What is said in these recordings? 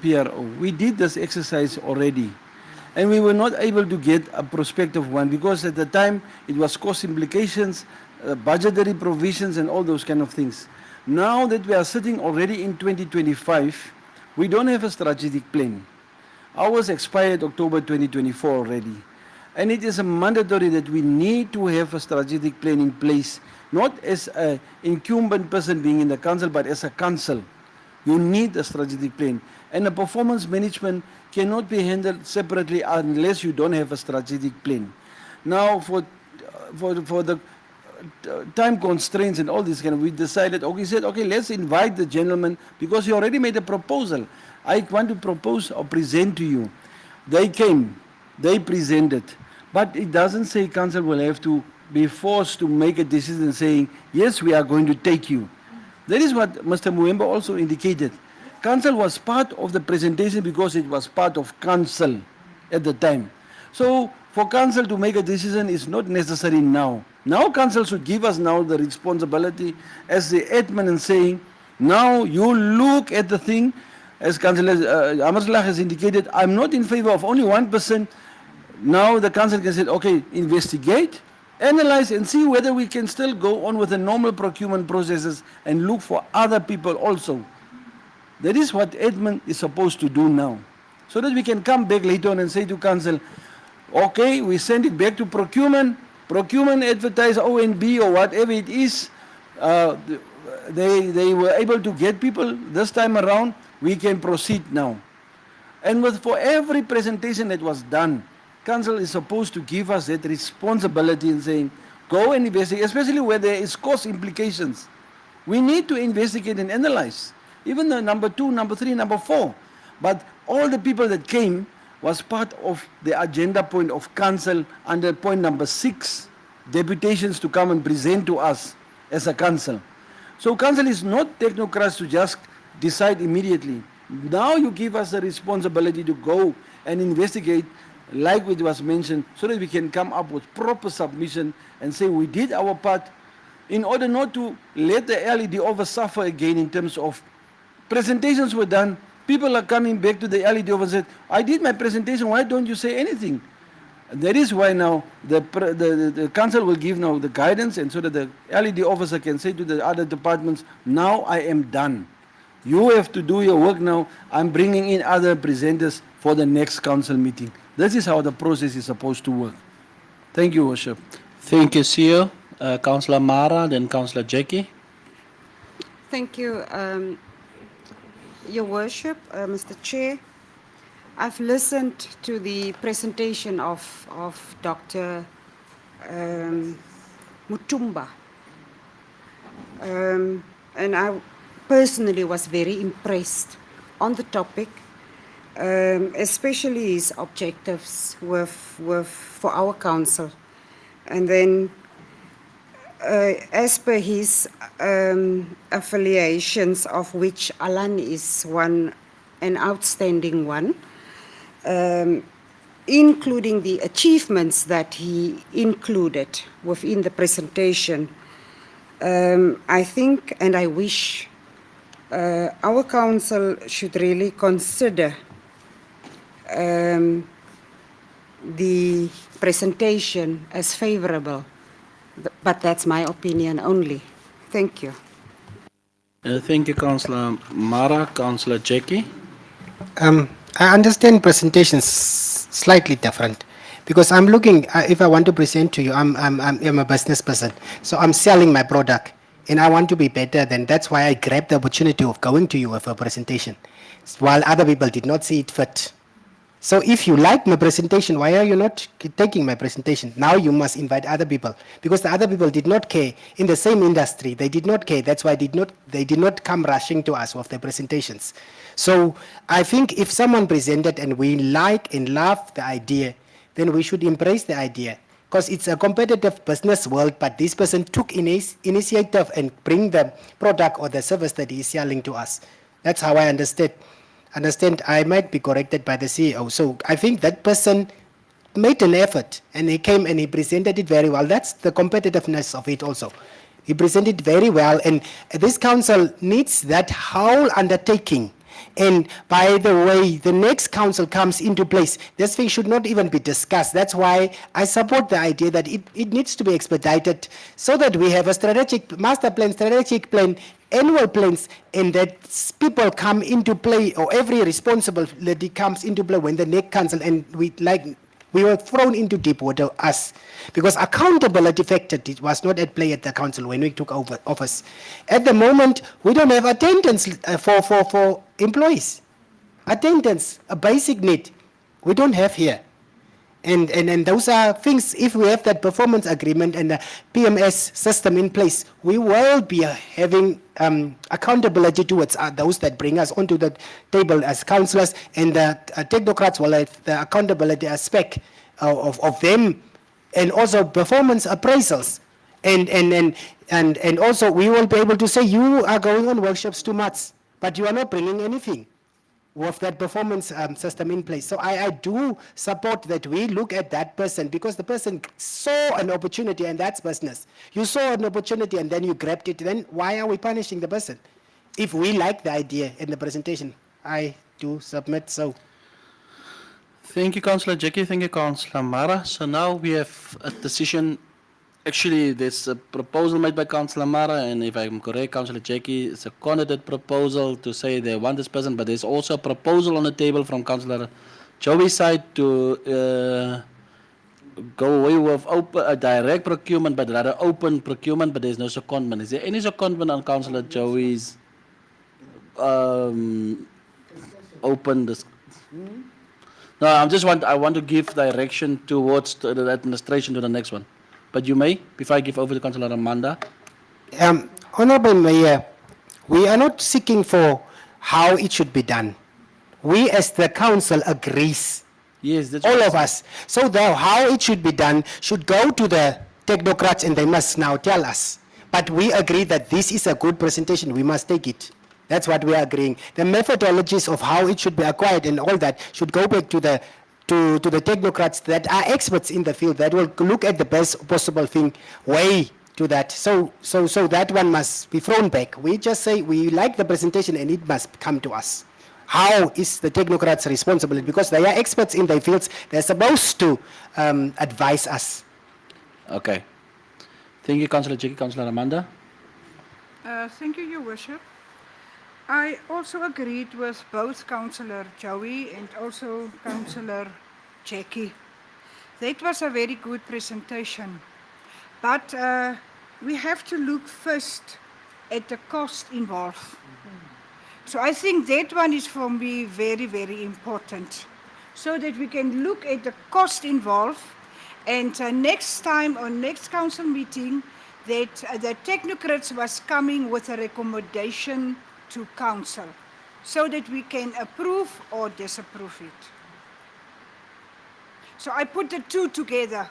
PRO. We did this exercise already. And we were not able to get a prospective one because at the time it was cost implications, budgetary provisions, and all those kind of things. Now that we are sitting already in 2025, we don't have a strategic plan. Ours expired October 2024 already. And it is a mandatory that we need to have a strategic plan in place, not as an incumbent person being in the council, but as a council. You need a strategic plan. And the performance management cannot be handled separately unless you don't have a strategic plan. Now, for the time constraints and all this kind of, we decided, okay, said, okay, let's invite the gentleman because he already made a proposal. I want to propose or present to you. They came, they presented, but it doesn't say council will have to be forced to make a decision saying, yes, we are going to take you. That is what Mr. Muemba also indicated. Council was part of the presentation because it was part of council at the time. So for council to make a decision is not necessary now. Now council should give us now the responsibility as the admin and saying, now you look at the thing, as Councillor Amarslag has indicated, I'm not in favor of only 1%. Now the council can say, okay, investigate, analyze and see whether we can still go on with the normal procurement processes and look for other people also. That is what admin is supposed to do now. So that we can come back later on and say to council, okay, we send it back to procurement, procurement advertise O&B or whatever it is, they were able to get people this time around, we can proceed now. And for every presentation that was done, council is supposed to give us that responsibility in saying, go and investigate, especially where there is cost implications. We need to investigate and analyze. Even the number 2, number 3, number 4. But all the people that came was part of the agenda point of council under point number 6, deputations to come and present to us as a council. So council is not technocrats to just decide immediately. Now you give us the responsibility to go and investigate like it was mentioned so that we can come up with proper submission and say we did our part in order not to let the LED office suffer again in terms of presentations were done. People are coming back to the LED office and said, I did my presentation, why don't you say anything? And that is why now the council will give now the guidance and so that the LED officer can say to the other departments, now I am done. You have to do your work now. I'm bringing in other presenters for the next council meeting. This is how the process is supposed to work. Thank you, Worship. Thank you, CEO. Councillor Mara, then Councillor Jackie. Thank you, Your Worship, Mr. Chair. I've listened to the presentation of Dr. Mutumba, and I personally was very impressed on the topic, especially his objectives for our council. And then as per his affiliations, of which Alan is one, an outstanding one, including the achievements that he included within the presentation, I think and I wish our council should really consider the presentation as favorable. But that's my opinion only. Thank you. Thank you, Councillor Mara. Councillor Jackie. I understand presentations slightly different because I'm looking. If I want to present to you, I'm a business person, so I'm selling my product, and I want to be better. Then that's why I grabbed the opportunity of going to you with a presentation, while other people did not see it fit. So if you like my presentation, why are you not taking my presentation? Now you must invite other people because the other people did not care in the same industry. They did not care. That's why they did not come rushing to us with their presentations. So I think if someone presented and we like and love the idea, then we should embrace the idea because it's a competitive business world, but this person took initiative and bring the product or the service that he is selling to us. That's how I understand. I might be corrected by the CEO. So I think that person made an effort and he came and he presented it very well. That's the competitiveness of it also. He presented very well, and this council needs that whole undertaking And by the way, the next council comes into place, this thing should not even be discussed. That's why I support the idea that it needs to be expedited so that we have a strategic master plan, strategic plan, annual plans, and that people come into play, or every responsibility comes into play when the next council, and we were thrown into deep water, us, because accountability factor was not at play at the council when we took over office. At the moment, we don't have attendance for employees. Attendance, a basic need, we don't have here. And those are things, if we have that performance agreement and the PMS system in place, we will be having accountability towards those that bring us onto the table as councillors, and the technocrats will have the accountability aspect of them, and also performance appraisals. And also we will be able to say, you are going on workshops too much, but you are not bringing anything with that performance system in place. So I do support that we look at that person, because the person saw an opportunity, and that's business. You saw an opportunity and then you grabbed it, then why are we punishing the person? If we like the idea in the presentation, I do submit so. Thank you, Councillor Jackie. Thank you, Councillor Mara. So now we have a decision. Actually, there's a proposal made by Councillor Mara, and if I'm correct, Councillor Jackie, it's a candidate proposal to say they want this person, but there's also a proposal on the table from Councillor Joey's side to go away with direct procurement, but rather open procurement, but there's no secondment. Is there any secondment on Councillor Joey's open this? No, I want to give direction towards the administration to the next one. But you may, before I give over to Councillor Amanda. Honorable Mayor, we are not seeking for how it should be done. We as the council agrees, Yes, that's all what I of said. us. So the how it should be done should go to the technocrats, and they must now tell us. But we agree that this is a good presentation, we must take it. That's what we are agreeing. The methodologies of how it should be acquired and all that should go back to the technocrats that are experts in the field, that will look at the best possible thing, way to that. So that one must be thrown back. We just say we like the presentation and it must come to us. How is the technocrats responsible? Because they are experts in their fields. They're supposed to advise us. Okay. Thank you, Councillor Jackie. Councillor Amanda. Thank you, Your Worship. I also agreed with both Councillor Joey and also Councillor Jackie. That was a very good presentation. But we have to look first at the cost involved. So I think that one is for me very, very important, so that we can look at the cost involved, and next time or next council meeting that the technocrats was coming with a recommendation to council, so that we can approve or disapprove it. So I put the two together.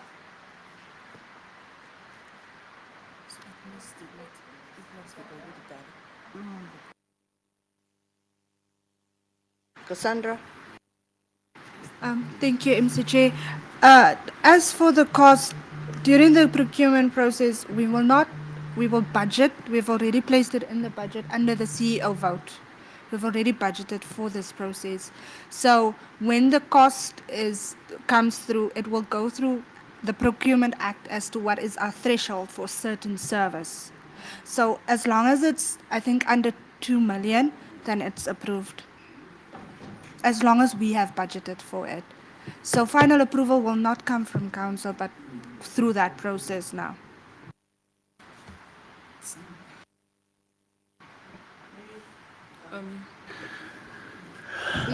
Cassandra? Thank you, MCJ. As for the cost, during the procurement process, we will budget. We've already placed it in the budget under the CEO vote. We've already budgeted for this process. So when the cost comes through, it will go through the Procurement Act as to what is our threshold for certain service. So as long as it's, I think, under 2 million, then it's approved. As long as we have budgeted for it. So final approval will not come from council, but through that process now.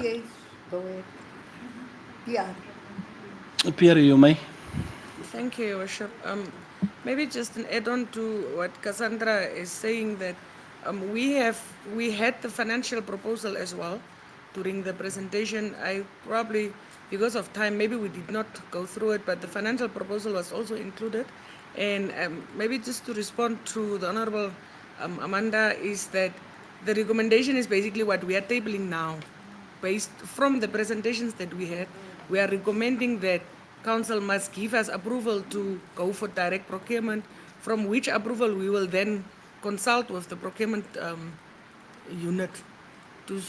Yes, go ahead. Yeah. Pierre, you may. Thank you, Your Worship. Maybe just an add-on to what Cassandra is saying, that we had the financial proposal as well during the presentation. I probably, because of time, maybe we did not go through it, but the financial proposal was also included. And maybe just to respond to the Honorable Amanda, is that the recommendation is basically what we are tabling now. Based from the presentations that we had, we are recommending that Council must give us approval to go for direct procurement, from which approval we will then consult with the procurement unit to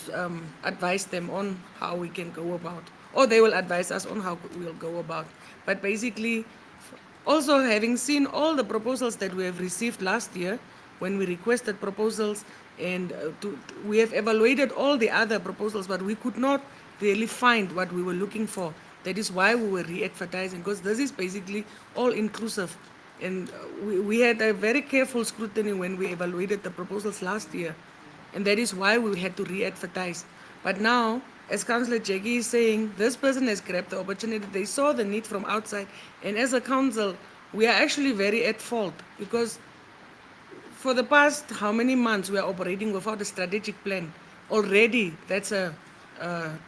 advise them on how we can go about, or they will advise us on how we'll go about. But basically, also having seen all the proposals that we have received last year when we requested proposals, and we have evaluated all the other proposals, but we could not really find what we were looking for. That is why we were re-advertising, because this is basically all inclusive. And we had a very careful scrutiny when we evaluated the proposals last year. And that is why we had to re-advertise. But now, as Councillor Jackie is saying, this person has grabbed the opportunity. They saw the need from outside. And as a council, we are actually very at fault, because for the past how many months we are operating without a strategic plan. Already, that's a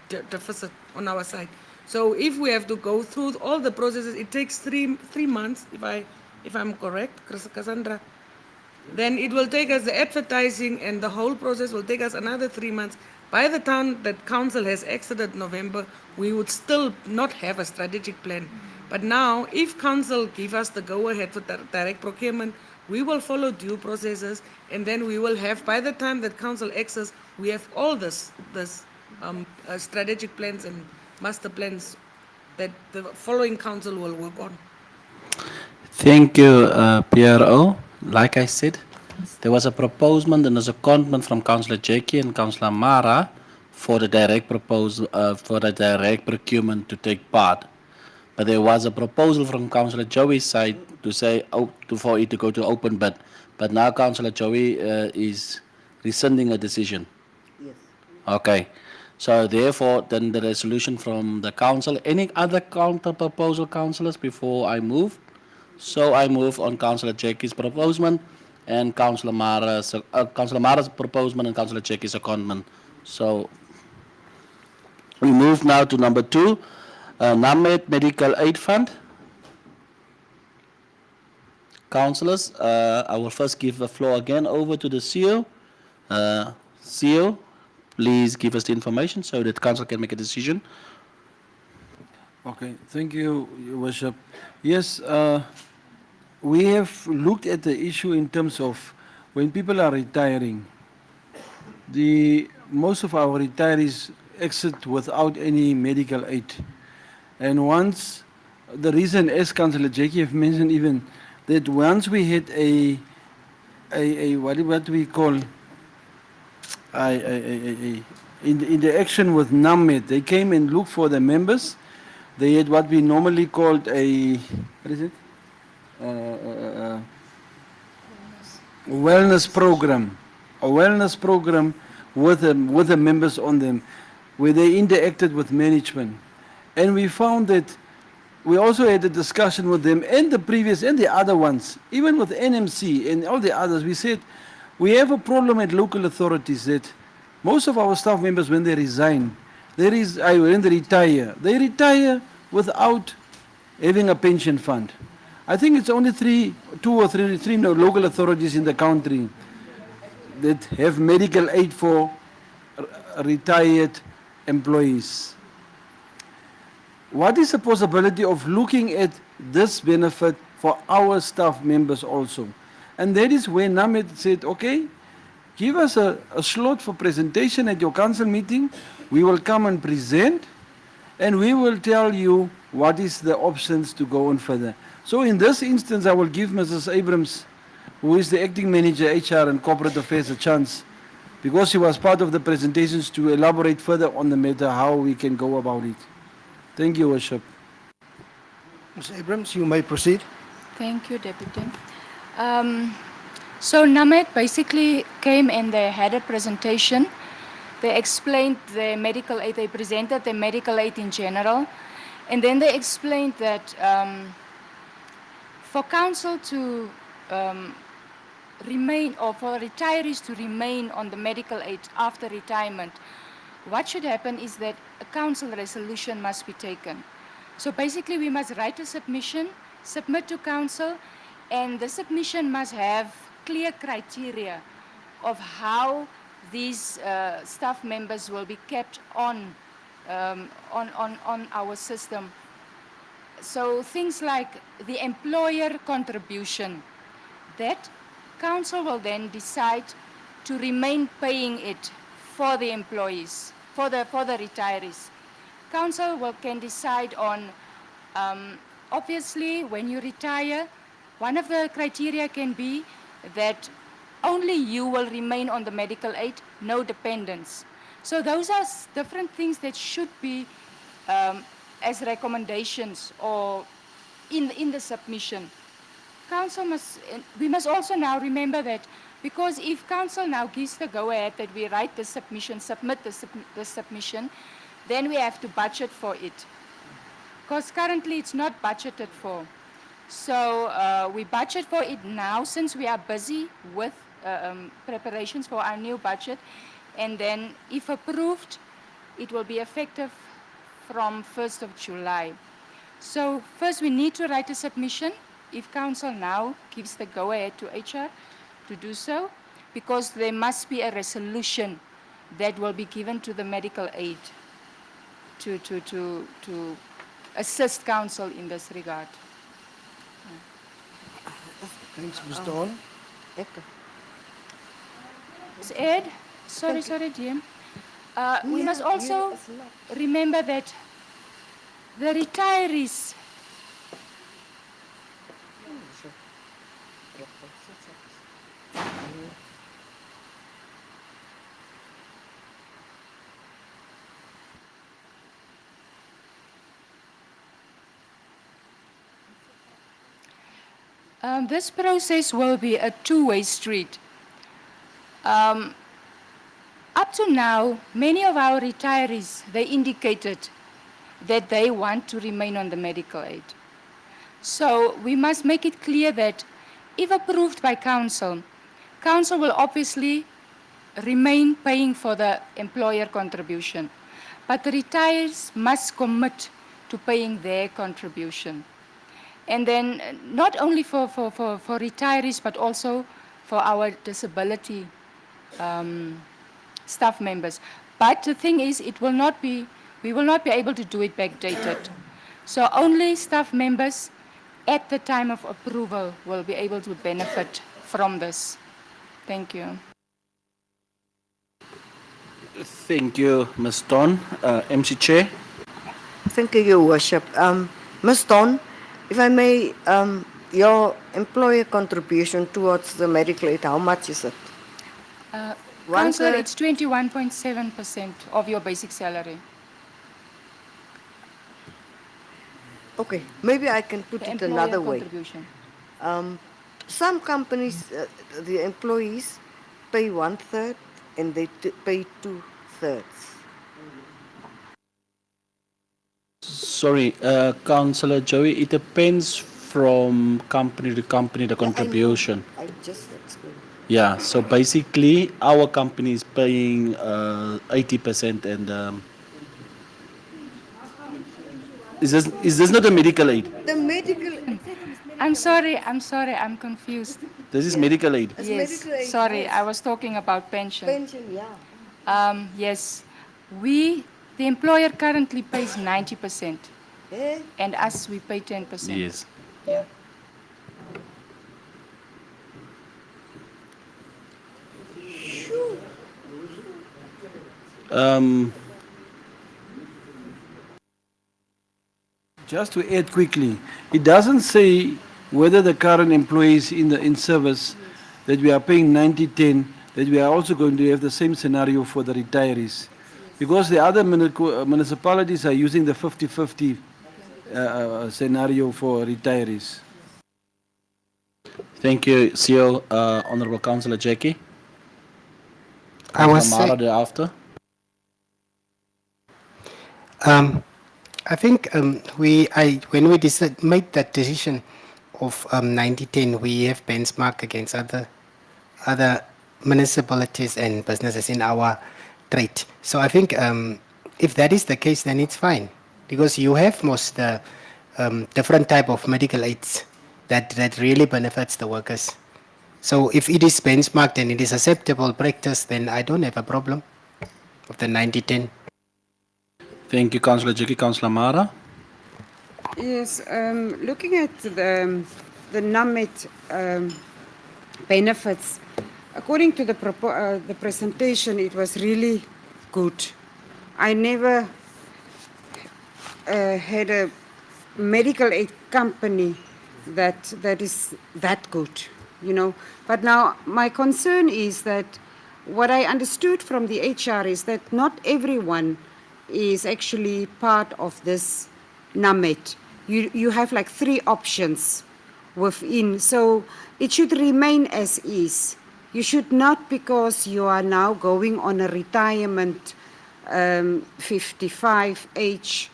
deficit on our side. So if we have to go through all the processes, it takes three months, if I'm correct, Cassandra. Then it will take us the advertising, and the whole process will take us another 3 months. By the time that council has exited November, we would still not have a strategic plan. But now, if council give us the go-ahead for direct procurement, we will follow due processes, and then we will have, by the time that council exits, we have all this strategic plans and master plans that the following council will work on. Thank you, PRO. Like I said, there was a proposal and a secondment from Councillor Jackie and Councillor Mara for the direct proposal for the direct procurement to take part. But there was a proposal from Councillor Joey's side to say for it to go to open bid. But now Councillor Joey is rescinding a decision. Yes. Okay. So therefore, then the resolution from the council. Any other counter proposal, councillors, before I move? So I move on Councillor Jackie's proposal and Councillor Mara's proposal and Councillor Jackie's secondment. So we move now to number 2, NAMED Medical Aid Fund. Councillors, I will first give the floor again over to the CEO. CEO, please give us the information so that council can make a decision. Okay, thank you, Your Worship. Yes, we have looked at the issue in terms of when people are retiring. Most of our retirees exit without any medical aid. And once, the reason, as Councillor Jackie have mentioned even, that once we had a what we call in the action with NAMED, they came and looked for the members. They had what we normally called a, what is it? Wellness program. A wellness program with the members on them, where they interacted with management. And we found that we also had a discussion with them and the previous and the other ones, even with NMC and all the others. We said, we have a problem at local authorities that most of our staff members, when they resign, when they retire without having a pension fund. I think it's only three local authorities in the country that have medical aid for retired employees. What is the possibility of looking at this benefit for our staff members also? And that is when NAMED said, okay, give us a slot for presentation at your council meeting. We will come and present, and we will tell you what is the options to go on further. So in this instance, I will give Mrs. Abrams, who is the acting manager, HR and corporate affairs, a chance, because she was part of the presentations, to elaborate further on the matter, how we can go about it. Thank you, Worship. Ms. Abrams, you may proceed. Thank you, Deputy. So NAMED basically came and they had a presentation. They explained the medical aid, they presented the medical aid in general, and then they explained that for council to remain, or for retirees to remain on the medical aid after retirement, what should happen is that a council resolution must be taken. So basically we must write a submission, submit to council, and the submission must have clear criteria of how these staff members will be kept on our system. So things like the employer contribution, that council will then decide to remain paying it for the employees, for the retirees. Council can decide on, obviously, when you retire, one of the criteria can be that only you will remain on the medical aid, no dependents. So those are different things that should be as recommendations or in the submission. Council we must also now remember that, because if council now gives the go-ahead that we write the submission, submit the submission, then we have to budget for it. Because currently it's not budgeted for. So we budget for it now since we are busy with preparations for our new budget. And then if approved, it will be effective from 1st of July. So first we need to write a submission if council now gives the go-ahead to HR to do so, because there must be a resolution that will be given to the medical aid to assist council in this regard. Thanks, Ms. Dawn. Ms. Ed, sorry, Jim. We must also remember that the retirees, this process will be a two-way street. Up to now, many of our retirees, they indicated that they want to remain on the medical aid. So we must make it clear that if approved by council, council will obviously remain paying for the employer contribution. But the retirees must commit to paying their contribution. And then not only for retirees, but also for our disability staff members. But the thing is, we will not be able to do it backdated. So only staff members at the time of approval will be able to benefit from this. Thank you. Thank you, Ms. Dawn. MC Chair. Thank you, Your Worship. Ms. Dawn, if I may, your employer contribution towards the medical aid, how much is it? Councillor, it's 21.7% of your basic salary. Okay, maybe I can put The it employer another way. contribution. Some companies, the employees pay 1/3 and they pay 2/3. Sorry, Councillor Joey, it depends from company to company, the contribution. I just explained. Yeah, so basically our company is paying 80% and is this not a medical aid? The medical, I'm sorry, I'm confused. This is medical aid. It's Yes, medical aid, sorry, yes. I was talking about pension. pension, yeah. Yes, the employer currently pays 90%, Eh? and us, we pay 10%. Yes. Yeah. Just to add quickly, it doesn't say whether the current employees in service that we are paying 90-10, that we are also going to have the same scenario for the retirees. Because the other municipalities are using the 50-50 scenario for retirees. Thank you, CEO, Honorable Councillor Jackie. I was Mara say- thereafter. I think when we made that decision of 90-10, we have benchmark against other municipalities and businesses in our trade. So I think if that is the case, then it's fine, because you have most different type of medical aids that really benefits the workers. So if it is benchmarked and it is acceptable practice, then I don't have a problem with the 90-10. Thank you, Councillor Jackie. Councillor Mara. Yes, looking at the NAMET benefits, according to the presentation, it was really good. I never had a medical aid company that is that good, you know. But now my concern is that what I understood from the HR is that not everyone is actually part of this NAMET. You have like 3 options within, so it should remain as is. You should not, because you are now going on a retirement 55 age,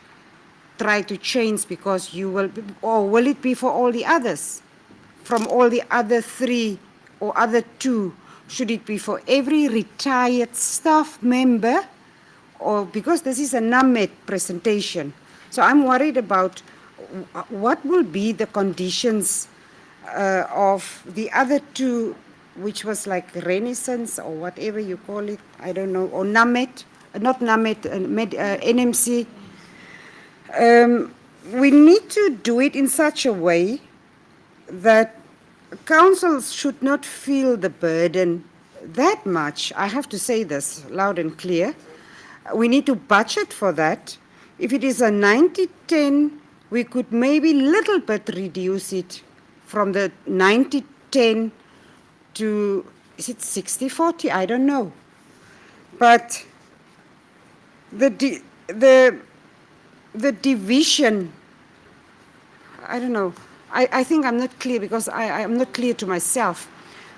try to change because you will, or will it be for all the others? From all the other 3 or other 2, should it be for every retired staff member? Or because this is a NAMET presentation, so I'm worried about what will be the conditions of the other 2, which was like Renaissance or whatever you call it, I don't know, or NAMET, not NAMET, NMC. We need to do it in such a way that councils should not feel the burden that much. I have to say this loud and clear. We need to budget for that. If it is a 90-10, we could maybe little bit reduce it from the 90-10 to, is it 60-40? I don't know. But the division, I don't know. I think I'm not clear because I'm not clear to myself.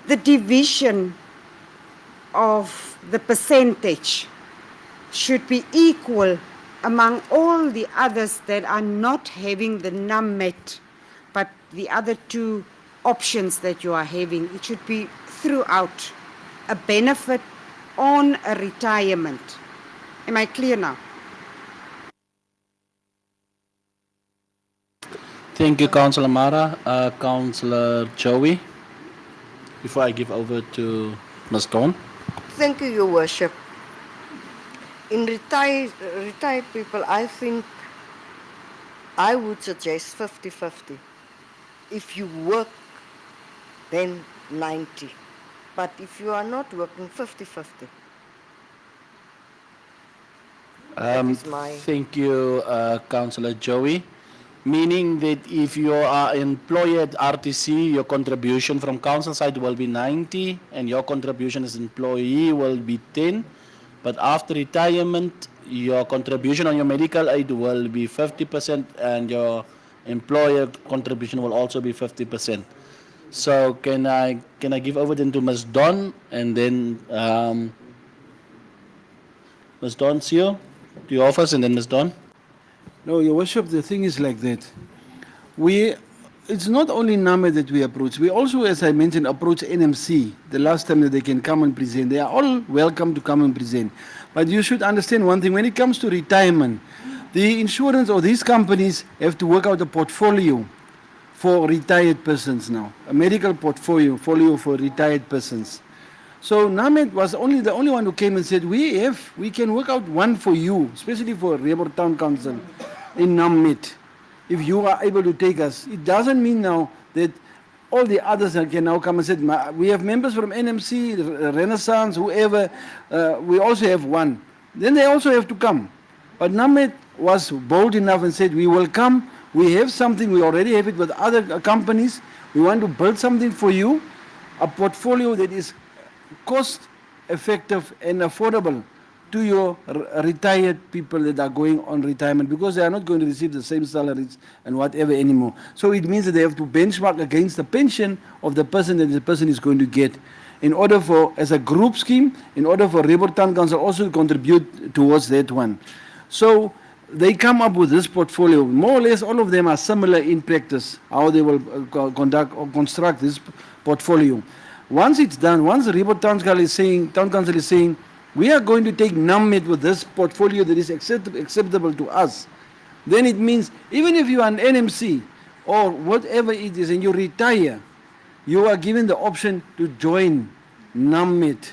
The division of the percentage should be equal among all the others that are not having the NAMET, but the other 2 options that you are having. It should be throughout a benefit on a retirement. Am I clear now? Thank you, Councillor Mara. Councillor Joey, before I give over to Ms. Dawn. Thank you, Your Worship. In retired people, I think I would suggest 50-50. If you work, then 90. But if you are not working, 50-50. That is my... Thank you, Councillor Joey. Meaning that if you are employed at RTC, your contribution from council side will be 90, and your contribution as employee will be 10. But after retirement, your contribution on your medical aid will be 50%, and your employer contribution will also be 50%. So can I give over then to Ms. Dawn, and then Ms. Dawn, Sio, to your office, and then Ms. Dawn. No, Your Worship, the thing is like that. It's not only NAME that we approach. We also, as I mentioned, approach NMC the last time that they can come and present. They are all welcome to come and present. But you should understand one thing. When it comes to retirement, the insurance or these companies have to work out a portfolio for retired persons now. A medical portfolio for retired persons. So NAMET was the only one who came and said, we can work out one for you, especially for Rehoboth Town Council in NAMET. If you are able to take us, it doesn't mean now that all the others can now come and say, we have members from NMC, Renaissance, whoever, we also have one. Then they also have to come. But NAMET was bold enough and said, we will come, we have something, we already have it with other companies, we want to build something for you, a portfolio that is cost effective and affordable to your retired people that are going on retirement, because they are not going to receive the same salaries and whatever anymore. So it means that they have to benchmark against the pension of the person that the person is going to get. In order for, as a group scheme, in order for Rehoboth Town Council also to contribute towards that one. So they come up with this portfolio. More or less all of them are similar in practice, how they will conduct or construct this portfolio. Once it's done, once the Rehoboth Town Council is saying, we are going to take NAMET with this portfolio that is acceptable to us, then it means even if you are an NMC or whatever it is and you retire, you are given the option to join NAMET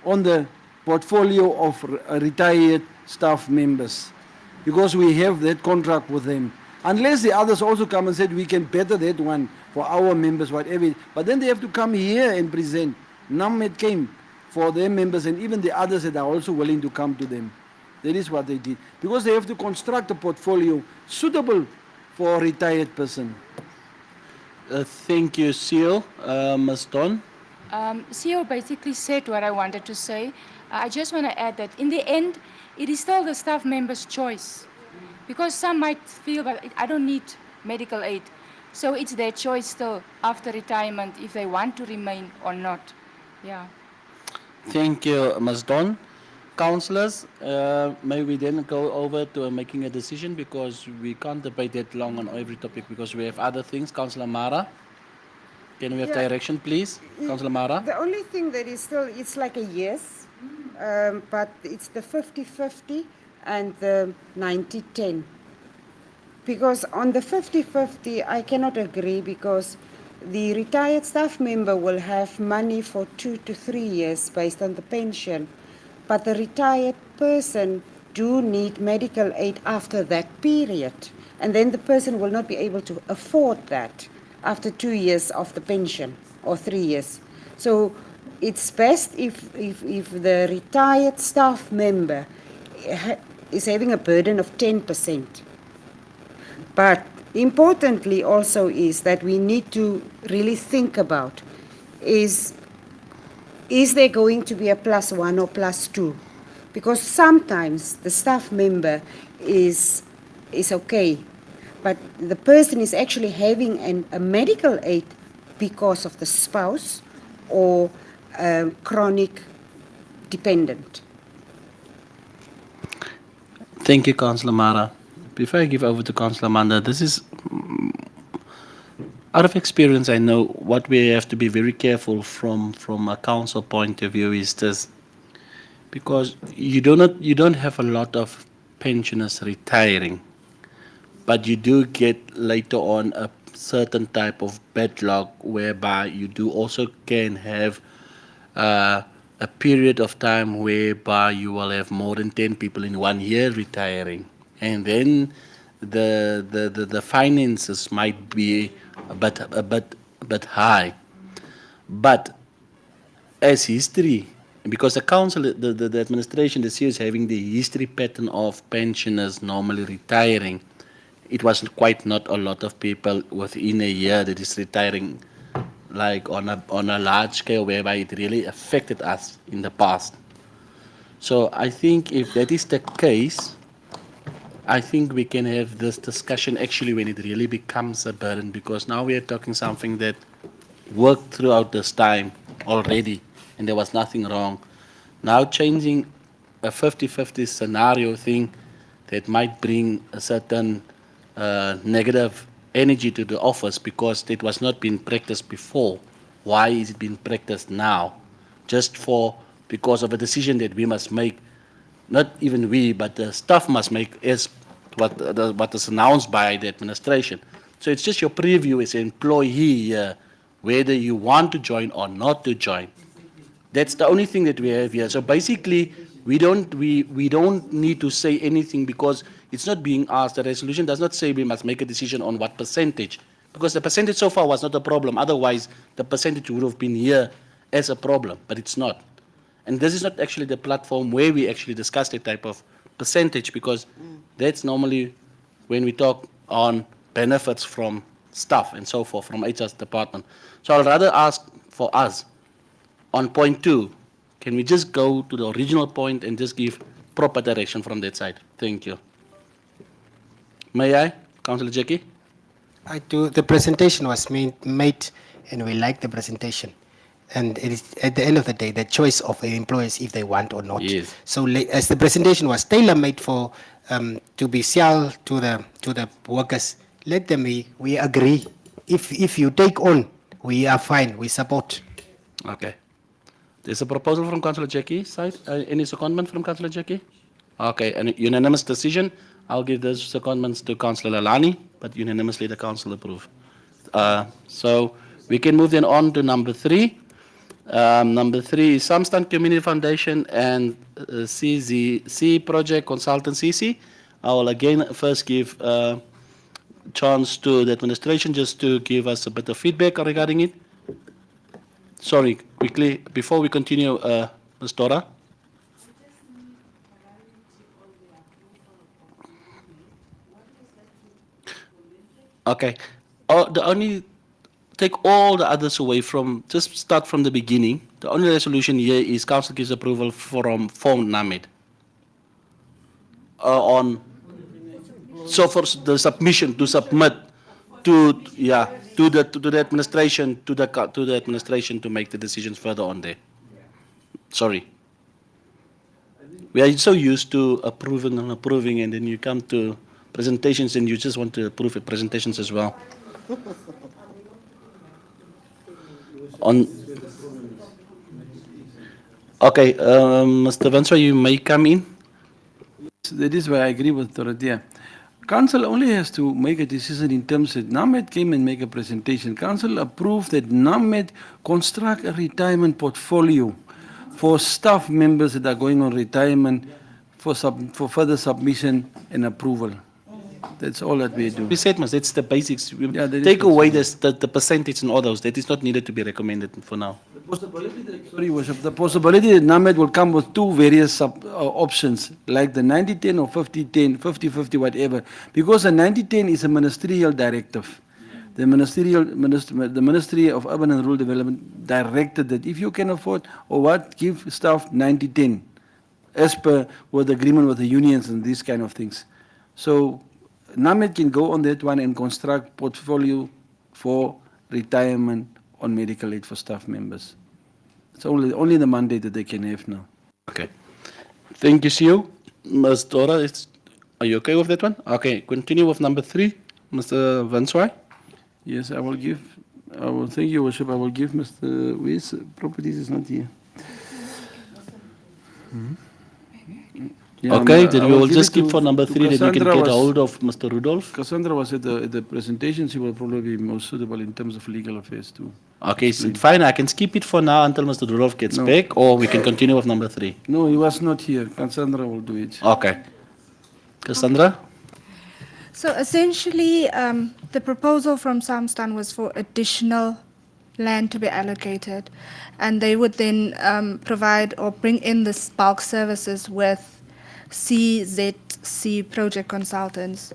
on the portfolio of retired staff members, because we have that contract with them. Unless the others also come and said we can better that one for our members, whatever. But then they have to come here and present. NAMET came for their members and even the others that are also willing to come to them. That is what they did. Because they have to construct a portfolio suitable for a retired person. Thank you, Seal. Ms. Don? CEO basically said what I wanted to say. I just want to add that in the end, it is still the staff member's choice. Because some might feel that I don't need medical aid. So it's their choice still after retirement if they want to remain or not. Yeah. Thank you, Ms. Don. Councillors, may we then go over to making a decision because we can't debate that long on every topic because we have other things. Councillor Mara, can we have Yeah. direction, please? Councillor Mara? The only thing that is still, it's like a yes, but it's the 50-50 and the 90-10. Because on the 50-50, I cannot agree because the retired staff member will have money for 2 to 3 years based on the pension. But the retired person do need medical aid after that period. And then the person will not be able to afford that after 2 years of the pension or 3 years. So it's best if the retired staff member is having a burden of 10%. But importantly also is that we need to really think about is there going to be a +1 or +2? Because sometimes the staff member is okay, but the person is actually having a medical aid because of the spouse or chronic dependent. Thank you, Councillor Mara. Before I give over to Councillor Manda, this is out of experience. I know what we have to be very careful from a council point of view is this, because you don't have a lot of pensioners retiring, but you do get later on a certain type of backlog whereby you do also can have a period of time whereby you will have more than 10 people in 1 year retiring, and then the finances might be a bit high, but as history, because the council, the administration, the CEO is having the history pattern of pensioners normally retiring. It was quite not a lot of people within a year that is retiring, like on a large scale, whereby it really affected us in the past. So I think if that is the case, I think we can have this discussion actually when it really becomes a burden, because now we are talking something that worked throughout this time already and there was nothing wrong. Now changing a 50-50 scenario thing that might bring a certain negative energy to the office because it was not being practiced before. Why is it being practiced now? Just because of a decision that we must make, not even we, but the staff must make as what is announced by the administration. So it's just your preview as an employee, whether you want to join or not to join. That's the only thing that we have here. So basically, we don't need to say anything because it's not being asked. The resolution does not say we must make a decision on what percentage, because the percentage so far was not a problem. Otherwise, the percentage would have been here as a problem, but it's not. And this is not actually the platform where we actually discuss that type of percentage, because that's normally when we talk on benefits from staff and so forth from HR's department. So I'll rather ask for us on point 2, can we just go to the original point and just give proper direction from that side? Thank you. May I, Councillor Jackie? I do. The presentation was made, and we like the presentation. And it is at the end of the day the choice of the employers if they want or not. Yes. So as the presentation was tailor-made for to be sold to the workers, let them be. We agree. If you take on, we are fine. We support. Okay. There's a proposal from Councillor Jackie's side. Any secondment from Councillor Jackie? Okay, and unanimous decision. I'll give those secondments to Councillor Lalani, but unanimously the council approve. So we can move then on to number 3. Number 3 is Samstan Community Foundation and CZC Project Consultant CC. I will again first give chance to the administration just to give us a bit of feedback regarding it. Sorry, quickly, before we continue, Ms. Dora? Okay. The only take all the others away from just start from the beginning. The only resolution here is council gives approval from NAMED on so for the submission to submit to yeah to the administration to the administration to make the decisions further on there. Sorry. We are so used to approving, and then you come to presentations and you just want to approve presentations as well. On okay, Mr. Vanswa, you may come in. That is why I agree with Dorothea. Council only has to make a decision in terms that NAMED came and make a presentation. Council approved that NAMED construct a retirement portfolio for staff members that are going on retirement for further submission and approval. That's all that we do. We said, mas, that's the basics. We Yeah, that is take the away the percentage and all those. That is not needed to be recommended for now. Sorry, Worship. The possibility that NAMED will come with two various options, like the 90-10 or 50-10, 50-50, whatever. Because the 90-10 is a ministerial directive. The Ministry of Urban and Rural Development directed that if you can afford or what, give staff 90-10, as per with agreement with the unions and these kind of things. So NAMED can go on that one and construct portfolio for retirement on medical aid for staff members. It's only the mandate that they can have now. Okay. Thank you, CEO. Ms. Dora, are you okay with that one? Okay, continue with number 3, Mr. Vanswai. Yes, I will thank you, Worship. I will give Mr. Wes properties is not here. Yeah, Okay, then I we will give just it keep to- for number to 3, then we can Cassandra get a was- hold of Mr. Rudolph. Cassandra was at the presentation. She will probably be most suitable in terms of legal affairs too. Okay, so fine, I can skip it for now until Mr. Rudolph gets No. back, or we can continue with number 3. No, he was not here. Cassandra will do it. Okay. Cassandra? So essentially, the proposal from Samstan was for additional land to be allocated, and they would then provide or bring in the bulk services with CZC project consultants.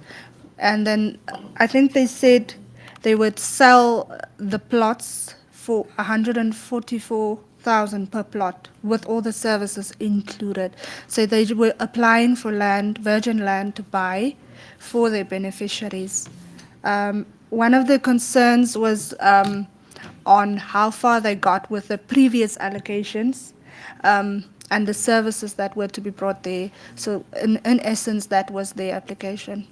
And then I think they said they would sell the plots for 144,000 per plot with all the services included. So they were applying for land, virgin land to buy for their beneficiaries. One of the concerns was on how far they got with the previous allocations and the services that were to be brought there. So in essence, that was their application.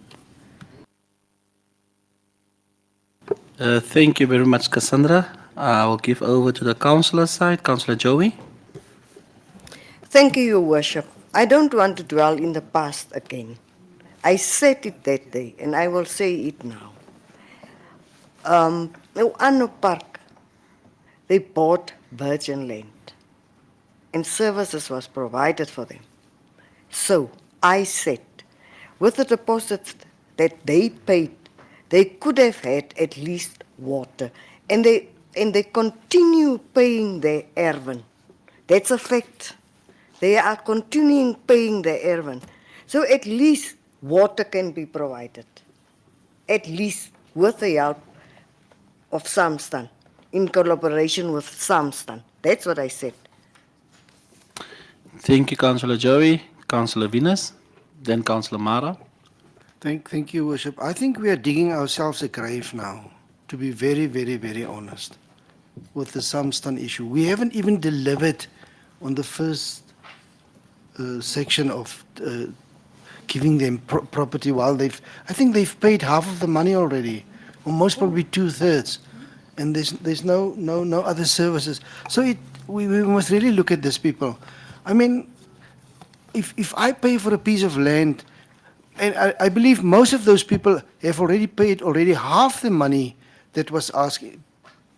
Thank you very much, Cassandra. I will give over to the councillor side, Councillor Joey. Thank you, Your Worship. I don't want to dwell in the past again. I said it that day, and I will say it now. Anno Park, they bought virgin land, and services was provided for them. So I said, with the deposits that they paid, they could have had at least water, and they continue paying their erven. That's a fact. They are continuing paying their erven. So at least water can be provided, at least with the help of Samstan, in collaboration with Samstan. That's what I said. Thank you, Councillor Joey. Councillor Venus, then Councillor Mara. Thank you, Worship. I think we are digging ourselves a grave now, to be very, very, very honest, with the Samstan issue. We haven't even delivered on the first section of giving them property while I think they've paid half of the money already, or most probably 2/3, and there's no other services. So we must really look at this, people. I mean, if I pay for a piece of land, and I believe most of those people have already paid half the money that was asked,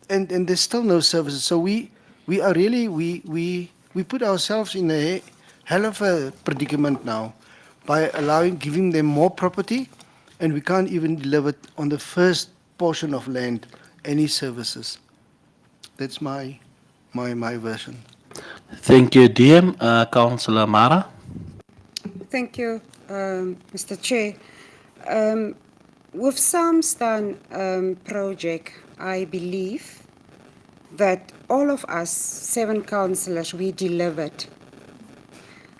and there's still no services. So we are really we put ourselves in a hell of a predicament now by giving them more property, and we can't even deliver on the first portion of land any services. That's my version. Thank you, DM. Councillor Mara. Thank you, Mr. Chair. With Samstan project, I believe that all of us, 7 councillors, we delivered.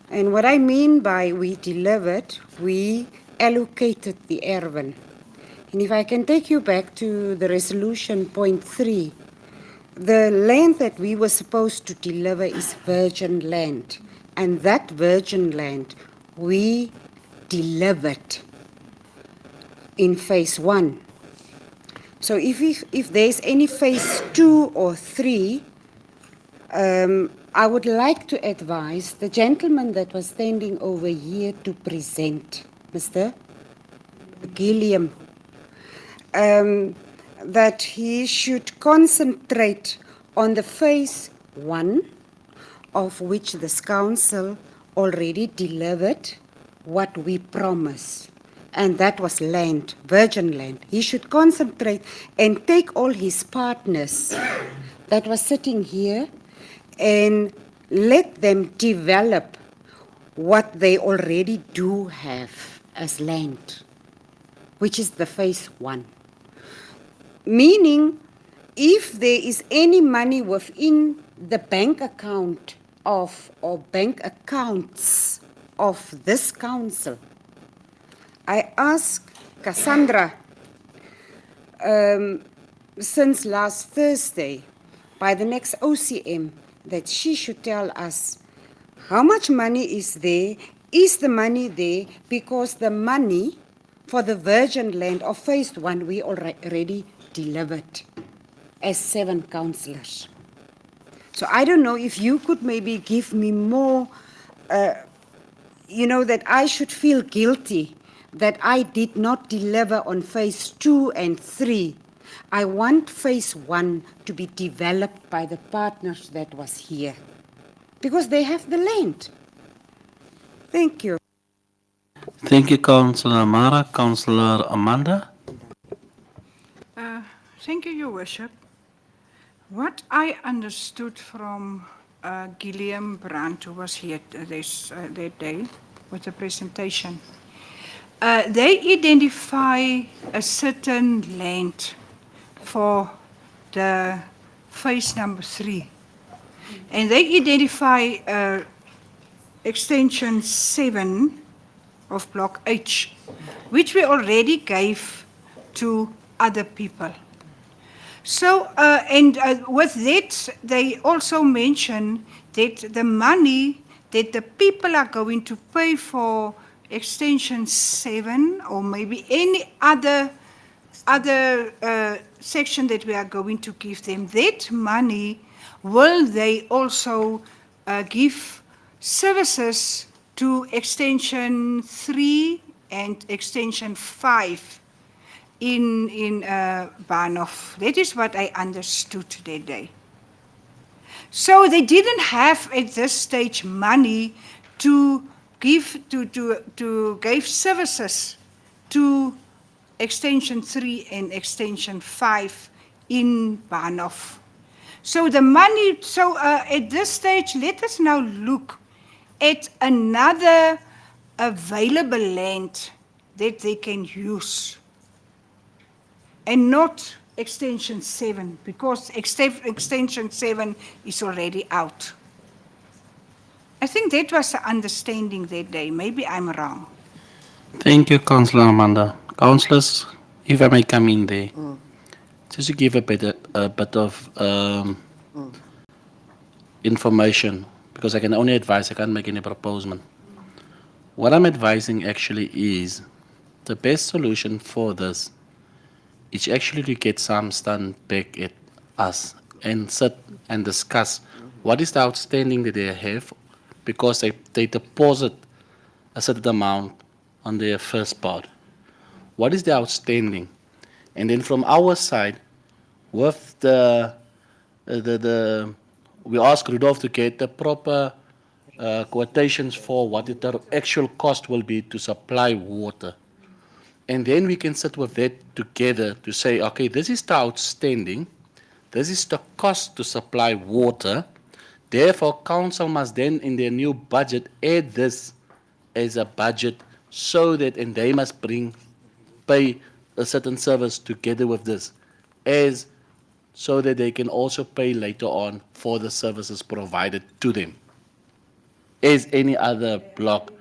And what I mean by we delivered, we allocated the Erwin. And if I can take you back to the resolution point 3, the land that we were supposed to deliver is virgin land. And that virgin land we delivered in phase 1. So if there's any phase 2 or 3, I would like to advise the gentleman that was standing over here to present, Mr. Gilliam, that he should concentrate on the phase 1, of which this council already delivered what we promised. And that was land, virgin land. He should concentrate and take all his partners that were sitting here and let them develop what they already do have as land, which is the phase 1. Meaning, if there is any money within the bank account of, or bank accounts of this council, I ask Cassandra, since last Thursday, by the next OCM, that she should tell us how much money is there. Is the money there? Because the money for the virgin land of phase 1 we already delivered as 7 councillors. So I don't know if you could maybe give me more, that I should feel guilty that I did not deliver on phase 2 and 3. I want phase 1 to be developed by the partners that was here, because they have the land. Thank you. Thank you, Councillor Mara. Councillor Amanda. Thank you, Your Worship. What I understood from Gilliam Brandt, who was here that day with the presentation, they identify a certain land for the phase number 3. And they identify extension 7 of block H, which we already gave to other people. So, with that, they also mention that the money that the people are going to pay for extension 7, or maybe any other section that we are going to give them, that money will they also give services to extension 3 and extension 5 in Bahnhof. That is what I understood that day. So they didn't have at this stage money to give services to extension 3 and extension 5 in Bahnhof. So the money, at this stage, let us now look at another available land that they can use, and not extension 7, because extension 7 is already out. I think that was the understanding that day. Maybe I'm wrong. Thank you, Councillor Amanda. Councillors, if I may come in there, just to give a bit of information, because I can only advise, I can't make any proposal. What I'm advising actually is the best solution for this is actually to get some stand back at us and sit and discuss what is the outstanding that they have, because they deposit a certain amount on their first part. What is the outstanding? And then from our side, with we ask Rudolph to get the proper quotations for what the actual cost will be to supply water. And then we can sit with that together to say, okay, this is the outstanding, this is the cost to supply water, Therefore, council must then, in their new budget, add this as a budget so that, and they must pay a certain service together with this, as so that they can also pay later on for the services provided to them, as any other block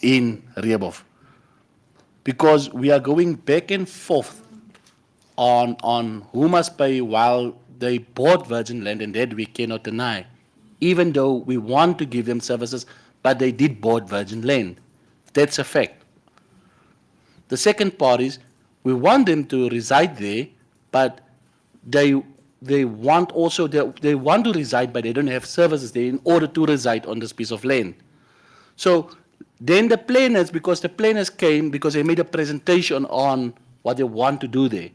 in Rehoboth. Because we are going back and forth on who must pay while they bought virgin land, and that we cannot deny. Even though we want to give them services, but they did bought virgin land. That's a fact. The second part is we want them to reside there, but they want also they want to reside, but they don't have services there in order to reside on this piece of land. So then the planners, because the planners came because they made a presentation on what they want to do there.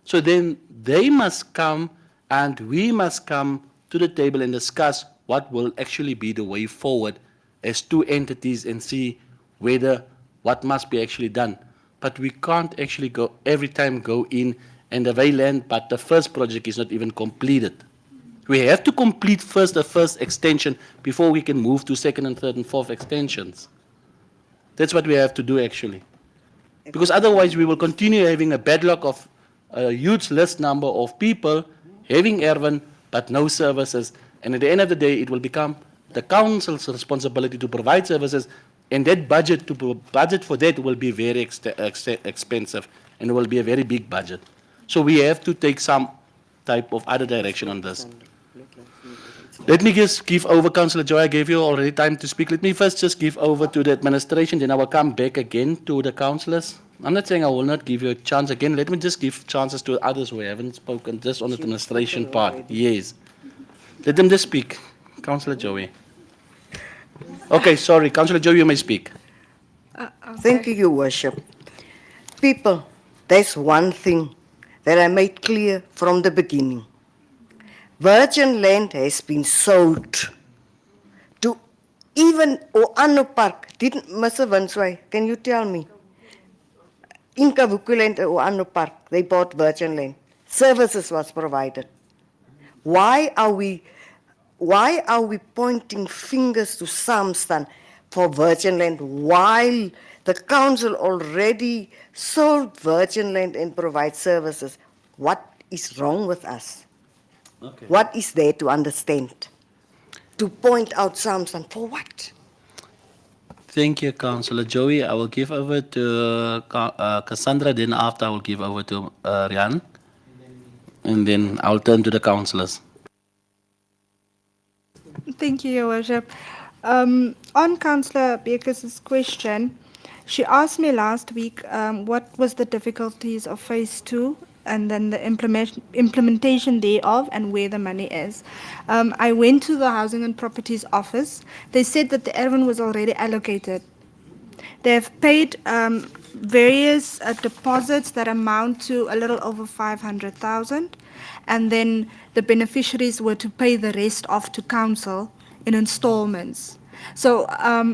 So then they must come and we must come to the table and discuss what will actually be the way forward as two entities and see whether what must be actually done. But we can't actually go every time go in and the land, but the first project is not even completed. We have to complete first the first extension before we can move to second and third and fourth extensions. That's what we have to do actually. Because otherwise we will continue having a backlog of a huge list number of people having Erwin but no services. And at the end of the day, it will become the council's responsibility to provide services, and that budget for that will be very expensive, and it will be a very big budget. So we have to take some type of other direction on this. Let me just give over, Councillor Joy, I gave you already time to speak. Let me first just give over to the administration, then I will come back again to the councillors. I'm not saying I will not give you a chance again. Let me just give chances to others who haven't spoken, just on the administration part. Yes. Let them just speak. Councillor Joey. Okay, sorry. Councillor Joey, you may speak. Thank you, Your Worship. People, there's one thing that I made clear from the beginning. Virgin land has been sold to even Oano Park. Didn't Mr. Vinsway, can you tell me? In Kavukuland or Oano Park, they bought virgin land. Services was provided. Why are we pointing fingers to Samstan for virgin land while the council already sold virgin land and provide services? What is wrong with us? Okay. What is there to understand? To point out Samstan for what? Thank you, Councillor Joey. I will give over to Cassandra, then after I will give over to Rian, and then I'll turn to the councillors. Thank you, Your Worship. On Councillor Bekus' question, she asked me last week what was the difficulties of phase 2 and then the implementation thereof and where the money is. I went to the Housing and Properties Office. They said that the Erwin was already allocated. They have paid various deposits that amount to a little over 500,000, and then the beneficiaries were to pay the rest off to council in installments. So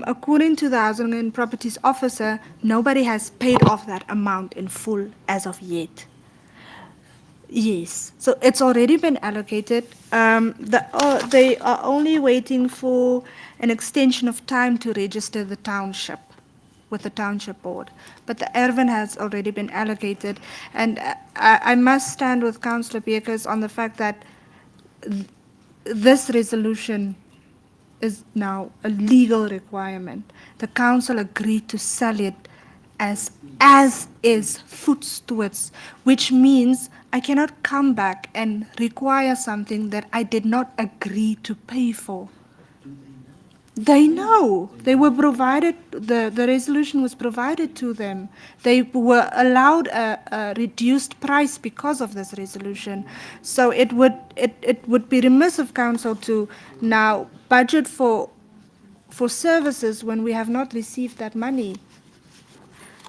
according to the Housing and Properties Officer, nobody has paid off that amount in full as of yet. Yes, so it's already been allocated. They are only waiting for an extension of time to register the township with the township board. But the Erwin has already been allocated. And I must stand with Councillor Bekus on the fact that this resolution is now a legal requirement. The council agreed to sell it as is foot stewards, which means I cannot come back and require something that I did not agree to pay for. They know. They were provided, the resolution was provided to them. They were allowed a reduced price because of this resolution. So it would be remiss of council to now budget for services when we have not received that money.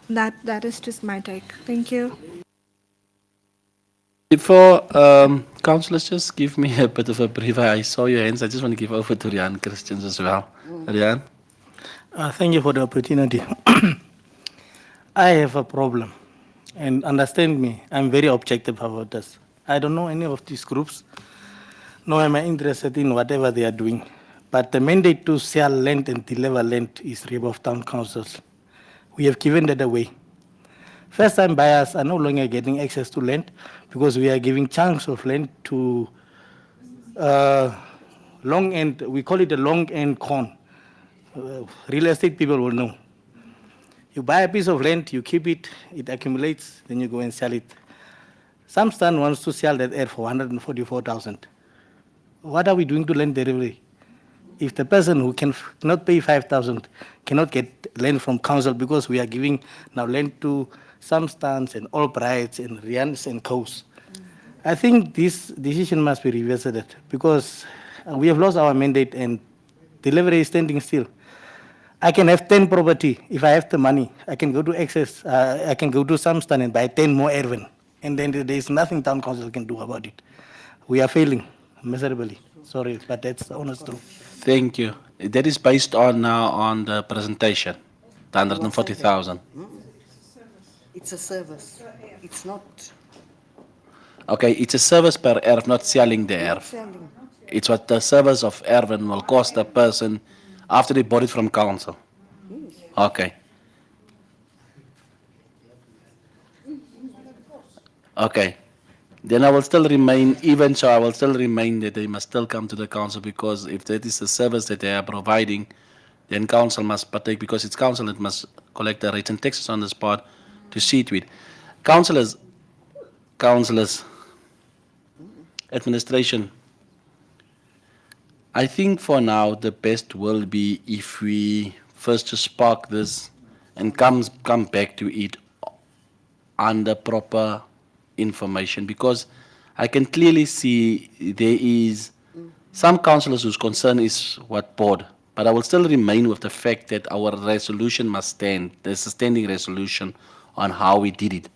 That is just my take. Thank you. Before councillors, just give me a bit of a brief. I saw your hands. I just want to give over to Rian Christians as well. Rian? Thank you for the opportunity. I have a problem, and understand me, I'm very objective about this. I don't know any of these groups. nor am I interested in whatever they are doing. But the mandate to sell land and deliver land is Rehoboth Town Councils. We have given that away. First-time buyers are no longer getting access to land because we are giving chunks of land to long end, we call it a long end corn. Real estate people will know. You buy a piece of land, you keep it, it accumulates, then you go and sell it. Some son wants to sell that air for 144,000. What are we doing to land delivery? If the person who cannot pay 5,000 cannot get land from council because we are giving now land to some stands and Albrights and Rians and Coast. I think this decision must be revisited because we have lost our mandate and delivery is standing still. I can have 10 property. If I have the money, I can go to access, I can go to some stand and buy 10 more Erwin. And then there is nothing town council can do about it. We are failing miserably. Sorry, but that's the honest truth. Thank you. That is based on now on the presentation, the 140,000. It's a service. It's not Okay, it's a service per ERF, not selling the ERF. selling. It's what the service of Erwin will cost a person after they bought it from council. Okay. Okay. Then I will still remain, even so, I will still remain that they must still come to the council because if that is the service that they are providing, then council must partake because it's council that must collect the rates and taxes on the spot to see to it. Councillors, administration, I think for now the best will be if we first just park this and come back to it under proper information because I can clearly see there is some councillors whose concern is what board, but I will still remain with the fact that our resolution must stand. There's a standing resolution on how we did it.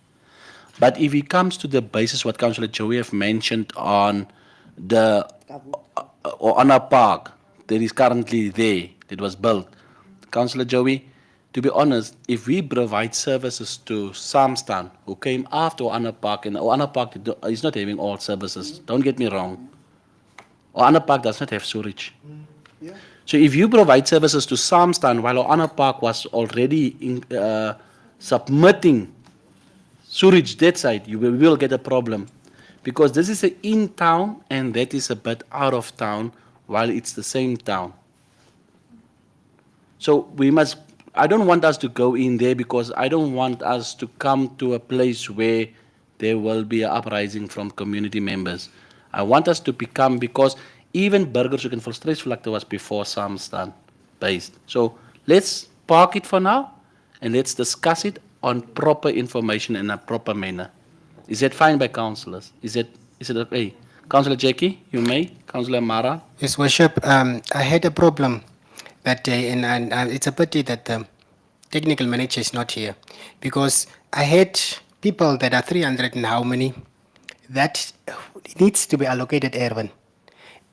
But if it comes to the basis what Councillor Joey have mentioned on the or on a park that is currently there, that was built, Councillor Joey, to be honest, if we provide services to Samstan who came after Oana Park, and Oana Park is not having all services, don't get me wrong. Oana Park does not have sewage. So if you provide services to Samstan while Oana Park was already submitting sewage that side, you will get a problem. Because this is in town and that is a bit out of town while it's the same town. So I don't want us to go in there because I don't want us to come to a place where there will be an uprising from community members. I want us to become, because even burgers who can feel stressful like there was before Samstan based. So let's park it for now and let's discuss it on proper information in a proper manner. Is that fine by councillors? Is it okay? Councillor Jackie, you may. Councillor Mara. Yes, Worship, I had a problem that day, and it's a pity that the technical manager is not here, because I had people that are 300 and how many, that needs to be allocated Erwin.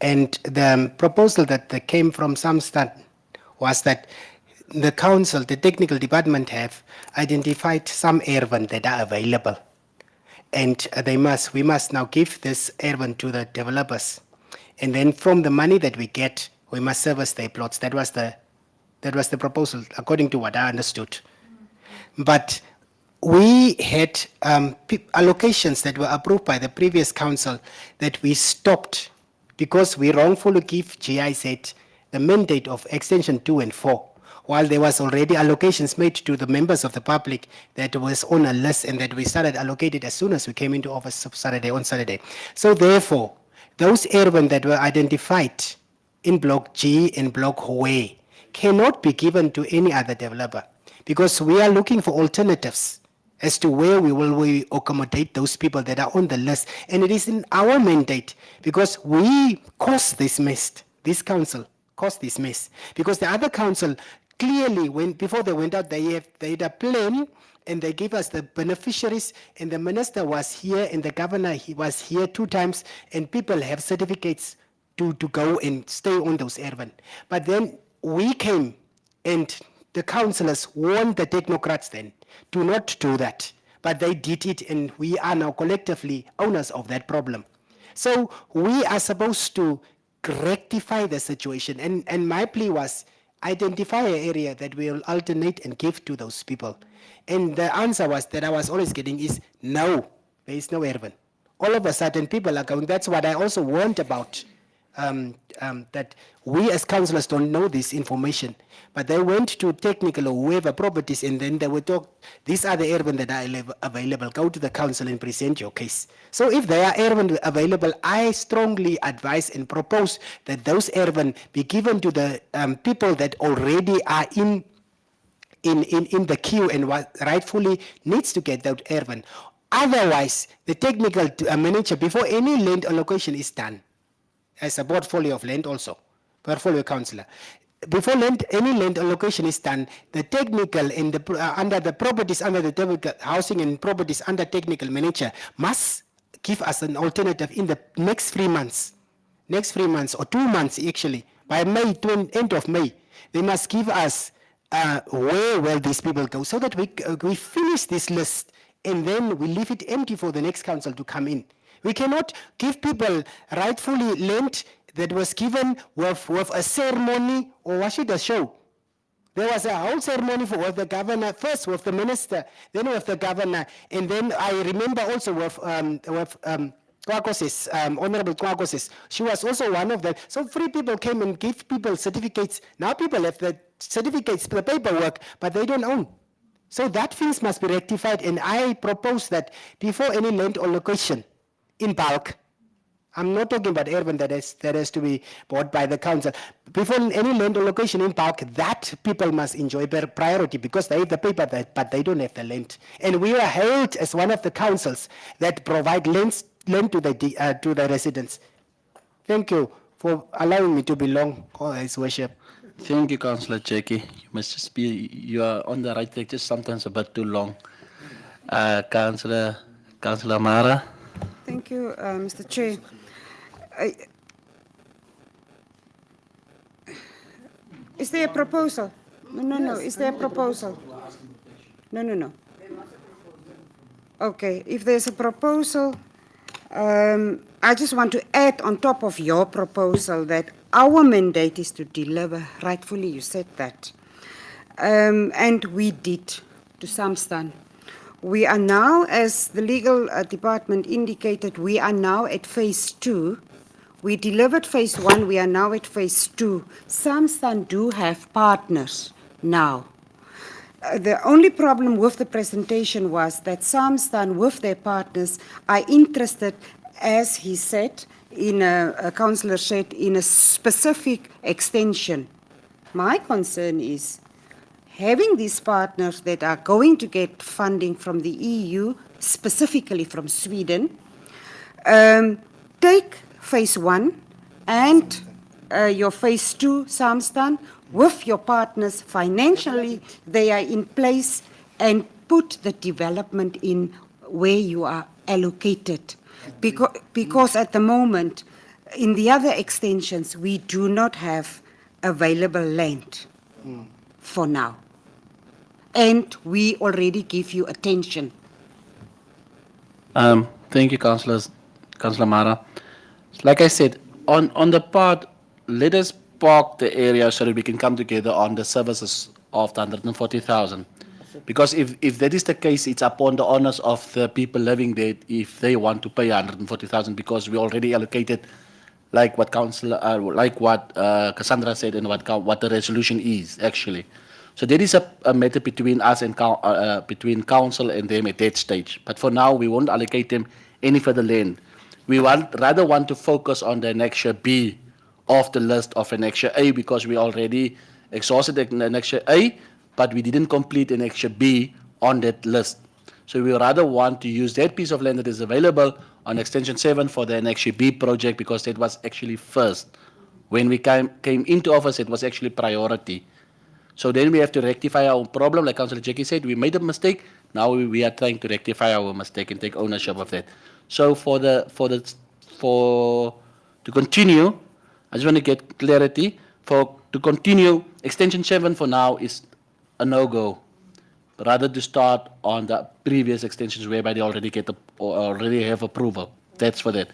And the proposal that came from Samstan was that the council, the technical department have identified some Erwin that are available. And we must now give this Erwin to the developers. And then from the money that we get, we must service their plots. That was the proposal, according to what I understood. But we had allocations that were approved by the previous council that we stopped because we wrongfully give GIZ the mandate of extension 2 and 4, while there was already allocations made to the members of the public that was on a list and that we started allocated as soon as we came into office on Saturday. So therefore, those Erwin that were identified in Block G and Block Hue cannot be given to any other developer because we are looking for alternatives as to where we accommodate those people that are on the list. And it is in our mandate because we caused this mess, this council caused this mess. Because the other council clearly, before they went out, they had a plan and they gave us the beneficiaries, and the minister was here and the governor he was here 2 times, and people have certificates to go and stay on those Erwin. But then we came and the councillors warned the technocrats then to not do that. But they did it, and we are now collectively owners of that problem. So we are supposed to rectify the situation. And my plea was identify an area that will alternate and give to those people. And the answer was that I was always getting is no, there is no urban. All of a sudden, people are going. That's what I also warned about. That we as councillors don't know this information, but they went to technical or whoever properties, and then they would talk. These are the urban that are available. Go to the council and present your case. So if there are urban available, I strongly advise and propose that those urban be given to the people that already are in the queue and what rightfully needs to get that urban. Otherwise, the technical manager, before any land allocation is done, as a portfolio of land also, portfolio councillor, before any land allocation is done, the technical and under the properties under the technical housing and properties under technical manager must give us an alternative in the next 3 months. Next 3 months or 2 months actually, by May, end of May, they must give us where will these people go so that we finish this list and then we leave it empty for the next council to come in. We cannot give people rightfully land that was given with a ceremony or was it a show? There was a whole ceremony with the governor, first with the minister, then with the governor, and then I remember also with Kwakoses, Honorable Kwakoses. She was also one of them. So 3 people came and gave people certificates. Now people have the certificates, the paperwork, but they don't own. So that things must be rectified, and I propose that before any land allocation in bulk, I'm not talking about urban that has to be bought by the council. Before any land allocation in bulk, that people must enjoy priority because they have the paper, but they don't have the land. And we are held as one of the councils that provide land to the residents. Thank you for allowing me to belong, His Worship. Thank you, Councillor Jackie. You must just be, you are on the right track, just sometimes a bit too long. Councillor Mara. Thank you, Mr. Chair. Is there a proposal? No. Is there a proposal? No. Okay, if there's a proposal, I just want to add on top of your proposal that our mandate is to deliver. Rightfully, you said that. And we did to some extent. We are now, as the legal department indicated, we are now at phase 2. We delivered phase 1, we are now at phase 2. Some do have partners now. The only problem with the presentation was that some with their partners are interested, as he said, in a councillor said, in a specific extension. My concern is having these partners that are going to get funding from the EU, specifically from Sweden, take phase 1 and your phase 2, Samstan, with your partners financially, they are in place, and put the development in where you are allocated. Because at the moment, in the other extensions, we do not have available land for now. And we already give you attention. Thank you, Councillor Mara. Like I said, on the part, let us park the area so that we can come together on the services of the 140,000. Because if that is the case, it's upon the honors of the people living there if they want to pay 140,000, because we already allocated, like what Cassandra said, and what the resolution is actually. So there is a matter between us and between council and them at that stage. But for now, we won't allocate them any further land. We rather want to focus on the annexure B of the list of annexure A, because we already exhausted the annexure A, but we didn't complete annexure B on that list. So we rather want to use that piece of land that is available on extension 7 for the annexure B project, because that was actually first. When we came into office, it was actually priority. So then we have to rectify our problem. Like Councillor Jackie said, we made a mistake. Now we are trying to rectify our mistake and take ownership of that. So to continue, I just want to get clarity. To continue, extension 7 for now is a no-go. Rather to start on the previous extensions whereby they already already have approval. That's for that.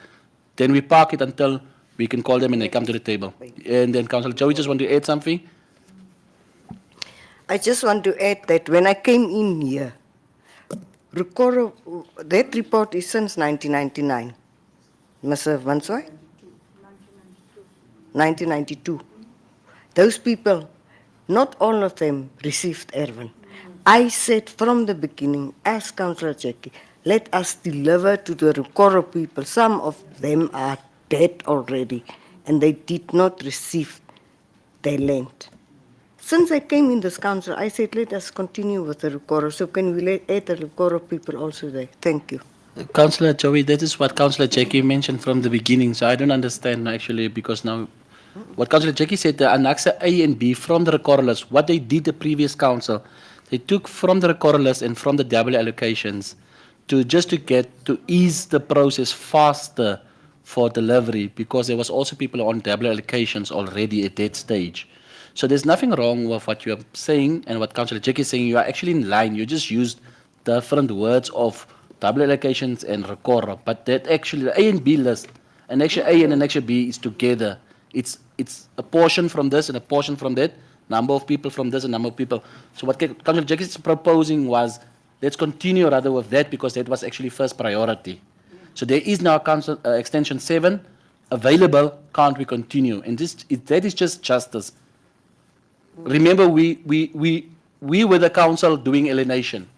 Then we park it until we can call them and they come to the table. And then Councillor Joey just want to add something. I just want to add that when I came in here, Rukoro, that report is since 1999. Mr. Vansoy? 1992. Those people, not all of them received Erwin. I said from the beginning, as Councillor Jackie, let us deliver to the Rukoro people. Some of them are dead already, and they did not receive their land. Since I came in this council, I said, let us continue with the Rukoro. So can we let add the Rukoro people also there? Thank you. Councillor Joey, that is what Councillor Jackie mentioned from the beginning. So I don't understand actually, because now what Councillor Jackie said, the Annexa A and B from the record list, what they did the previous council, they took from the record list and from the double allocations to just to get to ease the process faster for delivery, because there was also people on double allocations already at that stage. So there's nothing wrong with what you are saying and what Councillor Jackie is saying. You are actually in line. You just used different words of double allocations and record, but that actually the A and B list, Annexa A and Annexa B is together. It's a portion from this and a portion from that, number of people from this and number of people. So what Councillor Jackie is proposing was, let's continue rather with that, because that was actually first priority. So there is now council, extension 7 available. Can't we continue? And that is just justice. Remember, we were the council doing alienation.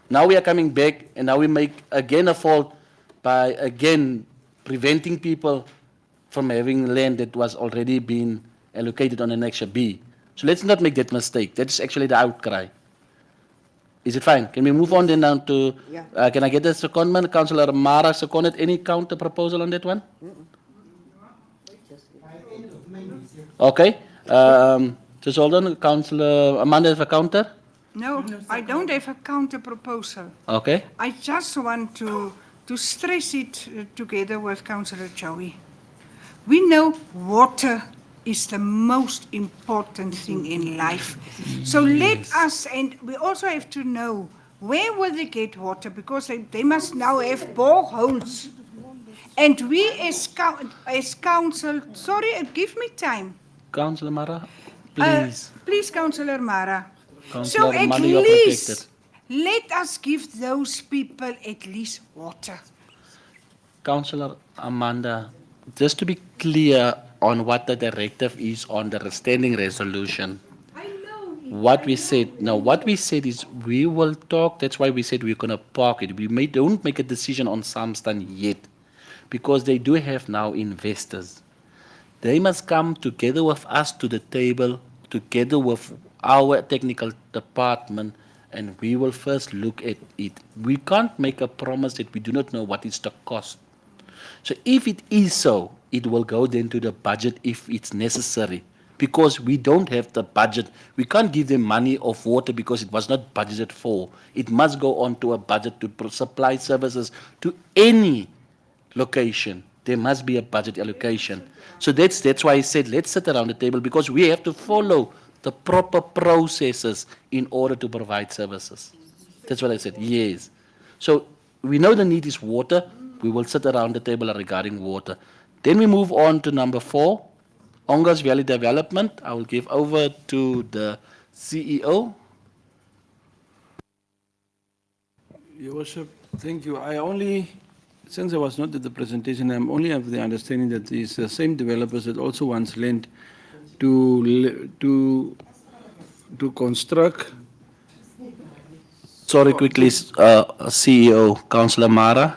Now we are coming back, and now we make again a fault by again preventing people from having land that was already been allocated on Annexa B. So let's not make that mistake. That is actually the outcry. Is it fine? Can we move on then down to, can I get a secondment? Councillor Mara seconded. Any counter proposal on that one? Okay. Just hold on. Councillor Amanda has a counter? No, I don't have a counter proposal. Okay. I just want to stress it together with Councillor Joey. We know water is the most important thing in life. So let us, and we also have to know where will they get water, because they must now have boreholes. And we as council, sorry, give me time. Councillor Mara, please. Please, Councillor Mara. Councillor So at Amanda, you are least, protected. let us give those people at least water. Councillor Amanda, just to be clear on what the directive is on the standing resolution. I know. What we said, no, what we said is we will talk. That's why we said we're going to park it. Don't make a decision on Samstan yet, because they do have now investors. They must come together with us to the table, together with our technical department, and we will first look at it. We can't make a promise that we do not know what is the cost. So if it is so, it will go then to the budget if it's necessary, because we don't have the budget. We can't give them money of water because it was not budgeted for. It must go on to a budget to supply services to any location. There must be a budget allocation. So that's why I said let's sit around the table, because we have to follow the proper processes in order to provide services. That's what I said, yes. So we know the need is water. We will sit around the table regarding water. Then we move on to number 4, Ongas Valley Development. I will give over to the CEO. Your Worship, thank you. Since I was not at the presentation, I'm only of the understanding that these same developers that also once lent to construct. Sorry, quickly, CEO, Councillor Mara,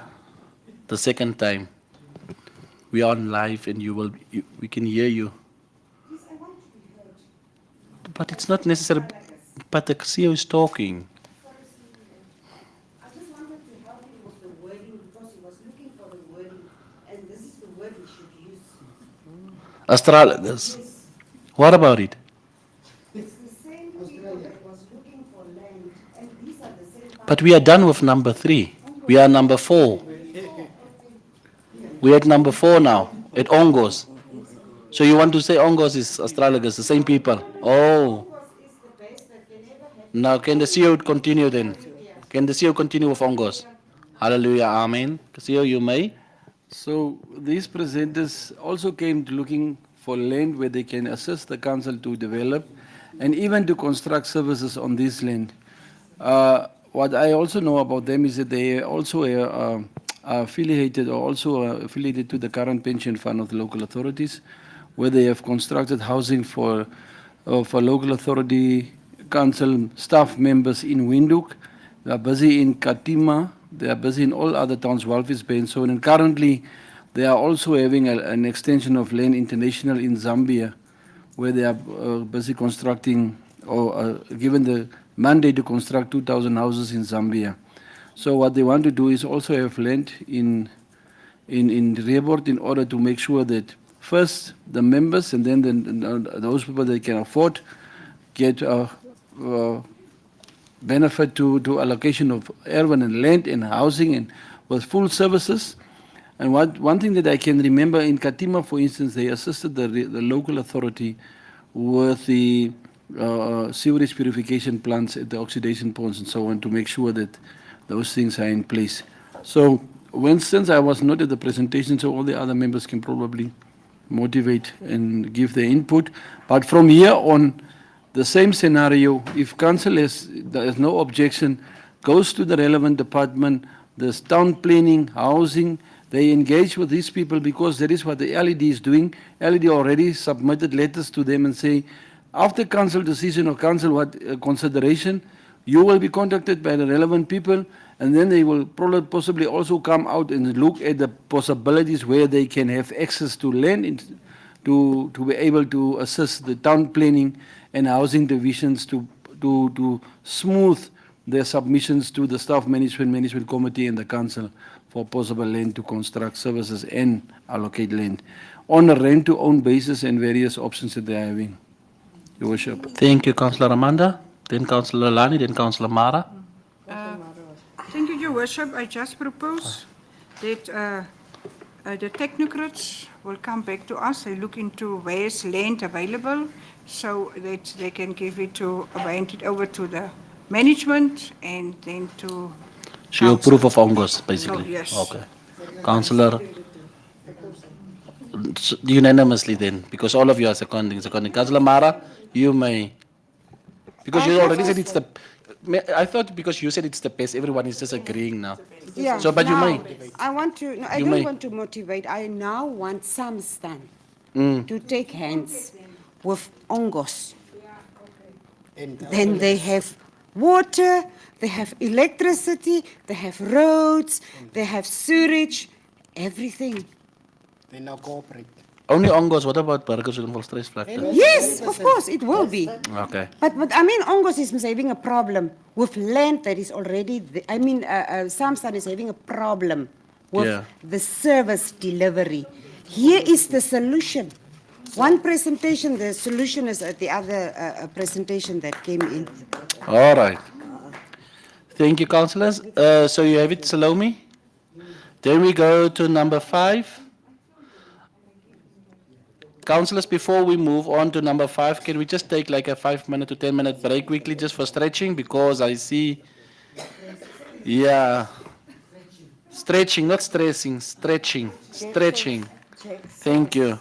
the second time. We are on live and we can hear you. But it's not necessary, but the CEO is talking. I just wanted to help him with the wording because he was looking for the wording, and this is the word he should use. Astrologers. What about it? It's the same people that was looking for land, and these are the same. But we are done with number 3. We are number 4. We're at number 4 now, at Ongos. So you want to say Ongos is astrologers, the same people? Oh. Now, can the CEO continue then? Can the CEO continue with Ongos? Hallelujah, amen. CEO, you may. So these presenters also came looking for land where they can assist the council to develop and even to construct services on this land. What I also know about them is that they also are affiliated or also affiliated to the current pension fund of the local authorities, where they have constructed housing for local authority council staff members in Windhoek. They are busy in Katima. They are busy in all other towns, Walvis Bay and so on. And currently, they are also having an extension of Land International in Zambia, where they are busy constructing or given the mandate to construct 2,000 houses in Zambia. So what they want to do is also have land in Rehoboth in order to make sure that first the members and then those people that can afford get benefit to allocation of urban and land and housing and with full services. And one thing that I can remember in Katima, for instance, they assisted the local authority with the sewerage purification plants at the oxidation ponds and so on to make sure that those things are in place. So, since I was not at the presentation, so all the other members can probably motivate and give their input. But from here on, the same scenario, if council there is no objection, goes to the relevant department, the town planning, housing, they engage with these people because that is what the LED is doing. LED already submitted letters to them and say, after council decision or council consideration, you will be contacted by the relevant people and then they will possibly also come out and look at the possibilities where they can have access to land to be able to assist the town planning and housing divisions to smooth their submissions to the staff management committee and the council for possible land to construct services and allocate land on a rent-to-own basis and various options that they are having. Your Worship. Thank you, Councillor Amanda. Then Councillor Lani, then Councillor Mara. Thank you, Your Worship. I just propose that the technocrats will come back to us. They look into where is land available so that they can give it hand it over to the management and then to So you council. approve of Ongos, basically? Oh, yes. Okay. Councillor, unanimously then, because all of you are seconding. Councillor Mara, you may. Because you already said it's the. I thought because you said it's the best, everyone is just agreeing now. Yeah, So, but you now, may. I want to, no, I You don't may. want to motivate. I now want Samstan Mm. to take hands with Ongos. Then they have water, they have electricity, they have roads, they have sewage, everything. They now cooperate. Only Ongos, what about burgers and volstressvlakte? Yes, of course, it will be. Okay. But I mean, Ongos is having a problem with land that is already, Samstan is having a problem with Yeah. the service delivery. Here is the solution. One presentation, the solution is at the other presentation that came in. All right. Thank you, councillors. So you have it, Salome. Then we go to number 5. Councillors, before we move on to number 5, can we just take like a 5-minute to 10-minute break quickly just for stretching? Because I see, yeah, stretching, not stressing, stretching. Thank you.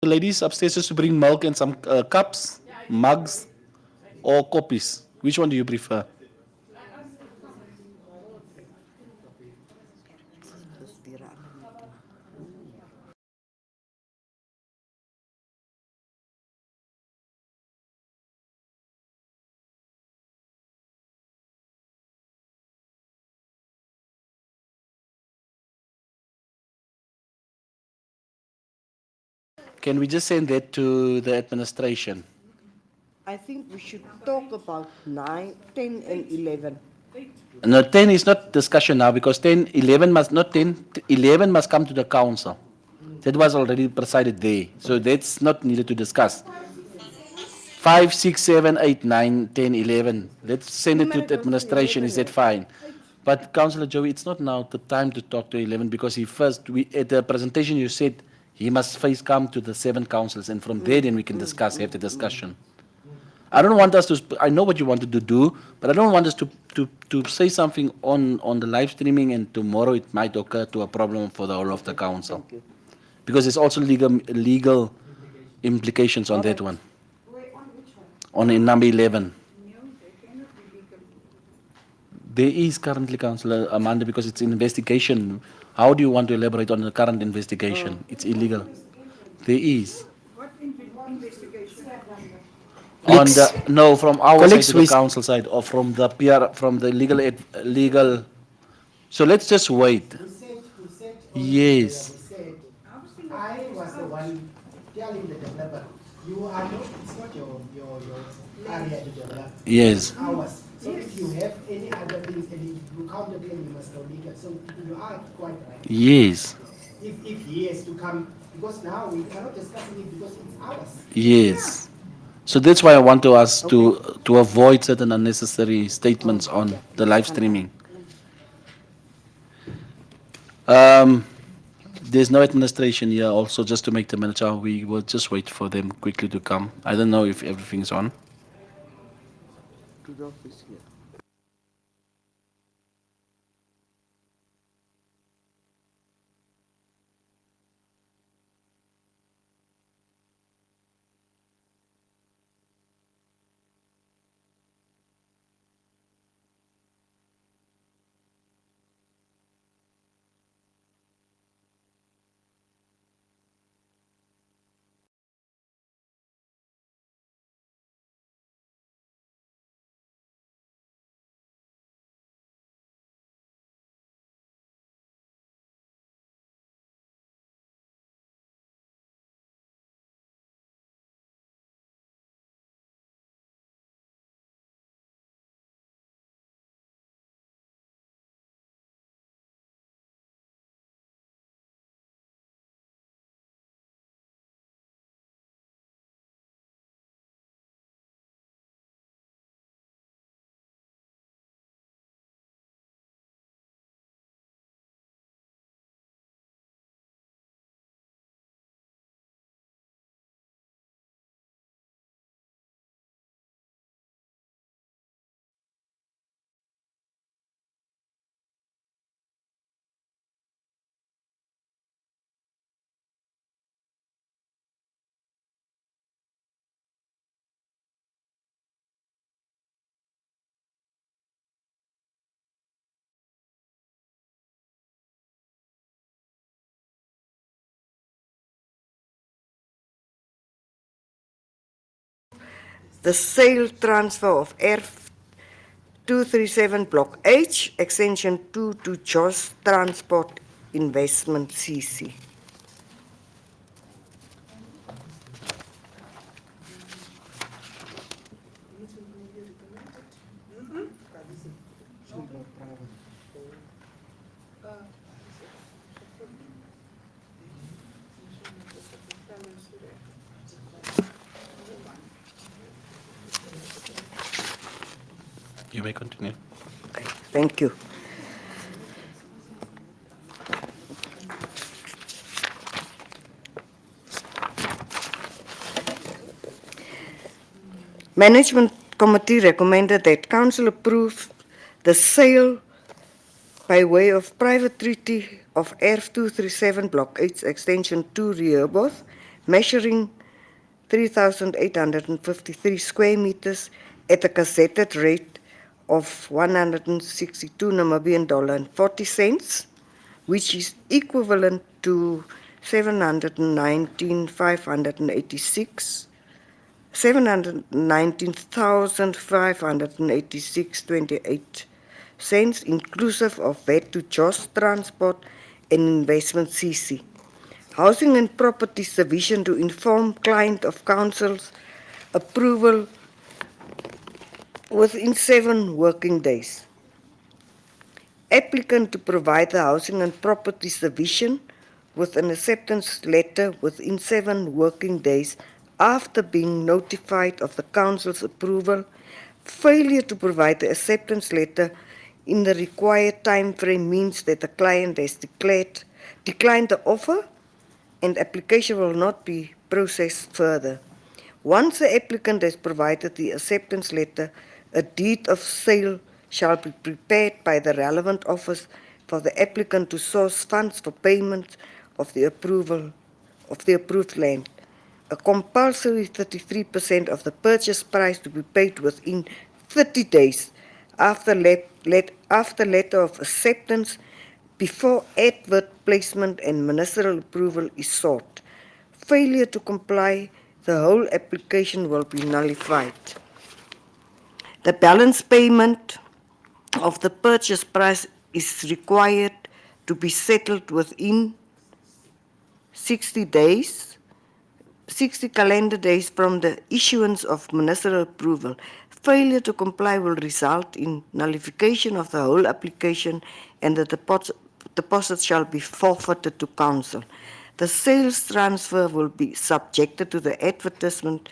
the ladies upstairs just to bring milk and some cups, mugs, or copies. Which one do you prefer? Can we just send that to the administration? I think we should talk about 9, 10 and 11. No, 10 is not discussion now because 10, 11 must not 10, 11 must come to the council. That was already presided there. So that's not needed to discuss. 5, 6, 7, 8, 9, 10, 11. Let's send it to the administration. Is that fine? But Councillor Joey, it's not now the time to talk to 11 because he first, at the presentation you said he must first come to the 7 councils and from there then we can discuss, have the discussion. I don't want us to, I know what you wanted to do, but I don't want us to say something on the live streaming and tomorrow it might occur to a problem for the whole of the council. Because there's also legal implications on that one. On in number 11. There is currently, Councillor Amanda, because it's an investigation. How do you want to elaborate on the current investigation? It's illegal. There is. On Leaks. the no, from our Colleagues, side to the council side, or from the PR, from the legal. So let's just wait. Yes. I was the one telling the developer, you are not, it's not your area to develop. Yes. Ours. So if you have any other things and you counter claim, you must go legal. So you are quite right. Yes. If he has to come, because now we cannot discuss it because it's ours. Yes. So that's why I want to ask to avoid certain unnecessary statements on the live streaming. There's no administration here also just to make the manager. We will just wait for them quickly to come. I don't know if everything's on. The sale transfer of ERF 237 Block H, extension 2 to Joss Transport Investment CC. You may continue. Okay, thank you. Management Committee recommended that Council approve the sale by way of private treaty of ERF 237 Block 8 Extension 2 Rehoboth measuring 3,853 square meters at a gazetted rate of 162 Namibian dollar and 40 cents, which is equivalent to 719,586 719,586.28 cents, inclusive of VAT to JOS Transport and Investment CC. Housing and Properties Division to inform client of council's approval within 7 working days. Applicant to provide the Housing and Properties Division with an acceptance letter within 7 working days after being notified of the council's approval. Failure to provide the acceptance letter in the required time frame means that the client has declined the offer and application will not be processed further. Once the applicant has provided the acceptance letter, a deed of sale shall be prepared by the relevant office for the applicant to source funds for payment of the approved land. A compulsory 33% of the purchase price to be paid within 30 days after letter of acceptance before advert placement and ministerial approval is sought. Failure to comply, the whole application will be nullified. The balance payment of the purchase price is required to be settled within 60 days, 60 calendar days from the issuance of ministerial approval. Failure to comply will result in nullification of the whole application and the deposit shall be forfeited to council. The sales transfer will be subjected to the advertisement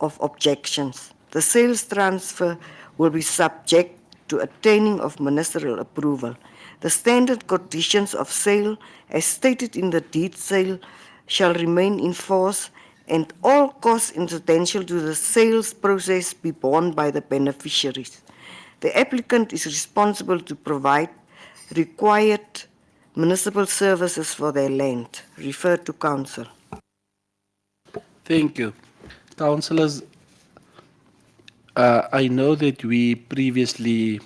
of objections. The sales transfer will be subject to attaining of ministerial approval. The standard conditions of sale, as stated in the deed sale, shall remain in force, and all costs incidental to the sales process be borne by the beneficiaries. The applicant is responsible to provide required municipal services for their land. Refer to council. Thank you. Councillors, I know that we previously,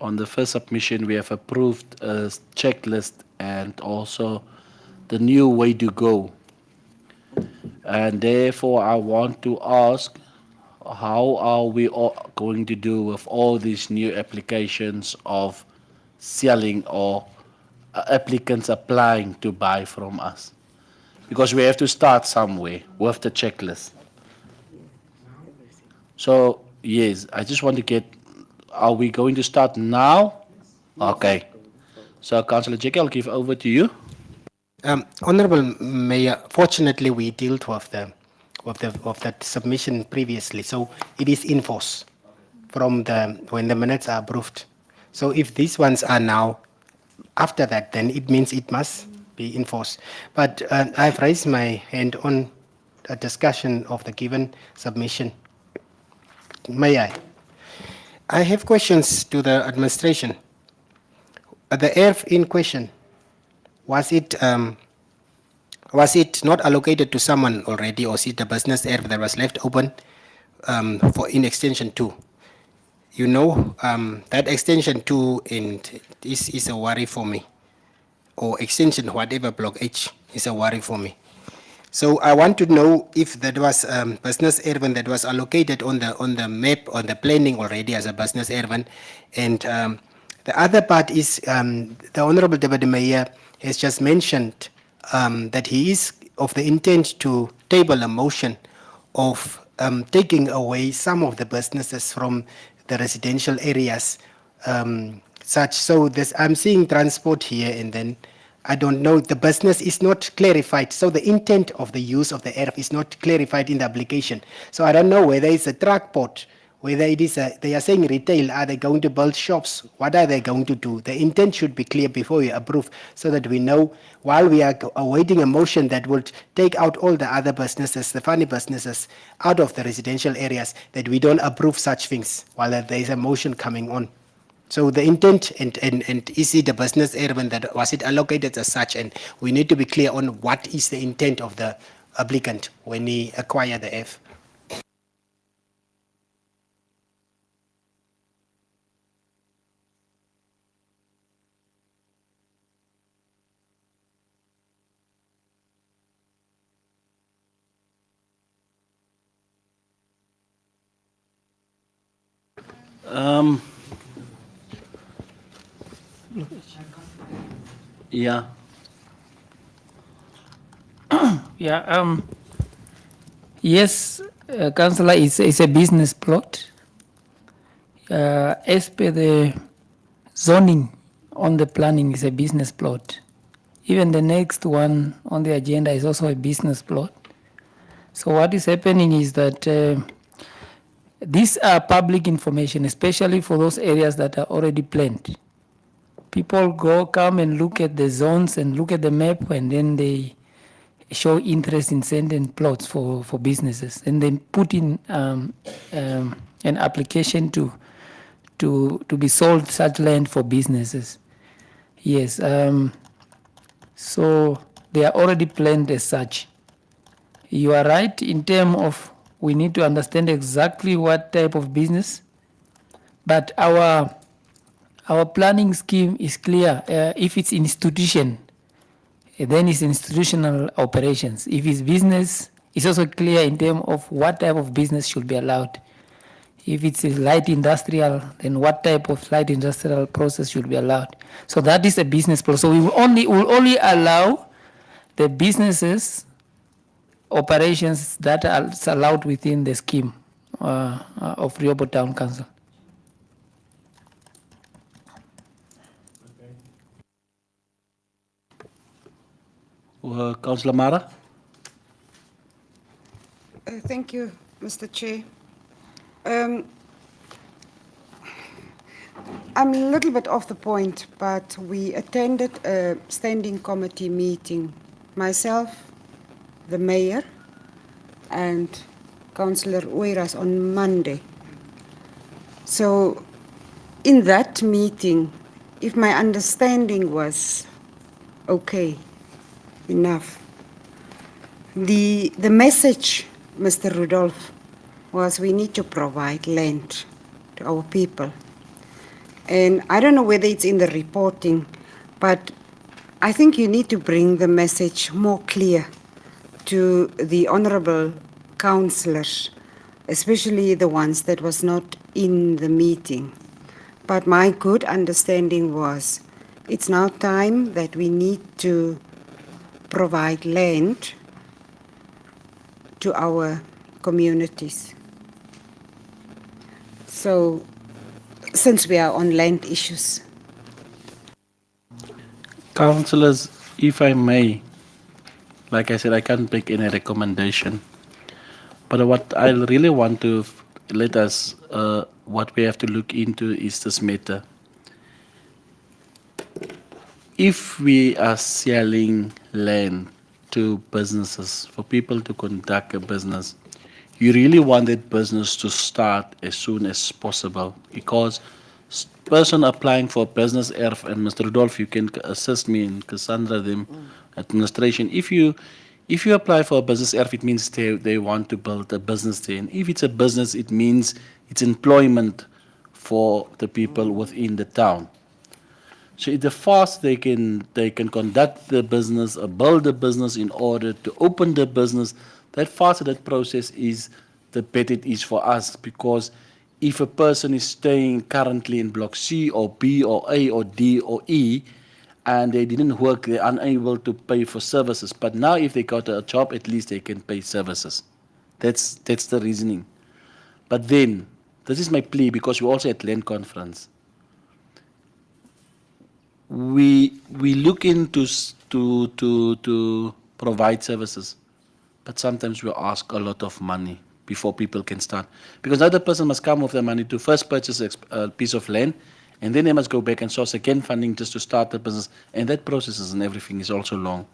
on the first submission, we have approved a checklist and also the new way to go. And therefore, I want to ask, how are we going to do with all these new applications of selling or applicants applying to buy from us? Because we have to start somewhere with the checklist. So, yes, I just want to get, are we going to start now? Okay. So, Councillor Jackie, I'll give over to you. Honorable Mayor, fortunately we dealt with that submission previously, so it is in force from when the minutes are approved. So if these ones are now after that, then it means it must be in force. But I've raised my hand on a discussion of the given submission. May I? I have questions to the administration. The ERF in question, was it not allocated to someone already, or is it a business ERF that was left open for in extension 2? You know, that extension 2 and this is a worry for me, or extension whatever block H is a worry for me. So I want to know if that was business ERF that was allocated on the map, on the planning already as a business ERF. And the other part is the Honorable Deputy Mayor has just mentioned that he is of the intent to table a motion of taking away some of the businesses from the residential areas, so I'm seeing transport here, and then I don't know, the business is not clarified. So the intent of the use of the ERF is not clarified in the application. So I don't know whether it's a truck port, whether it is they are saying retail, are they going to build shops? What are they going to do? The intent should be clear before we approve, so that we know, while we are awaiting a motion that would take out all the other businesses, the funny businesses, out of the residential areas, that we don't approve such things while there is a motion coming on. So the intent and is it a business area that was it allocated as such, and we need to be clear on what is the intent of the applicant when he acquire the F. Yeah. Yeah, yes, Councillor, it's a business plot. As per the zoning on the planning is a business plot. Even the next one on the agenda is also a business plot. So what is happening is that these are public information, especially for those areas that are already planned. People come and look at the zones and look at the map, and then they show interest in sending plots for businesses, and then put in an application to be sold such land for businesses. Yes, so they are already planned as such. You are right in terms of we need to understand exactly what type of business, but our planning scheme is clear. If it's institution, then it's institutional operations. If it's business, it's also clear in terms of what type of business should be allowed. If it's a light industrial, then what type of light industrial process should be allowed. So that is a business process. So we will only allow the businesses operations that are allowed within the scheme of Rehoboth Town Council. Councillor Mara? Thank you, Mr. Chair. I'm a little bit off the point, but we attended a standing committee meeting, myself, the mayor, and Councillor Oiras on Monday. So in that meeting, if my understanding was okay, enough, the message, Mr. Rudolph, was we need to provide land to our people. And I don't know whether it's in the reporting, but I think you need to bring the message more clear to the honorable councillors, especially the ones that was not in the meeting. But my good understanding was it's now time that we need to provide land to our communities. So, since we are on land issues. Councillors, if I may, like I said, I can't make any recommendation. But what I really want to let us, what we have to look into is this matter. If we are selling land to businesses, for people to conduct a business, you really want that business to start as soon as possible, because person applying for business ERF, and Mr. Rudolph, you can assist me in Cassandra, them administration. If you apply for a business ERF, it means they want to build a business there. And if it's a business, it means it's employment for the people within the town. So the fast they can conduct the business or build the business in order to open the business, that faster that process is, the better it is for us. Because if a person is staying currently in block C or B or A or D or E, and they didn't work, they're unable to pay for services. But now if they got a job, at least they can pay services. That's the reasoning. But then, this is my plea, because we're also at land conference. We look into to provide services, but sometimes we ask a lot of money before people can start, because the other person must come with the money to first purchase a piece of land, and then they must go back and source again funding just to start the business, and that process and everything is also long.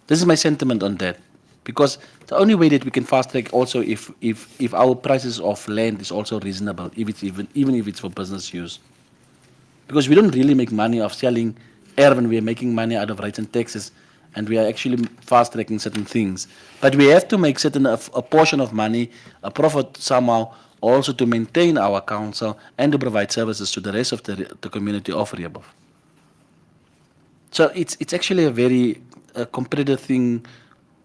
This is my sentiment on that, because the only way that we can fast track also if our prices of land is also reasonable, if it's even if it's for business use. Because we don't really make money of selling air when we are making money out of rates and taxes. and we are actually fast tracking certain things. But we have to make certain a portion of money, a profit somehow, also to maintain our council and to provide services to the rest of the community of Rehoboth. So it's actually a very competitive thing.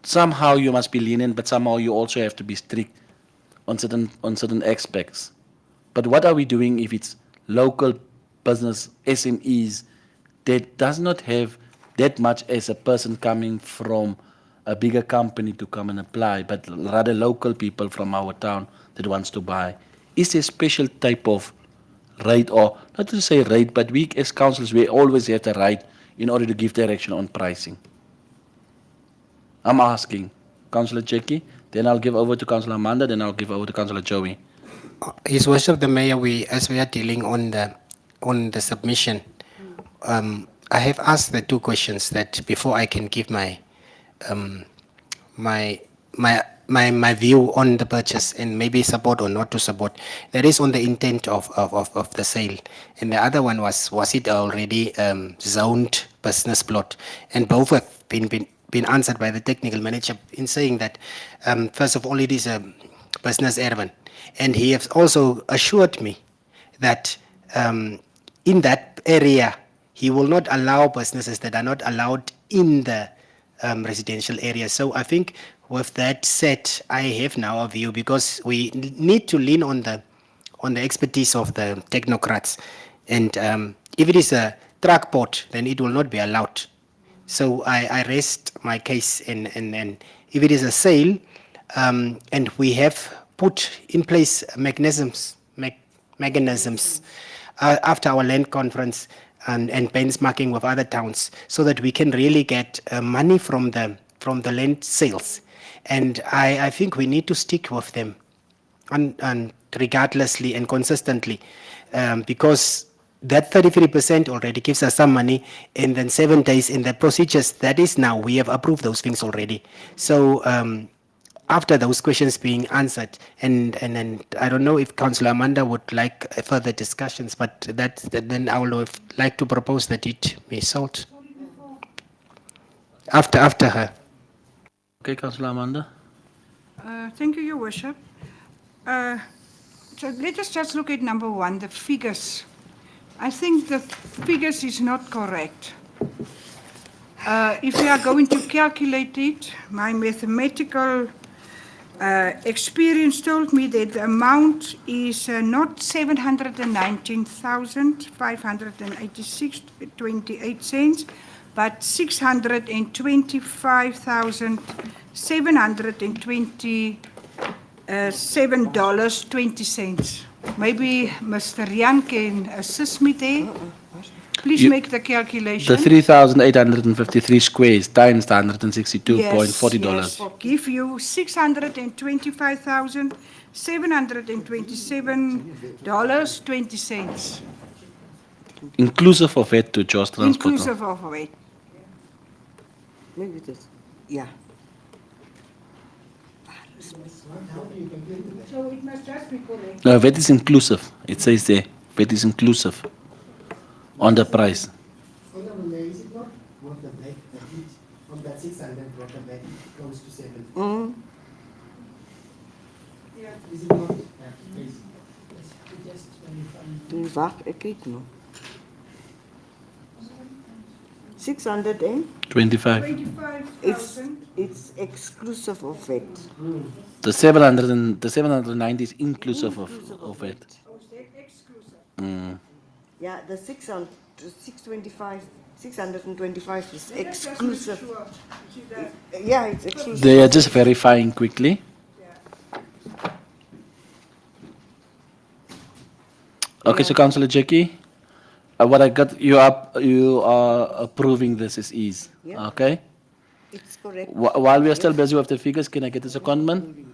Somehow you must be lenient, but somehow you also have to be strict on certain aspects. But what are we doing if it's local business SMEs that does not have that much as a person coming from a bigger company to come and apply, but rather local people from our town that wants to buy? Is there a special type of right, or not to say right, but we as councillors, we always have the right in order to give direction on pricing? I'm asking Councillor Jackie, then I'll give over to Councillor Amanda, then I'll give over to Councillor Joey. His Worship the Mayor, as we are dealing on the submission, I have asked the two questions that before I can give my my my view on the purchase and maybe support or not to support. That is on the intent of the sale, and the other one was it already zoned business plot, and both have been answered by the technical manager in saying that first of all it is a business erven, and he has also assured me that in that area he will not allow businesses that are not allowed in the residential area. So I think with that said, I have now a view, because we need to lean on the expertise of the technocrats. And if it is a truck port, then it will not be allowed. So I rest my case, and if it is a sale, and we have put in place mechanisms after our land conference and benchmarking with other towns, so that we can really get money from the land sales. And I think we need to stick with them and regardlessly and consistently, because that 33% already gives us some money, and then 7 days in the procedures, that is now, we have approved those things already. So after those questions being answered, and I don't know if Councillor Amanda would like further discussions, but then I would like to propose that it be sold after her. Okay, Councillor Amanda. Thank you, Your Worship. So let us just look at number one, the figures. I think the figures is not correct. If we are going to calculate it, my mathematical experience told me that the amount is not 719,586.28 cents, but $625,727.20. Maybe Mr. Rian can assist me there. Please make the calculation. The 3,853 squares times the $162.40. Yes, give you $625,727.20. Inclusive of it to Jos Transport. Inclusive of it. Maybe this, yeah. So it must just be correct. No, VAT is inclusive. It says there, VAT is inclusive on the price. Is it not worth the break from that 600 brought the back close to 7? Is it not? Wacht, ek kyk nou. 600 and 25. 25,000. it's exclusive of it. The 790 is inclusive of it. Oh, is that exclusive? Yeah, the 625 is Let us just make exclusive. sure. See that? Yeah, it's exclusive. They are just verifying quickly. Okay, so Councillor Jackie, what I got, you are approving this as is. Yeah. Okay. It's correct. While we are still busy with the figures, can I get a secondment?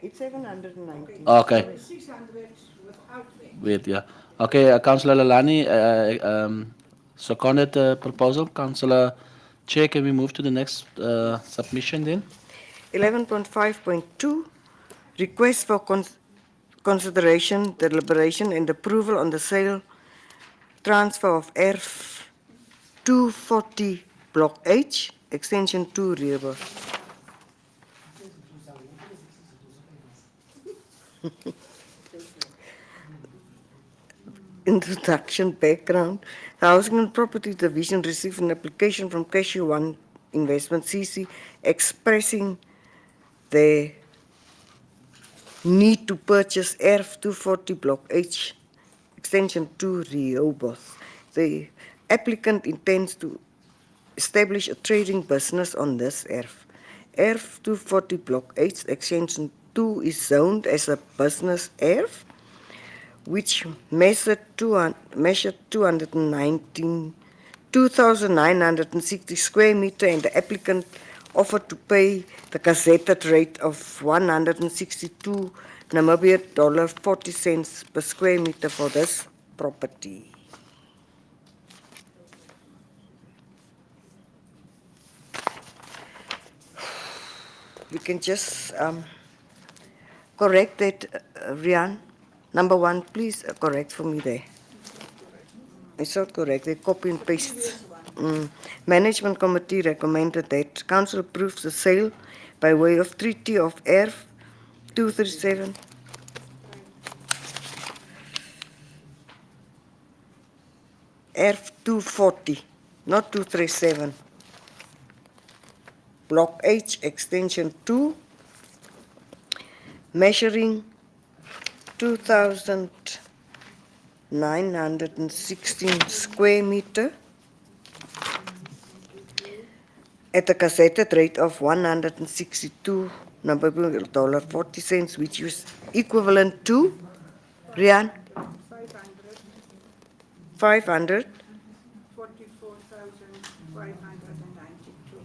It's 790. Okay. 600 without that. Wait, yeah. Okay, Councillor Lalani, seconded the proposal. Councillor Chair, can we move to the next submission then? 11.5.2, request for consideration, deliberation, and approval on the sale, transfer of ERF 240 Block H, Extension 2, Rehoboth. Introduction background. The Housing and Property Division received an application from Cashew One Investment CC expressing their need to purchase ERF 240 Block H, Extension 2, Rehoboth. The applicant intends to establish a trading business on this ERF. ERF 240 Block H, Extension 2 is zoned as a business ERF, which measured 2,960 square meter, and the applicant offered to pay the gazetted rate of 162 Namibia dollar 40 cents per square meter for this property. We can just correct that, Rian. Number 1, please correct for me there. It's not correct, they copy and paste. Management Committee recommended that Council approves the sale by way of Treaty of ERF 237. ERF 240, not 237. Block H, Extension 2, measuring 2,916 square meter at a gazetted rate of 162 Namibia dollar 40 cents, which is equivalent to, Rian? 500. 44,592.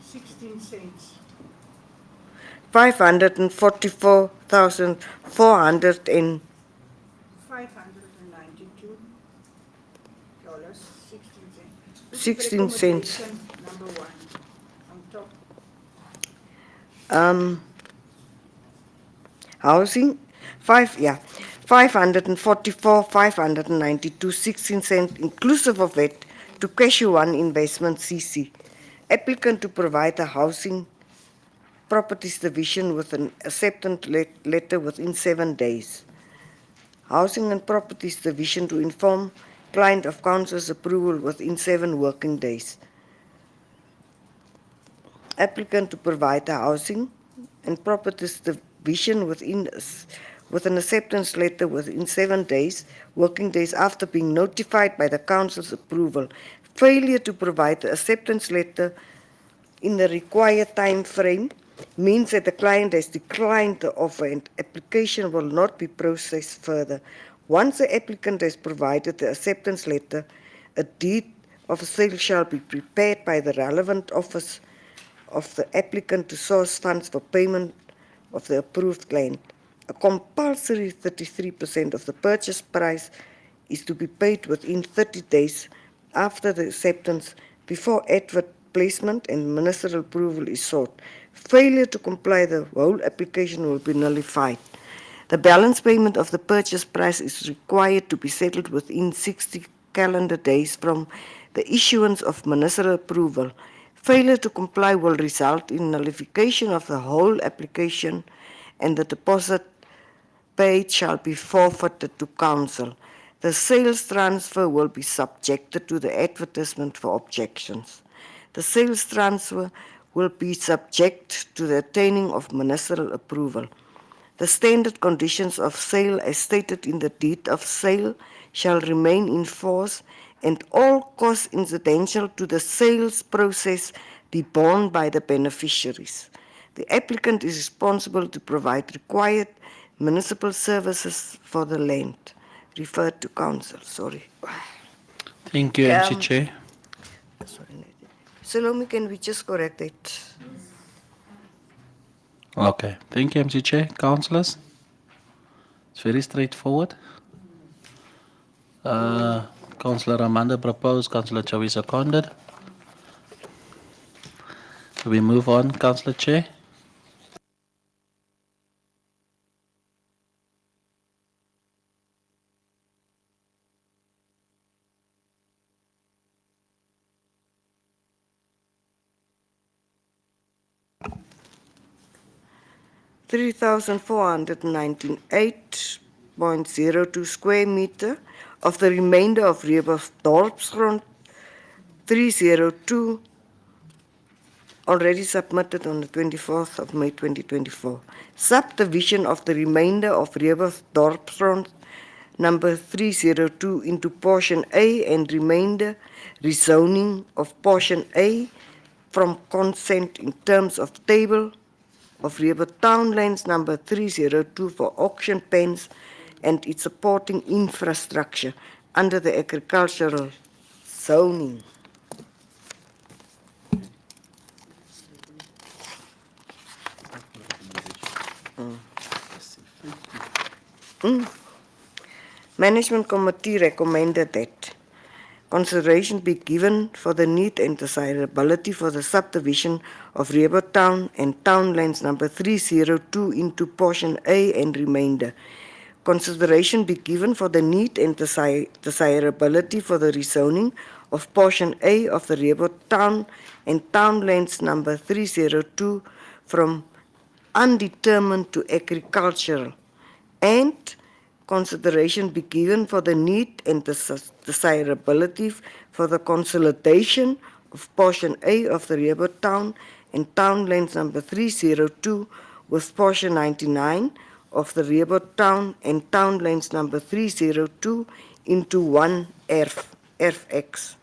16 cents. 544,400 and 592 dollars 16 cents. This is 16 cents. recommendation number 1 on top. Housing, 544, 592, 16 cents, inclusive of it, to Cashew One Investment CC. Applicant to provide the Housing Properties Division with an acceptance letter within 7 days. Housing and Properties Division to inform client of Council's approval within 7 working days. Applicant to provide the Housing and Properties Division with an acceptance letter within 7 days, working days after being notified by the Council's approval. Failure to provide the acceptance letter in the required time frame means that the client has declined the offer and application will not be processed further. Once the applicant has provided the acceptance letter, a deed of sale shall be prepared by the relevant office of the applicant to source funds for payment of the approved land. A compulsory 33% of the purchase price is to be paid within 30 days after the acceptance, before advert placement and ministerial approval is sought. Failure to comply, the whole application will be nullified. The balance payment of the purchase price is required to be settled within 60 calendar days from the issuance of ministerial approval. Failure to comply will result in nullification of the whole application, and the deposit paid shall be forfeited to Council. The sales transfer will be subjected to the advertisement for objections. The sales transfer will be subject to the attaining of ministerial approval. The standard conditions of sale as stated in the deed of sale shall remain in force, and all costs incidental to the sales process be borne by the beneficiaries. The applicant is responsible to provide required municipal services for the land. Referred to Council, sorry. Thank you, MC Um, Chair. Salome, can we just correct it? Okay, thank you, MC Chair. Councillors, it's very straightforward. Councillor Amanda proposed, Councillor Joey seconded. We move on, Councillor Chair. 3,498.02 square meter of the remainder of Rehoboth Dorpsgrond 302 already submitted on the 24th of May 2024. Subdivision of the remainder of Rehoboth Dorpsgrond number 302 into portion A and remainder rezoning of portion A from consent in terms of table of Rehoboth Townlands number 302 for auction pens and its supporting infrastructure under the agricultural zoning. Management Committee recommended that consideration be given for the need and desirability for the subdivision of Rehoboth Town and Townlands number 302 into portion A and remainder. Consideration be given for the need and desirability for the rezoning of portion A of the Rehoboth Town and Townlands number 302 from undetermined to agricultural, and consideration be given for the need and desirability for the consolidation of portion A of the Rehoboth Town and Townlands number 302 with portion 99 of the Rehoboth Town and Townlands number 302 into one RFX.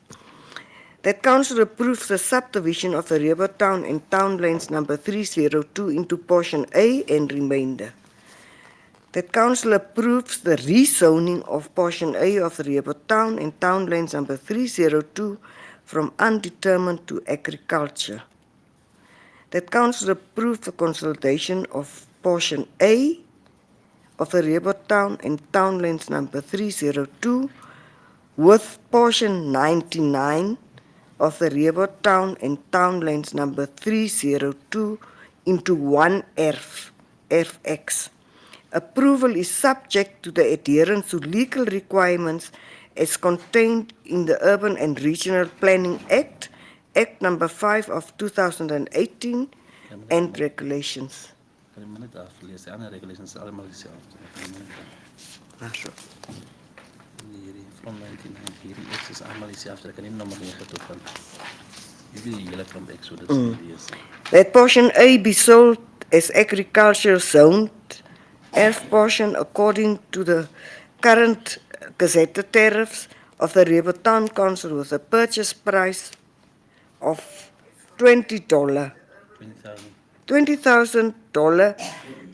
That Council approves the subdivision of the Rehoboth Town and Townlands number 302 into portion A and remainder. That Council approves the rezoning of portion A of the Rehoboth Town and Townlands number 302 from undetermined to agriculture. That Council approves the consolidation of portion A of the Rehoboth Town and Townlands number 302 with portion 99 of the Rehoboth Town and Townlands number 302 into one RFX. Approval is subject to the adherence to legal requirements as contained in the Urban and Regional Planning Act, Act number 5 of 2018, and regulations. Kan die minuut aflees, die ander regulations is allemaal dieselfde. Hierdie from 1990, hierdie X is allemaal dieselfde, ek kan nie nommer 9 tot van. Hierdie hele klomp X, so dit is nie lees. That portion A be sold as agricultural zoned F portion according to the current Gazette tariffs of the Rehoboth Town Council with a purchase price of $20. $20,000,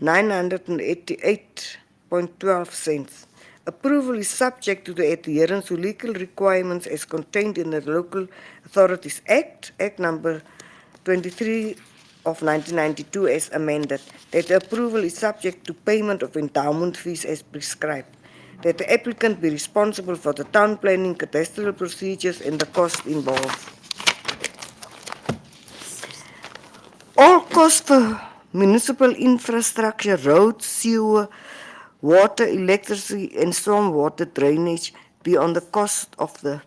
$988.12. Approval is subject to the adherence to legal requirements as contained in the Local Authorities Act, Act number 23 of 1992 as amended. That the approval is subject to payment of endowment fees as prescribed. That the applicant be responsible for the town planning, cadastral procedures and the cost involved. All costs for municipal infrastructure, roads, sewer, water, electricity and stormwater drainage be on the cost of the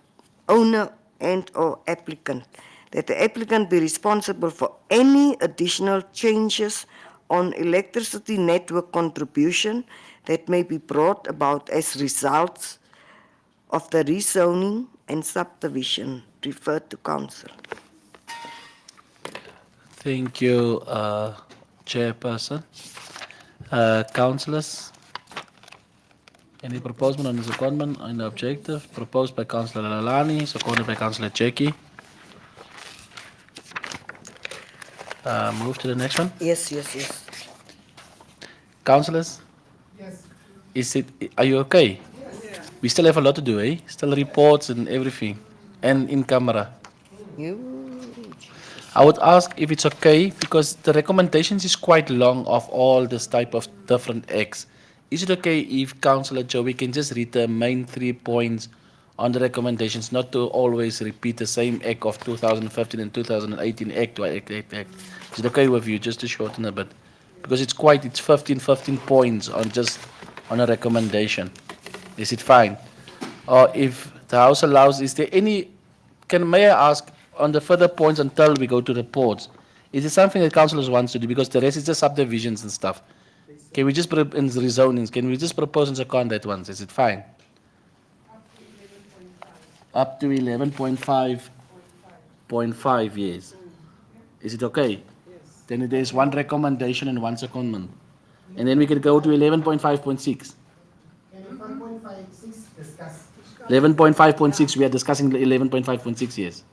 owner and or applicant. That the applicant be responsible for any additional changes on electricity network contribution that may be brought about as results of the rezoning and subdivision referred to council. Thank you, Chairperson. Councillors, any proposal on the secondment and the objective? Proposed by Councillor Lalani, seconded by Councillor Jackie. Move to the next one. Yes. Councillors? Yes. Are you okay? Yes. We still have a lot to do, eh? Still reports and everything. And in camera. I would ask if it's okay, because the recommendations is quite long of all this type of different acts. Is it okay if Councillor Joey can just read the main 3 points on the recommendations, not to always repeat the same act of 2015 and 2018 act. Is it okay with you, just to shorten a bit? Because it's 15 points on a recommendation. Is it fine? Or if the House allows, is there any, may I ask, on the further points until we go to reports, is it something that councillors wants to do? Because the rest is just subdivisions and stuff. Can we just put in rezonings? Can we just propose and second that once? Is it fine? Up to 11.5.5 years. Is it okay? Then there is one recommendation and one secondment. And then we can go to 11.5.6. 11.5.6, we are discussing 11.5.6 years.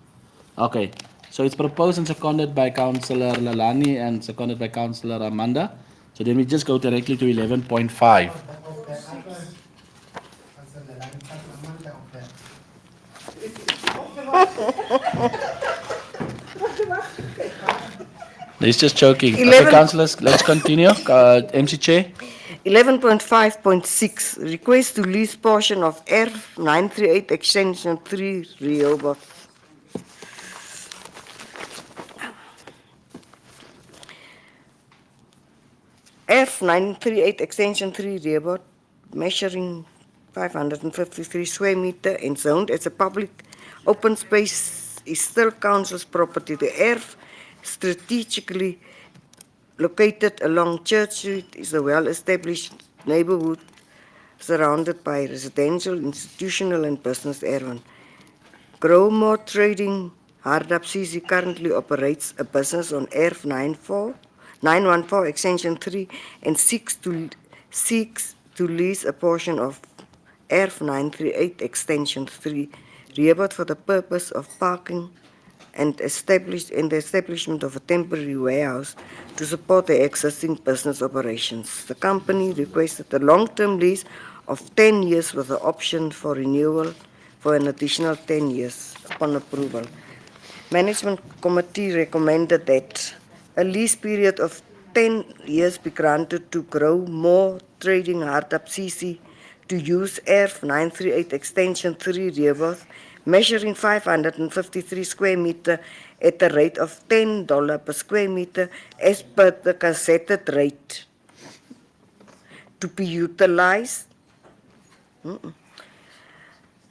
Okay, so it's proposed and seconded by Councillor Lalani and seconded by Councillor Amanda. So then we just go directly to 11.5. He's just joking. Okay, 11 councillors, let's continue. MC Chair. 11.5.6, request to lease portion of F 938 extension 3 Rehoboth. F 938 extension 3 Rehoboth, measuring 553 square meter and zoned as a public open space, is still council's property. The earth strategically located along Church Street is a well-established neighborhood surrounded by residential, institutional and business area. Growmore Trading Hardap CC currently operates a business on ERF 914 extension 3 and seeks to lease a portion of ERF 938 extension 3 Rehoboth for the purpose of parking and the establishment of a temporary warehouse to support the existing business operations. The company requested a long-term lease of 10 years with the option for renewal for an additional 10 years upon approval. Management Committee recommended that a lease period of 10 years be granted to Growmore Trading Hardap CC to use ERF 938 extension 3 Rehoboth, measuring 553 square meter at a rate of $10 per square meter as per the gazetted rate, to be utilized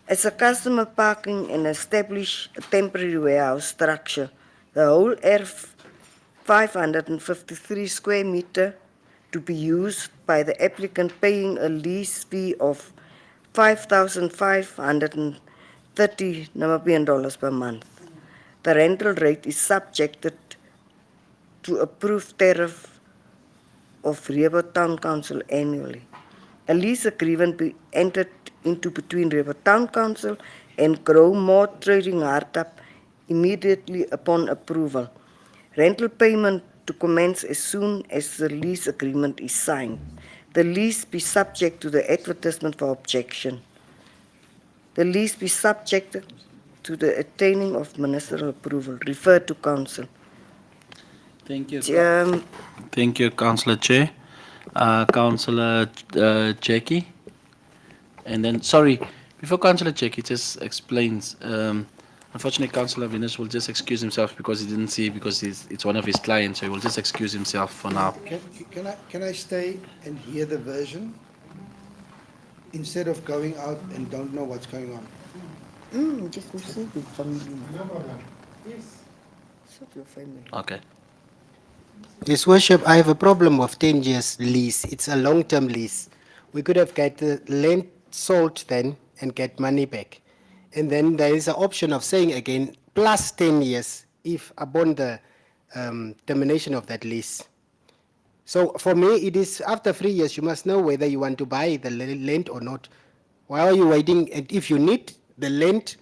as a customer parking and establish a temporary warehouse structure. The whole ERF 553 square meter to be used by the applicant, paying a lease fee of 5,530 Namibian dollars per month. The rental rate is subjected to approved tariff of Rehoboth Town Council annually. A lease agreement be entered into between Rehoboth Town Council and Growmore Trading Hardap immediately upon approval. Rental payment to commence as soon as the lease agreement is signed. The lease be subject to the advertisement for objection. The lease be subjected to the attaining of ministerial approval. Refer to council. Thank you. Thank you, Councillor Chair. Councillor Jackie. And then, sorry, before Councillor Jackie just explains, unfortunately, Councillor Venus will just excuse himself because he didn't see, because it's one of his clients, so he will just excuse himself for now. Can I stay and hear the version instead of going out and don't know what's going on? Just listen to family. Yes. Your family. Okay. Yes, Worship, I have a problem with 10 years lease. It's a long-term lease. We could have got the land sold then and get money back. And then there is an option of saying again, plus 10 years if upon the termination of that lease. So for me, it is after 3 years, you must know whether you want to buy the land or not. Why are you waiting? And if you need the land,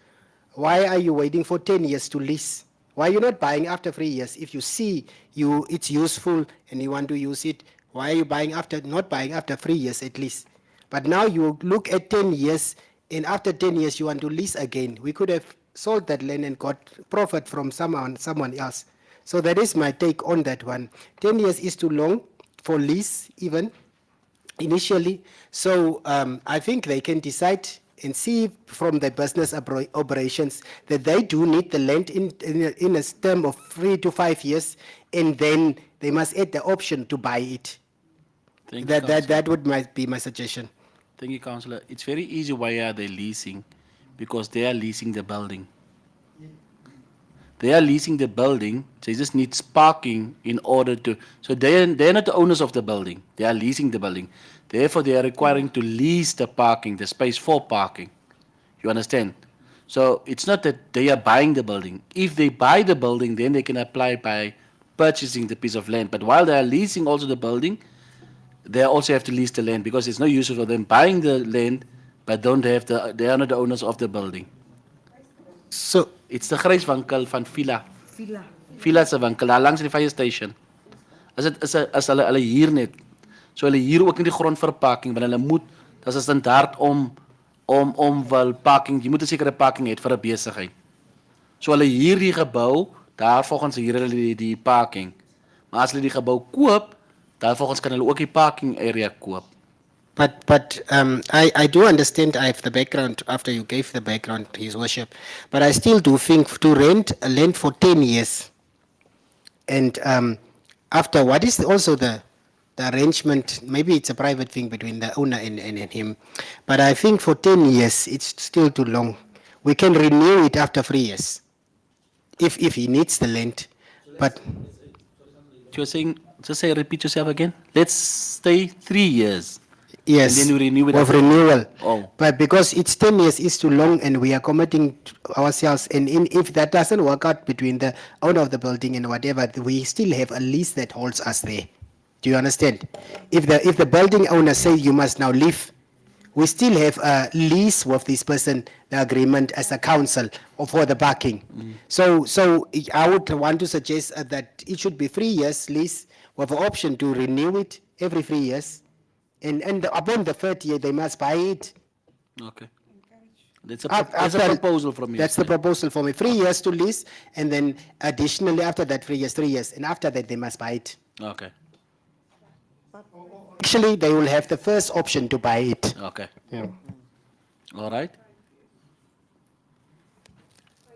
why are you waiting for 10 years to lease? Why are you not buying after 3 years? If you see it's useful and you want to use it, why are you not buying after 3 years at least? But now you look at 10 years, and after 10 years you want to lease again. We could have sold that land and got profit from someone else. So that is my take on that one. 10 years is too long for lease even initially. So I think they can decide and see from the business operations that they do need the land in a term of 3 to 5 years, and then they must add the option to buy it. Thank you, That would be my suggestion. Thank you, Councillor. It's very easy. Why are they leasing? Because they are leasing the building. They are leasing the building. They just need parking in order to. So they're not the owners of the building. They are leasing the building. Therefore, they are requiring to lease the parking, the space for parking. You understand? So it's not that they are buying the building. If they buy the building, then they can apply by purchasing the piece of land. But while they are leasing also the building, they also have to lease the land because it's no use for them buying the land, but don't have they are not the owners of the building. So, It's the gryswinkel van Villa. Villa se winkel daar langs die fire station. As hulle hier net. So hulle hier ook in die grond vir parking want hulle moet dis 'n standaard om wel parking, jy moet 'n sekere parking hê vir 'n besigheid. So hulle hier die gebou, daar volgens hier hulle die parking. Maar as hulle die gebou koop, daar volgens kan hulle ook die parking area koop. but I do understand. I have the background after you gave the background, His Worship. But I still do think to rent a land for 10 years, and after what is also the arrangement? Maybe it's a private thing between the owner and him. But I think for 10 years it's still too long. We can renew it after 3 years, if he needs the land. But You're saying, just say, repeat yourself again. Let's stay 3 years. yes, And then we renew it of after- renewal. Oh. But because it's 10 years is too long and we are committing ourselves, and if that doesn't work out between the owner of the building and whatever, we still have a lease that holds us there. Do you understand? If the building owner say you must now leave, we still have a lease with this person, the agreement as a council or for the parking. So I would want to suggest that it should be 3 years lease with the option to renew it every 3 years. And upon the third year, they must buy it. Okay. That's Af- that's a after- proposal from you. That's the proposal for me. 3 years to lease, and then additionally after that 3 years, and after that they must buy it. Okay. Actually, they will have the first option to buy it. Okay. Yeah. All right.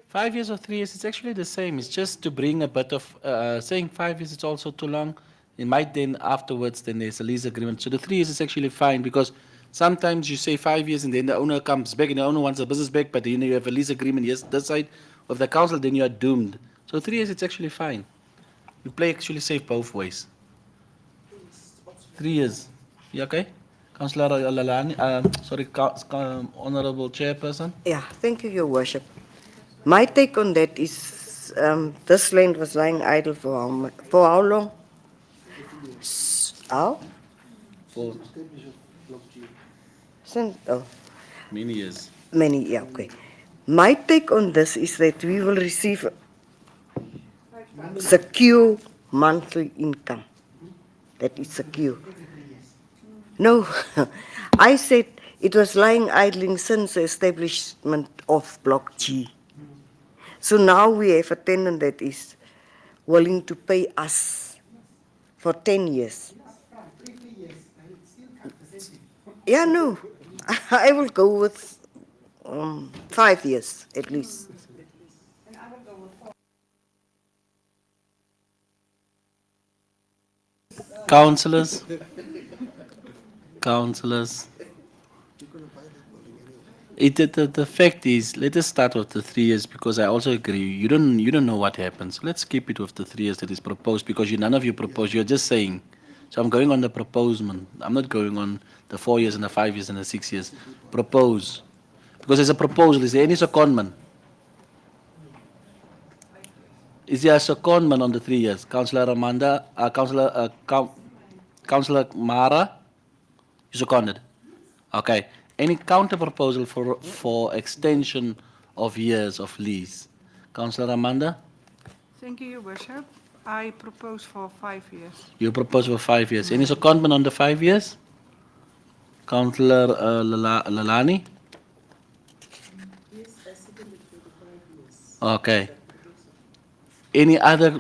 5 years or 3 years, it's actually the same. It's just to bring a bit of saying 5 years. It's also too long. It might then afterwards then there's a lease agreement. So the 3 years is actually fine because sometimes you say 5 years and then the owner comes back and the owner wants a business back, but then you have a lease agreement. Yes, this side of the council, then you are doomed. So 3 years, it's actually fine. You play actually safe both ways. 3 years. You okay? Councillor Lalani, Honorable Chairperson. Yeah, thank you, Your Worship. My take on that is this land was lying idle for how long? How? For Since, oh, many years. many, yeah, okay. My take on this is that we will receive secure monthly income. That is secure. No, I said it was lying idling since the establishment of Block G. So now we have a tenant that is willing to pay us for 10 years. Yeah, no, I will go with 5 years at least. Councillors. Councillors. The fact is, let us start with the 3 years because I also agree. You don't know what happens. Let's keep it with the 3 years that is proposed because none of you propose. You're just saying. So I'm going on the proposement. I'm not going on the 4 years and the 5 years and the 6 years. Propose. Because there's a proposal. Is there any secondment? Is there a secondment on the 3 years? Councillor Amanda, Councillor Mara, you seconded. Okay. Any counter proposal for extension of years of lease? Councillor Amanda, Thank you, Your Worship. I propose for 5 years. you propose for 5 years. Any secondment on the 5 years? Councillor Lalani? Okay. Any other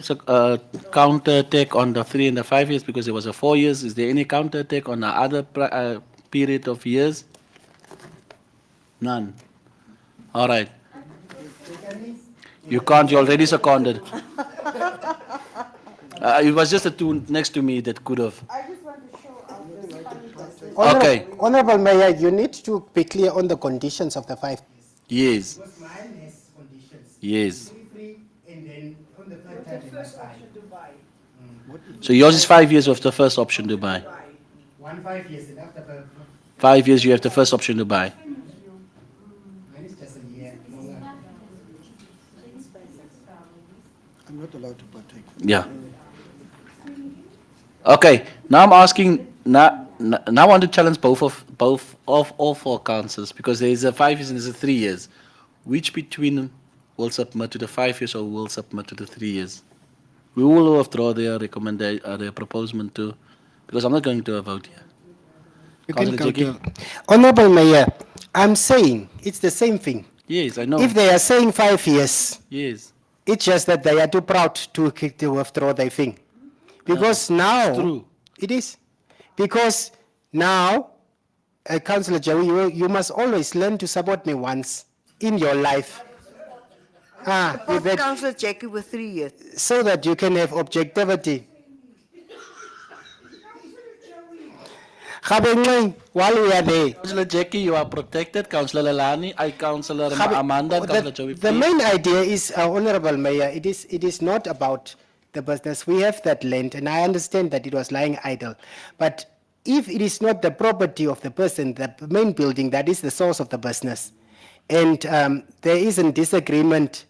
counter attack on the 3 and the 5 years because there was a 4 years? Is there any counter attack on the other period of years? None. All right. You can't. You already seconded. It was just the two next to me that could have. Okay. Honorable Mayor, you need to be clear on the conditions of the 5 years. Yes. Because mine has conditions. Yes. Free and then on the third time they must buy. So yours is 5 years with the first option to buy. 5 years, and after 5 years you have the first option to buy. mine is just a year longer. I'm not allowed to partake. Yeah. Okay. Now I'm asking. Now I want to challenge both of all four councils because there is a 5 years and there's a 3 years. Which between will submit to the 5 years or will submit to the 3 years? We will withdraw their recommendation, their proposal to, because I'm not going to a vote here. You can Councillor go Jackie? to. Honorable Mayor, I'm saying it's the same thing. Yes, I know. If they are saying 5 years, Yes. it's just that they are too proud to withdraw their thing. Because now, true. it is. Because now, Councillor Joey, you must always learn to support me once in your life. Support that- Councillor Jackie with 3 years. so that you can have objectivity. Gabenqeng, while we are there, Councillor Jackie, you are protected. Councillor Lalani, Councillor Amanda, and Councillor Joey. the please. main idea is, Honorable Mayor, it is not about the business. We have that land, and I understand that it was lying idle. But if it is not the property of the person, the main building, that is the source of the business, and there is a disagreement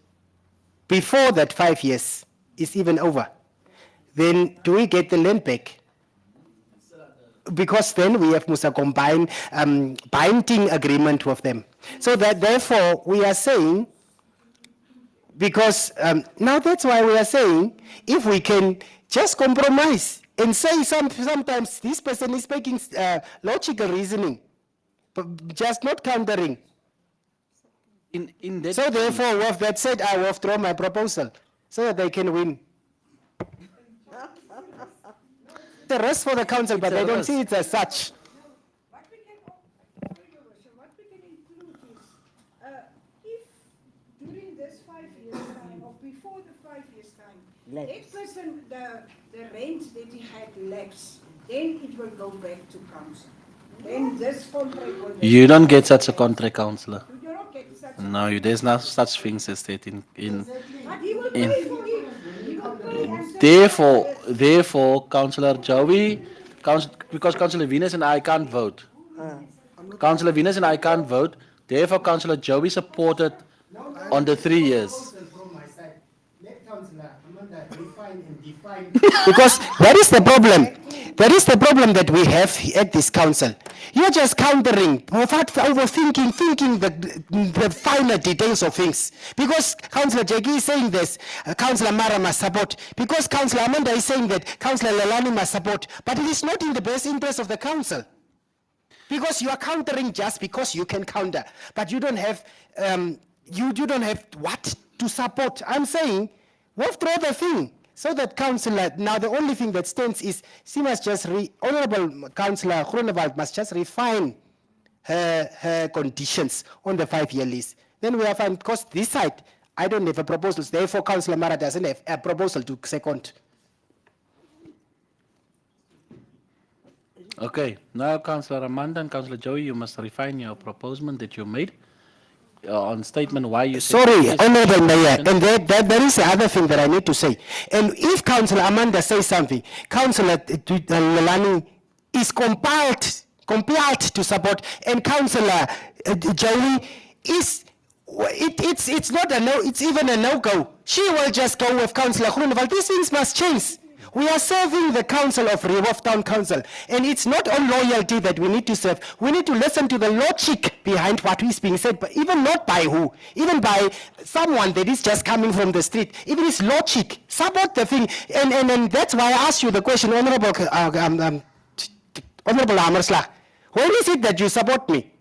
before that 5 years is even over, then do we get the land back? Because then we have Musa combine binding agreement with them. So that therefore we are saying, because now that's why we are saying, if we can just compromise and say sometimes this person is making logical reasoning, but just not countering. In that So therefore, with that said, I withdraw my proposal so that they can win. The rest for the council, but It's a they don't risk. see it as such. What we can, your worship, what we can include is, if during this 5 years time or before the 5 years time, that person, the rent that he had lapsed, then it will go back to council. Then this contract will. You don't get such a contract, councillor. You don't get such a. No, there's no such things as that in. But he will in- pay for it. He will pay and say- Therefore, Councillor Joey, because Councillor Venus and I can't vote. Councillor Venus and I can't vote. Therefore, Councillor Joey supported on the 3 years. Because that is the problem. That is the problem that we have at this council. You're just countering without overthinking, thinking the finer details of things. Because Councillor Jackie is saying this, Councillor Mara must support. Because Councillor Amanda is saying that, Councillor Lelani must support. But it is not in the best interest of the council. Because you are countering just because you can counter, but you don't have you don't have what to support. I'm saying withdraw the thing so that councillor. Now the only thing that stands is she must just Honourable Councillor Groenewald must just refine her conditions on the 5-year lease. Then we are fine because this side I don't have a proposal. Therefore, Councillor Mara doesn't have a proposal to second. Okay, now Councillor Amanda and Councillor Joey, you must refine your proposal that you made on statement why you said Sorry, yes. Honorable Mayor, and there is the other thing that I need to say. And if Councillor Amanda says something, Councillor Lelani is compelled to support, and Councillor Joey is, it's not a no, it's even a no-go. She will just go with Councillor Groenewald. These things must change. We are serving the council of Rehoboth Town Council, and it's not on loyalty that we need to serve. We need to listen to the logic behind what is being said, but even not by who, even by someone that is just coming from the street. Even his logic, support the thing, and that's why I asked you the question, Honorable Amersla, when is it that you support me?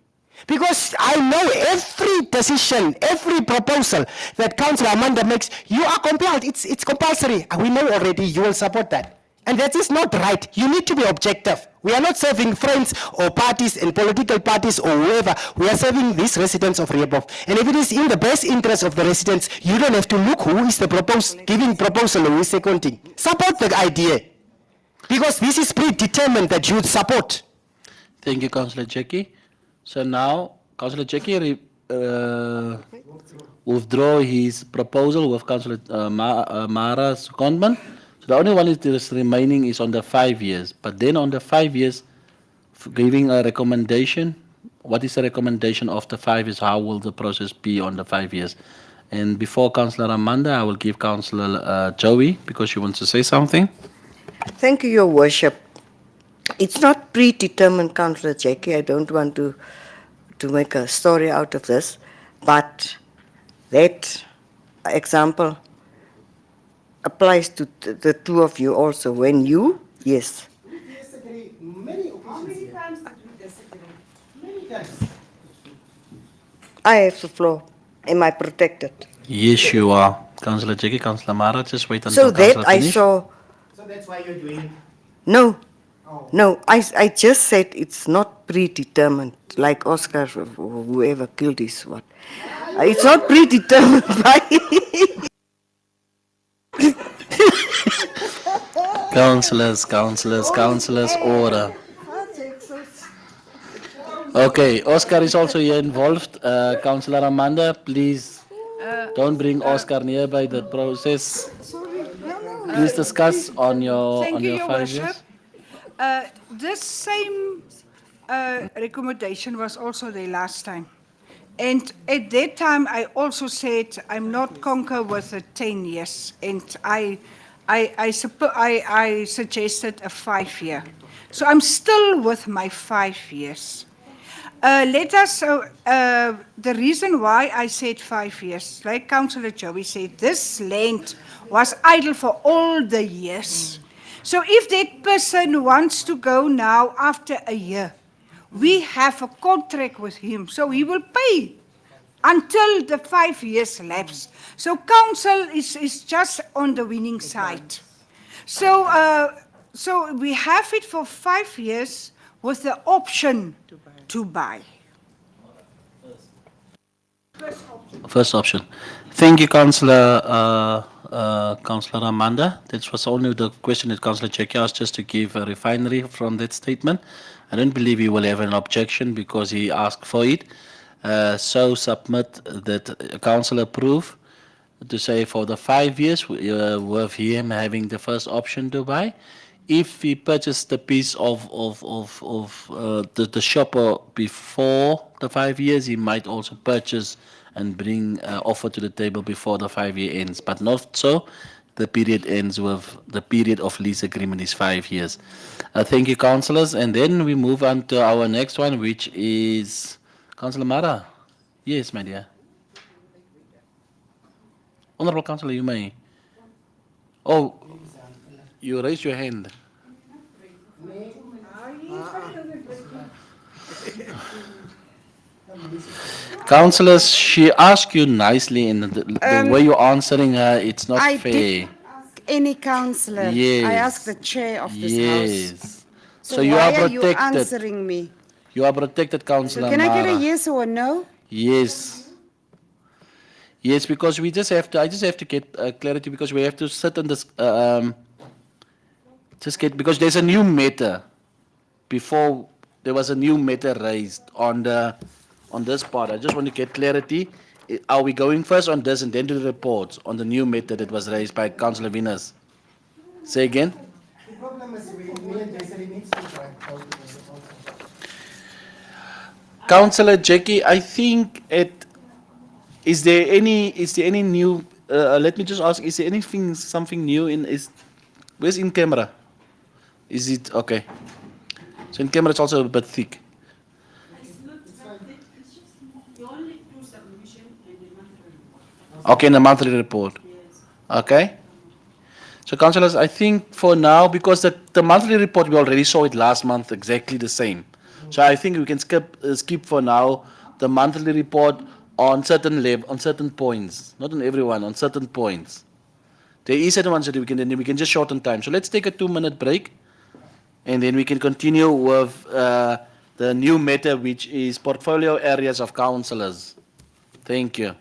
Because I know every decision, every proposal that Councillor Amanda makes, you are compelled. It's compulsory. We know already you will support that. And that is not right. You need to be objective. We are not serving friends or parties and political parties or whoever. We are serving these residents of Rehoboth. And if it is in the best interest of the residents, you don't have to look who is the giving proposal or who is seconding. Support the idea. Because this is predetermined that you would support. Thank you, Councillor Jackie. So now, Councillor Jackie withdraw his proposal with Councillor Mara's secondment. So the only one that is remaining is on the 5 years. But then on the 5 years, giving a recommendation. What is the recommendation of the 5 years? How will the process be on the 5 years? And before Councillor Amanda, I will give Councillor Joey because she wants to say something. Thank you, Your Worship. It's not predetermined, Councillor Jackie. I don't want to make a story out of this, but that example applies to the two of you also. When you, yes. We disagree many occasions here. times did we disagree? Many times. I have the floor. Am I protected? Yes, you are. Councillor Jackie, Councillor Mara, just wait So until that Councillor I finish. saw. So that's why you're doing. No, Oh. no. I just said it's not predetermined, like Oscar or whoever killed his what. It's not predetermined by. Councillors, order. Okay, Oscar is also here involved. Councillor Amanda, please don't bring Oscar nearby the process. Please discuss on your Thank you, Your 5 Worship. years. This same recommendation was also there last time. And at that time, I also said I'm not conquer with the 10 years. And I suggested a 5 year. So I'm still with my 5 years. The reason why I said 5 years, like Councillor Joey said, this land was idle for all the years. So if that person wants to go now after a year, we have a contract with him, so he will pay until the 5 years lapse. So council is just on the winning side. So we have it for 5 years with the option to buy. First option. Thank you, Councillor Amanda. That was only the question that Councillor Jackie asked, just to give a refinery from that statement. I don't believe he will have an objection because he asked for it. So submit that council approve to say for the 5 years with him having the first option to buy. If he purchased the piece of the shopper before the 5 years, he might also purchase and bring offer to the table before the 5 year ends. But not so. The period ends with the period of lease agreement is 5 years. Thank you, councillors. And then we move on to our next one, which is Councillor Mara. Yes, my dear. Honorable Councillor, you may. Oh, you raised your hand. Councillors, she asked you nicely, and the way you're answering her, it's not I fair. didn't ask any councillor. Yes. I asked the chair of this house. Yes. So, So you why are are you protected. answering me? You are protected, So Councillor can I get a Mara. yes or a no? Yes. Yes, because we just have to. I just have to get clarity because we have to sit on this. Just get because there's a new matter. Before there was a new matter raised on this part. I just want to get clarity. Are we going first on this and then to the reports on the new matter that was raised by Councillor Venus? Say again. The problem is me and Desiree needs to try. Councillor Jackie, I think is there any new let me just ask, is there something new where's in camera? Is it okay? So in camera it's also a bit thick. Okay, in the monthly report. Okay. So councillors, I think for now, because the monthly report, we already saw it last month exactly the same. So I think we can skip for now the monthly report on certain points, not on everyone, on certain points. There is certain ones that we can just shorten time. So let's take a 2-minute break, and then we can continue with the new matter, which is portfolio areas of councillors. Thank you.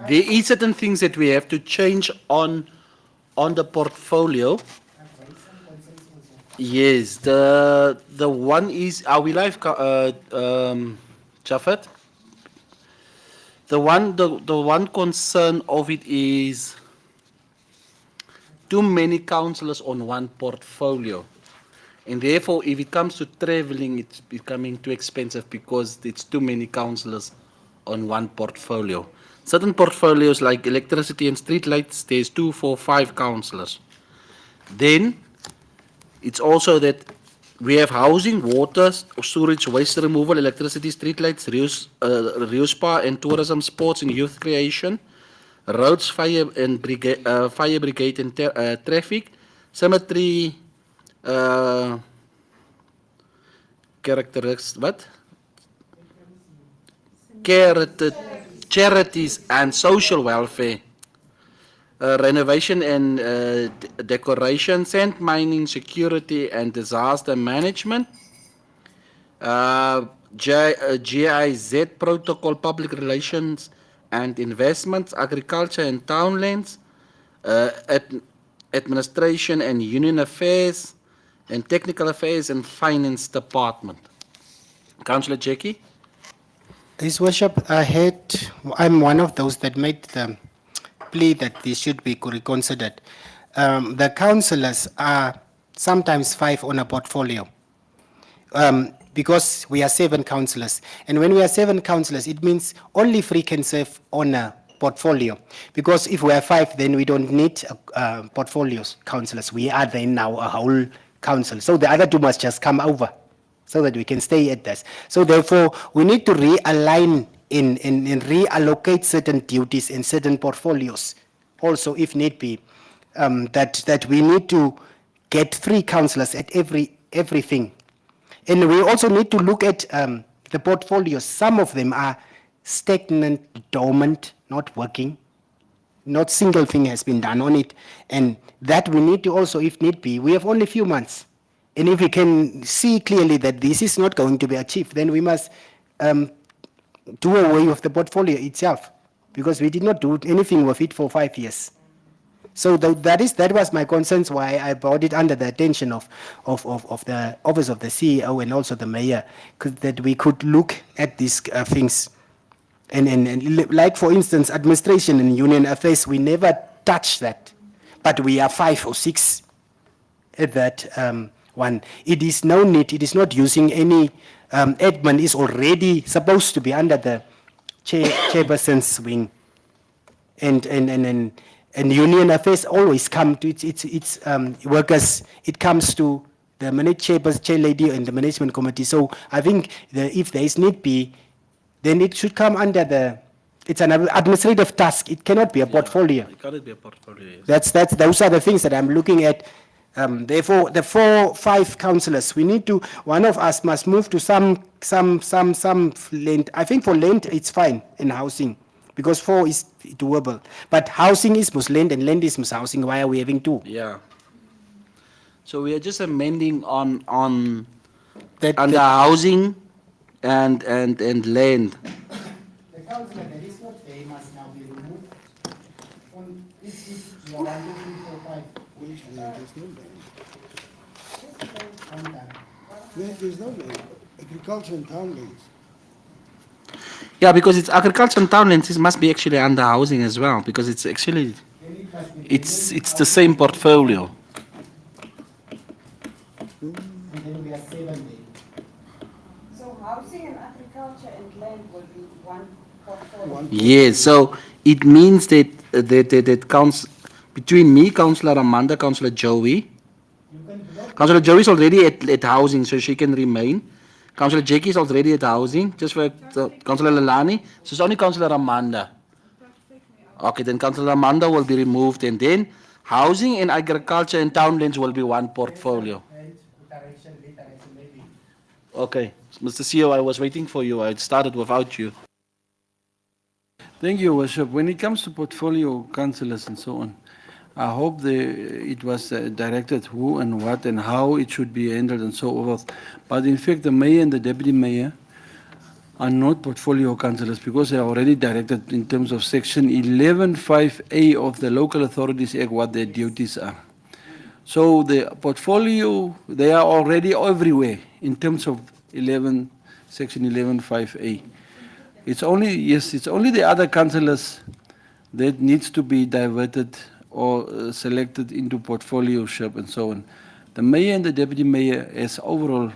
There is certain things that we have to change on the portfolio. Yes, the one is, are we live, Jafet? The one concern of it is too many councillors on one portfolio. And therefore, if it comes to traveling, it's becoming too expensive because it's too many councillors on one portfolio. Certain portfolios like electricity and street lights, there's 2, 4, 5 councillors. Then it's also that we have housing, water, storage, waste removal, electricity, street lights, Rio Spa and tourism, sports and youth creation, roads, fire brigade and traffic, cemetery, uh, characteristics, what? Charities and social welfare, renovation and decoration, sand mining, security and disaster management, GIZ protocol, public relations and investments, agriculture and townlands, uh, ad- administration and union affairs, and technical affairs and finance department. Councillor Jackie? His Worship, I'm one of those that made the plea that this should be reconsidered. The councillors are sometimes 5 on a portfolio. Because we are 7 councillors. And when we are 7 councillors, it means only 3 can serve on a portfolio. Because if we are 5, then we don't need portfolios, councillors. We are then now a whole council. So the other 2 must just come over so that we can stay at this. So therefore, we need to realign and reallocate certain duties in certain portfolios. Also, if need be, that we need to get 3 councillors at everything. And we also need to look at the portfolios. Some of them are stagnant, dormant, not working. Not single thing has been done on it. And that we need to also, if need be, we have only a few months. And if we can see clearly that this is not going to be achieved, then we must do away with the portfolio itself, because we did not do anything with it for 5 years. So that was my concerns why I brought it under the attention of the office of the CEO and also the mayor, that we could look at these things. And like, for instance, administration and union affairs, we never touch that. But we are 5 or 6 at that one. It is no need, it is not using any, admin is already supposed to be under the chairperson's wing. And union affairs always come to its workers. It comes to the chair lady and the management committee. So I think if there is need be, then it should come under it's an administrative task. It cannot be a portfolio. It cannot be a portfolio, yes. Those are the things that I'm looking at. Therefore, the 4, 5 councillors, we need to, one of us must move to some land. I think for land, it's fine in housing, because 4 is doable. But housing is must land and land is must housing. Why are we having 2? Yeah. So we are just amending on That- under that- housing and land. The councillor that is not there must now be removed. There's no agriculture and townlands. Yeah, because it's agriculture and townlands, it must be actually under housing as well, because it's actually it's the same portfolio. So housing and agriculture and land will be one portfolio. Yes, so it means that counts between me, Councillor Amanda, Councillor Joey. Councillor Joey is already at housing, so she can remain. Councillor Jackie is already at housing, just for Councillor Lalani. So it's only Councillor Amanda. Okay, then Councillor Amanda will be removed, and then housing and agriculture and townlands will be one portfolio. Okay, Mr. CEO, I was waiting for you. I started without you. Thank you, Worship. When it comes to portfolio councillors and so on, I hope it was directed who and what and how it should be handled and so forth. But in fact, the mayor and the deputy mayor are not portfolio councillors because they are already directed in terms of section 11.5A of the Local Authorities Act what their duties are. So the portfolio, they are already everywhere in terms of section 11.5A. It's only, yes, it's only the other councillors that needs to be diverted or selected into portfolioship and so on. The mayor and the deputy mayor has overall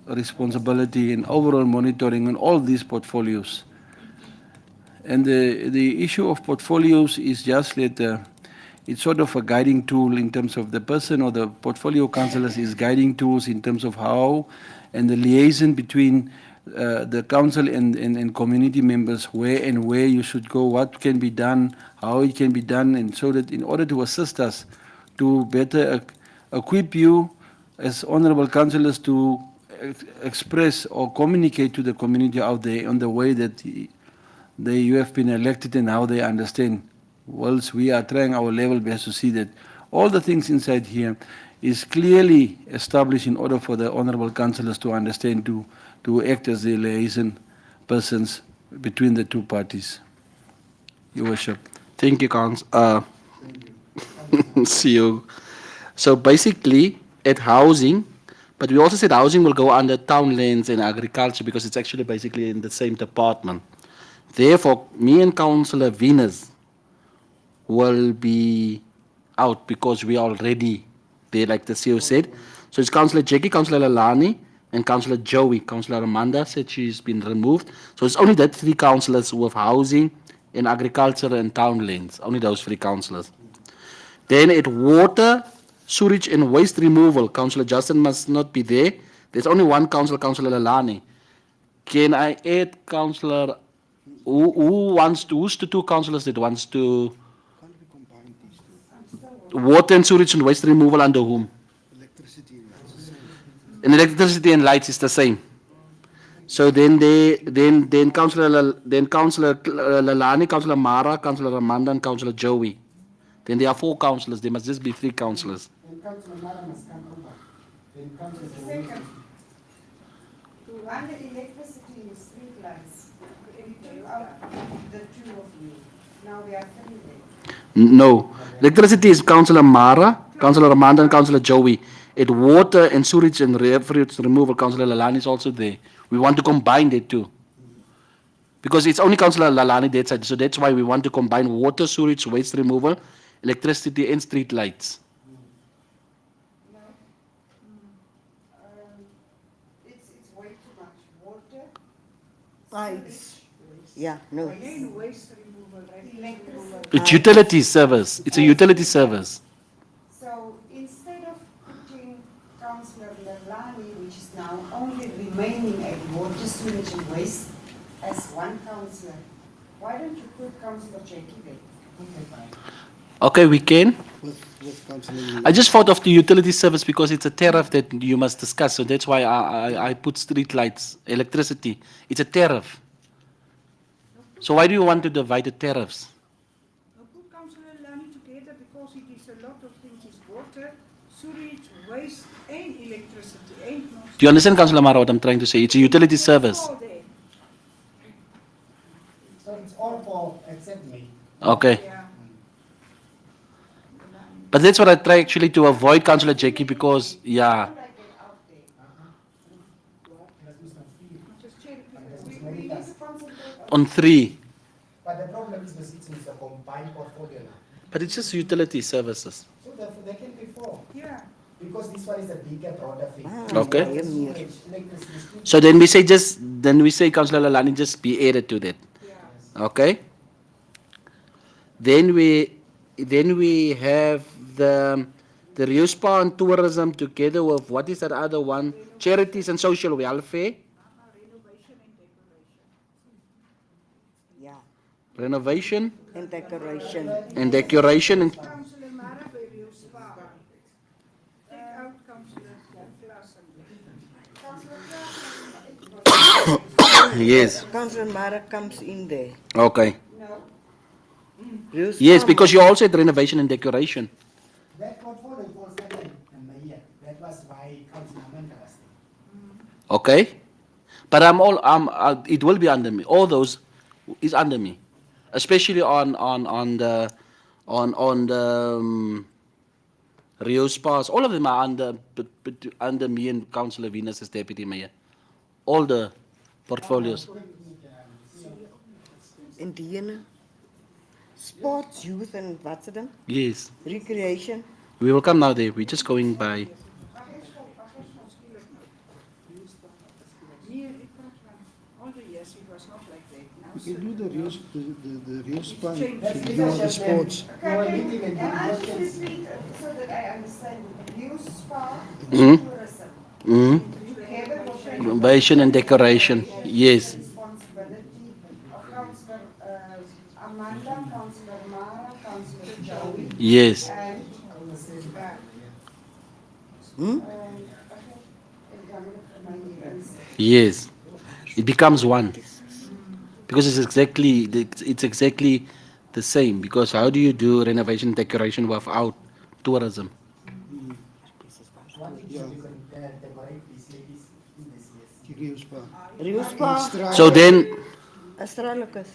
responsibility and overall monitoring on all these portfolios. And the issue of portfolios is just that it's sort of a guiding tool in terms of the person or the portfolio councillors is guiding tools in terms of how and the liaison between the council and community members, where you should go, what can be done, how it can be done, and so that in order to assist us to better equip you as honorable councillors to express or communicate to the community out there on the way that you have been elected and how they understand. Whilst we are trying our level best to see that all the things inside here is clearly established in order for the honorable councillors to understand, to act as the liaison persons between the two parties. Your Worship. Thank you, CEO. So basically, at housing, but we also said housing will go under town lands and agriculture because it's actually basically in the same department. Therefore, me and Councillor Venus will be out because we are already there, like the CEO said. So it's Councillor Jackie, Councillor Lalani, and Councillor Joey. Councillor Amanda said she's been removed. So it's only that 3 councillors with housing and agriculture and town lands. Only those 3 councillors. Then at water, sewage and waste removal, Councillor Justin must not be there. There's only one councillor, Councillor Lalani. Can I add Councillor, who's the 2 councillors that wants to water and sewage and waste removal under whom? And electricity and lights is the same. So then Councillor Lalani, Councillor Mara, Councillor Amanda, and Councillor Joey. Then there are 4 councillors. There must just be 3 councillors. And Councillor Mara must come over. Then Councillor To run the electricity in the street lights, we took out the 2 of you. Now we are 3 there. No. Electricity is Councillor Mara, Councillor Amanda, and Councillor Joey. At water and sewage and refuse removal, Councillor Lalani is also there. We want to combine the 2. Because it's only Councillor Lalani that side. So that's why we want to combine water, sewage, waste removal, electricity, and street lights. It's way too much. Water, Lights. Yeah, no. Again, waste removal, removal. It's utility service. It's a utility service. So instead of putting Councillor Lalani, which is now only remaining at water, sewage and waste, as one councillor, why don't you put Councillor Jackie there? Okay, we can. With Councillor I just thought of the utility service because it's a tariff that you must discuss. So that's why I put street lights, electricity. It's a tariff. So why do you want to divide the tariffs? Now put Councillor Lani together because it is a lot of things. It's water, sewage, waste, and electricity. And Do you understand, Councillor Mara, what I'm trying to say? It's a utility service. all there. So it's all for except me. Okay. Yeah. But that's what I try actually to avoid, Councillor Jackie, because, yeah. We need to concentrate On 3. But the problem is it's a combined portfolio now. But it's just utility services. So therefore there can be 4. Yeah. Because this one is a bigger, broader thing. Okay. Electricity, street So then we say Councillor Lalani just be added to that. Okay. Then we have the Riuspa and tourism together with what is that other one? Charities and social welfare. Yeah. Renovation And decoration. and decoration and Councillor Mara will spa. Take out Councillor Klassen. yes. Councillor Mara comes in there. Okay. Reus Yes, Farm. because you also had renovation and decoration. That portfolio was under the mayor. That was why Councillor Amanda was there. Okay. But it will be under me. All those is under me, especially on the Rio Spas. All of them are under me and Councillor Venus as deputy mayor. All the portfolios. Indiana, sports, youth and what's it? Yes, Recreation. we will come now there. We're just going by. All the years it was not like that. Now You can do the real span, you do all the sports. So that I understand, you spa, Mhm. tourism, Mm-hmm. together Renovation and decoration. Yes. responsibility of Councillor Amanda, Councillor Mara, Councillor Joey, Yes. and Yes. It becomes one. Because it's exactly the same. Because how do you do renovation and decoration without tourism? Real spa. Rio Spa, So then, Australicus.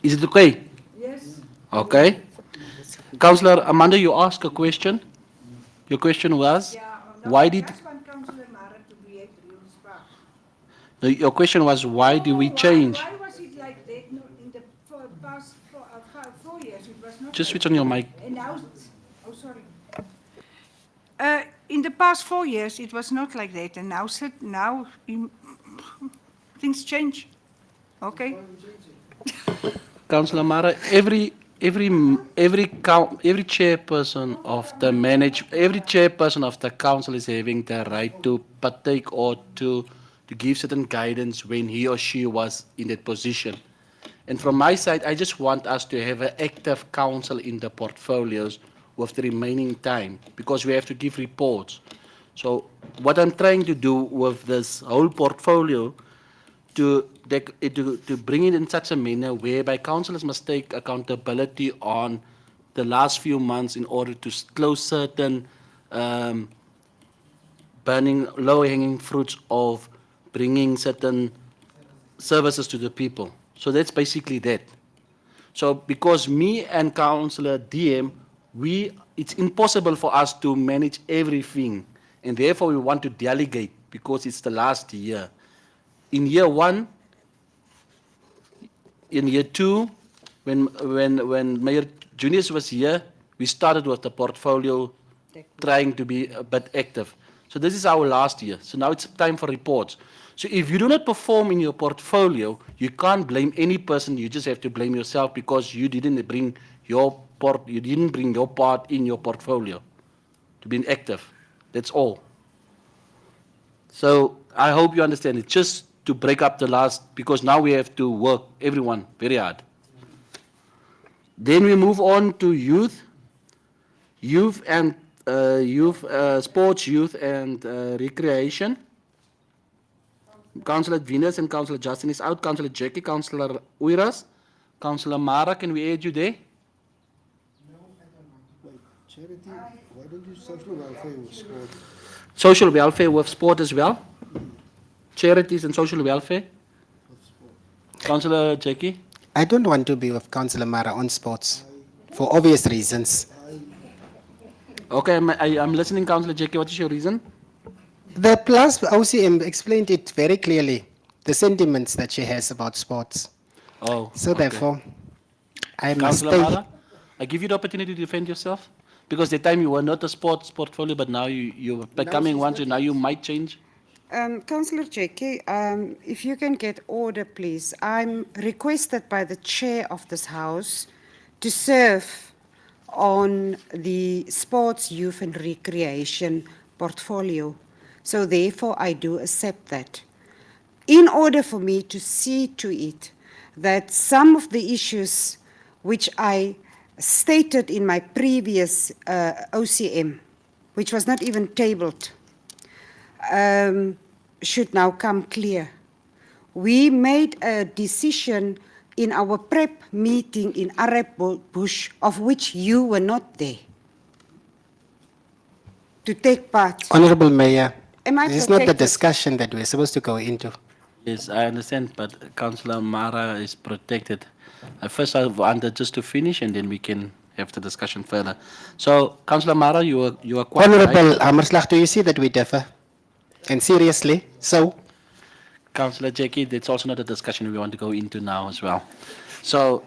is it okay? Yes. Okay. Councillor Amanda, you asked a question. Your question was, why did just want Councillor Mara to be at Rio Spa. your question was why do we change? Why was it like that? No, in the past 4 years it was not. Just like switch on your mic. And now, oh sorry. In the past 4 years, it was not like that, and now things change. Okay. Councillor Mara, every chairperson of every chairperson of the council is having the right to partake or to give certain guidance when he or she was in that position. And from my side, I just want us to have an active council in the portfolios with the remaining time because we have to give reports. So what I'm trying to do with this whole portfolio to bring it in such a manner whereby councillors must take accountability on the last few months in order to close certain um, burning low-hanging fruits of bringing certain services to the people. So that's basically that. So because me and Councillor DM, it's impossible for us to manage everything, and therefore we want to delegate because it's the last year. In year one, in year two, when Mayor Junius was here, we started with the portfolio trying to be a bit active. So this is our last year. So now it's time for reports. So if you do not perform in your portfolio, you can't blame any person. You just have to blame yourself because you didn't bring your part in your portfolio to be active. That's all. So I hope you understand it. Just to break up the last, because now we have to work, everyone, very hard. Then we move on to youth and sports, youth and recreation. Councillor Venus and Councillor Justin is out. Councillor Jackie, Councillor Uiras, Councillor Mara, can we add you there? Charity, why don't you social welfare with sport? Social welfare with sport as well. Charities and social welfare. Councillor Jackie. I don't want to be with Councillor Mara on sports for obvious reasons. Okay, I'm listening, Councillor Jackie. What is your reason? The plus OCM explained it very clearly, the sentiments that she has about sports. Oh, So okay. therefore, I must Councillor stay. Mara, I give you the opportunity to defend yourself because the time you were not a sports portfolio, but now you're becoming one, so now you might change. Councillor Jackie, if you can get order, please. I'm requested by the chair of this house to serve on the sports, youth and recreation portfolio. So therefore, I do accept that. In order for me to see to it that some of the issues which I stated in my previous OCM, which was not even tabled, should now come clear. We made a decision in our prep meeting in Arab Bush, of which you were not there. to take part. Honorable Mayor, Am I this is not the protected? discussion that we're supposed to go into. Yes, I understand, but Councillor Mara is protected. First, I wanted just to finish, and then we can have the discussion further. So, Councillor Mara, you are quite right. Honorable Amerslag, do you see that we differ? And seriously, so? Councillor Jackie, that's also not a discussion we want to go into now as well. So,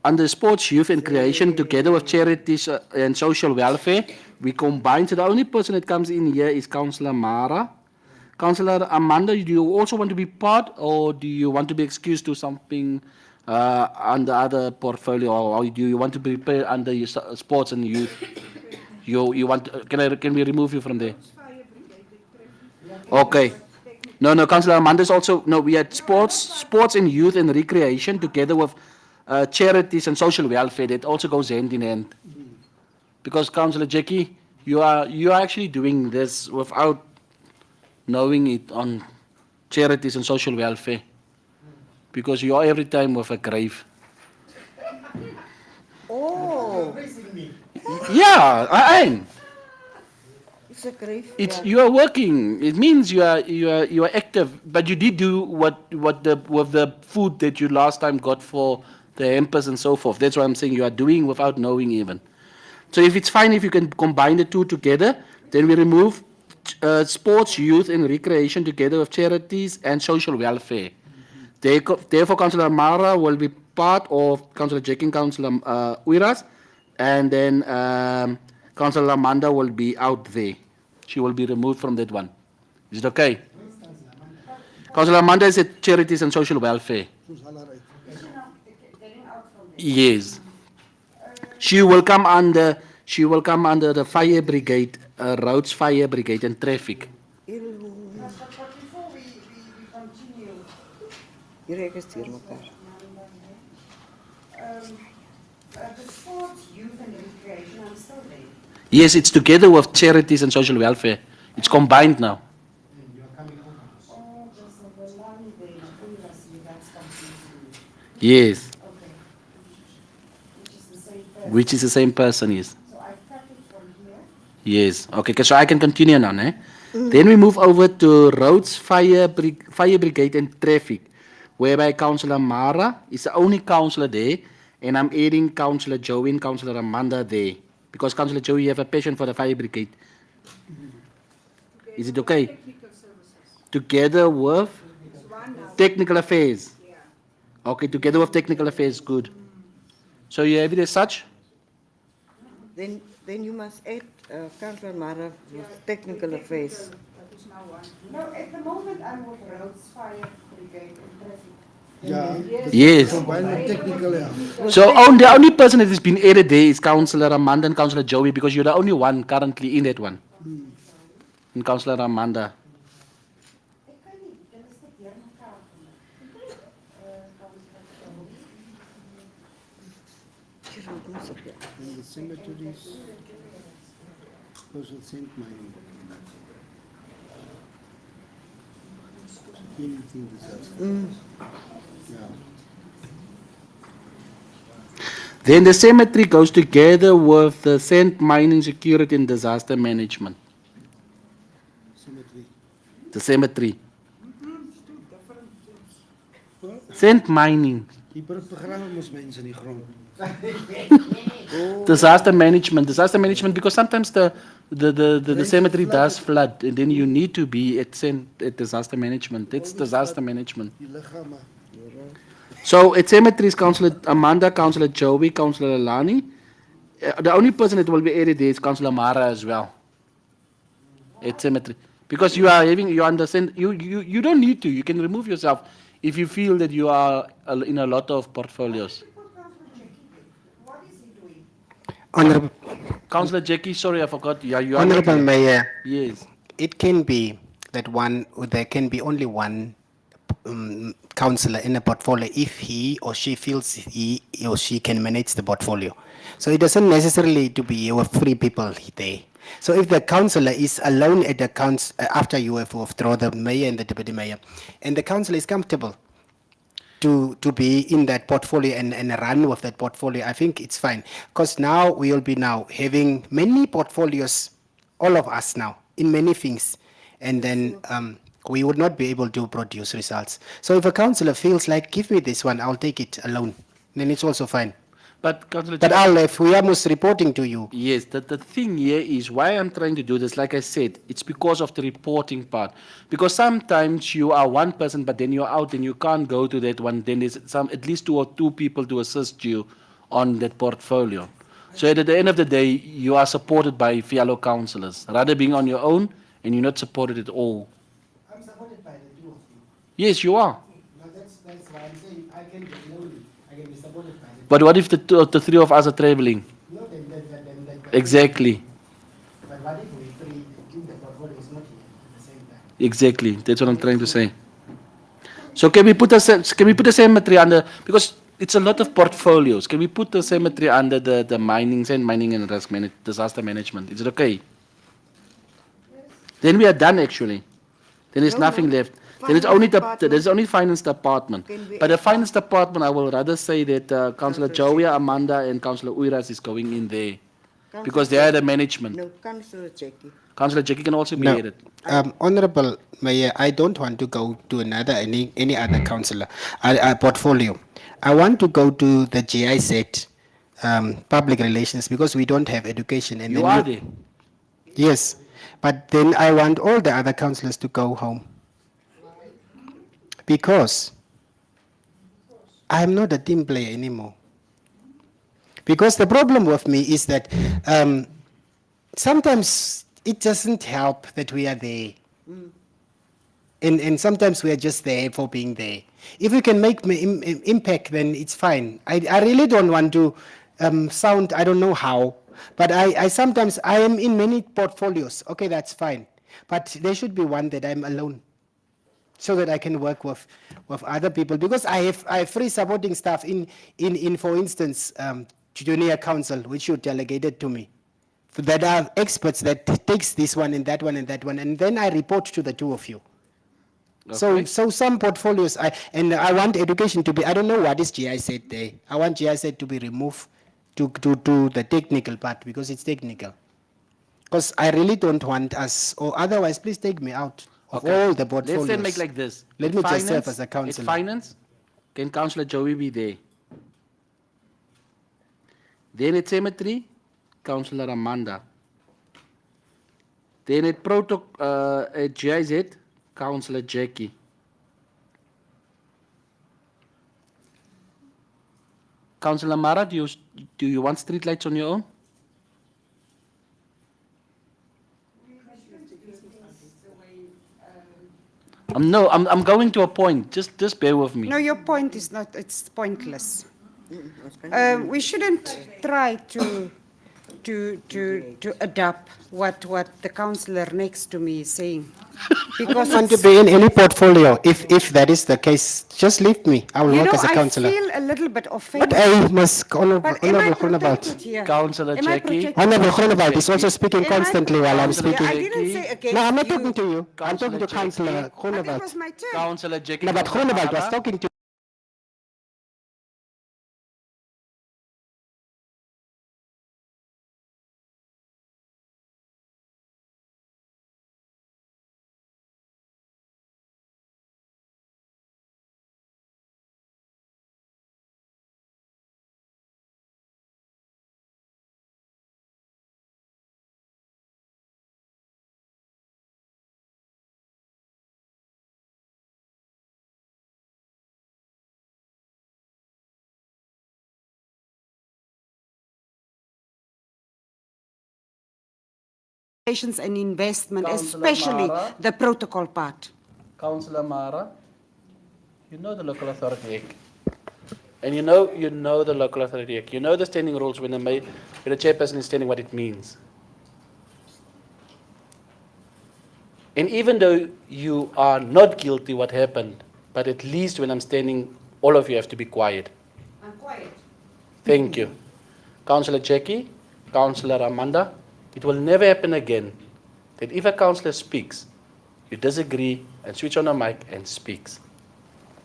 under sports, youth and creation, together with charities and social welfare, we combine. So the only person that comes in here is Councillor Mara. Councillor Amanda, do you also want to be part, or do you want to be excused to something under other portfolio, or do you want to be prepared under your sports and youth? You want? Can we remove you from there? Okay. No, Councillor Amanda is also, no, we had sports and youth and recreation together with charities and social welfare. That also goes hand in hand. Because Councillor Jackie, you are actually doing this without knowing it on charities and social welfare. Because you are every time with a grave. Oh, Yeah, I am. it's a grave. It's you are working. It means you are active. But you did do what the with the food that you last time got for the hampers and so forth. That's what I'm saying. You are doing without knowing even. So if it's fine if you can combine the two together, then we remove sports, youth, and recreation together with charities and social welfare. Therefore, Councillor Mara will be part of Councillor Jackie and Councillor Uiras, and then Councillor Amanda will be out there. She will be removed from that one. Is it okay? Councillor Amanda is at charities and social welfare. Yes. She will come under the fire brigade, roads, fire brigade, and traffic. Before we continue, hier registreer mekaar. The sports, youth and recreation, I'm still there. Yes, it's together with charities and social welfare. It's combined now. Oh, there's a line there, previously, that's confusing me. Yes, Okay. Which is the same person. which is the same person. Yes. So I cut it from here. Yes. Okay. So I can continue now. Eh? Then we move over to roads, fire brigade, and traffic, whereby Councillor Mara is the only councillor there, and I'm adding Councillor Joey and Councillor Amanda there because Councillor Joey, you have a passion for the fire brigade. Is it okay? Together with technical affairs. Okay, together with technical affairs, good. So you have it as such? Then you must add Councillor Mara with technical affairs. No, at the moment I'm with roads, fire brigade and traffic. Yeah. Yes. Combine with technical help. So the only person that has been added there is Councillor Amanda and Councillor Joey because you're the only one currently in that one. And Councillor Amanda. And the cemeteries goes with St. Mining. Anything disaster. Yeah. Then the cemetery goes together with the Saint Mining Security and Disaster Management. Cemetery. The cemetery. Saint Mining. Die begrawe mos mense in die grond. Disaster management. Disaster management because sometimes the cemetery does flood and then you need to be at disaster management. That's disaster management. Die liggame. So at cemeteries, Councillor Amanda, Councillor Joey, Councillor Alani. The only person that will be added there is Councillor Mara as well. At cemetery. Because you understand, you don't need to. You can remove yourself if you feel that you are in a lot of portfolios. What is he doing? Honorable, Councillor Jackie, sorry, I forgot. Yeah, you are Honorable not- Mayor, Yes. it can be that there can be only one councillor in a portfolio if he or she feels he or she can manage the portfolio. So it doesn't necessarily to be with 3 people there. So if the councillor is alone at the after you have withdrawn the mayor and the deputy mayor, and the councillor is comfortable to be in that portfolio and run with that portfolio, I think it's fine. Because now we will be now having many portfolios all of us now, in many things. And then we would not be able to produce results. So if a councillor feels like, give me this one, I'll take it alone, then it's also fine. But Councillor But Jackie, if we are most reporting to you, yes, the thing here is why I'm trying to do this, like I said, it's because of the reporting part. Because sometimes you are one person, but then you're out and you can't go to that one. Then there's at least two people to assist you on that portfolio. So at the end of the day, you are supported by fellow councillors, rather being on your own and you're not supported at all. I'm supported by the two of you. Yes, you are. No, that's why I'm saying I can be lonely. I can be supported by the But what if the three of us are traveling? No, then, Exactly. But what if we three in the portfolio is not here at the same time? Exactly. That's what I'm trying to say. So can we put the cemetery under, because it's a lot of portfolios. Can we put the cemetery under the mining and disaster management? Is it okay? Then we are done actually. Then there's No, nothing no. left. Then it's only Finance there's only finance department. Can we But the add finance department, I will rather say that Councillor Councillor Joey, Jackie. Amanda, and Councillor Uiras is going in there Councillor because they are the Jackie. management. No, Councillor Jackie. Councillor Jackie can also be No, added. Honorable Mayor, I don't want to go to any other councillor portfolio. I want to go to the GIZ public relations because we don't have education. And You then are there. Yes, but then I want all the other councillors to go home because I'm not a team player anymore. Because the problem with me is that sometimes it doesn't help that we are there. And sometimes we are just there for being there. If we can make impact, then it's fine. I really don't want to sound, I don't know how, but I sometimes, I am in many portfolios. Okay, that's fine. But there should be one that I'm alone so that I can work with other people because I have free supporting staff in for instance, junior council, which you delegated to me. That are experts that takes this one and that one and that one, and then I report to the two of you. Okay. So some portfolios, I want education to be, I don't know what is GIZ there. I want GIZ to be removed to the technical part because it's technical. Because I really don't want us, or otherwise please take me out of all the portfolios. Let's then make like this. Let At me just serve finance- as a councillor. At finance, can Councillor Joey be there? Then at cemetery, Councillor Amanda. Then at GIZ, Councillor Jackie. Councillor Mara, do you want streetlights on your own? No, I'm going to a point. Just bear with me. No, your point is not, it's pointless. We shouldn't try to adapt what the councillor next to me is saying. Because I want to it's- be in any portfolio. If that is the case, just leave me. I will you work know, as a councillor. I feel a little bit But offended. I must, Honorable But am I Groenewald. protected here? Councillor Am I Jackie. protected? Honorable Groenewald is also speaking Am I- constantly while I'm Councillor speaking. Yeah, I didn't say against No, I'm not you. talking to you. I'm Councillor talking to Councillor Jackie. But it Groenewald. was my turn. Councillor Jackie. No, but Councillor Groenewald was Mara. talking to Relations and investment, Councillor especially Mara. the protocol part. Councillor Mara, you know the local authority act. And you know the local authority act. You know the standing rules when when the chairperson is standing what it means. And even though you are not guilty what happened, but at least when I'm standing, all of you have to be quiet. I'm quiet. Thank you. Councillor Jackie, Councillor Amanda, it will never happen again that if a councillor speaks, you disagree and switch on a mic and speaks.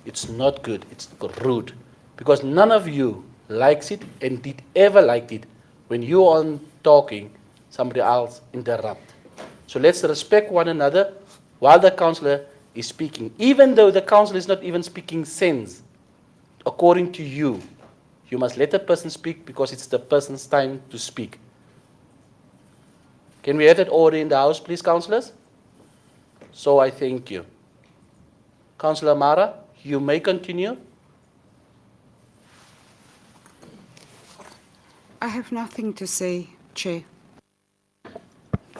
It's not good, it's rude. Because none of you likes it and did ever liked it when you are talking, somebody else interrupt. So let's respect one another while the councillor is speaking. Even though the councillor is not even speaking sense, according to you, you must let the person speak because it's the person's time to speak. Can we have that order in the House, please, councillors? So I thank you. Councillor Mara, you may continue. I have nothing to say, Chair.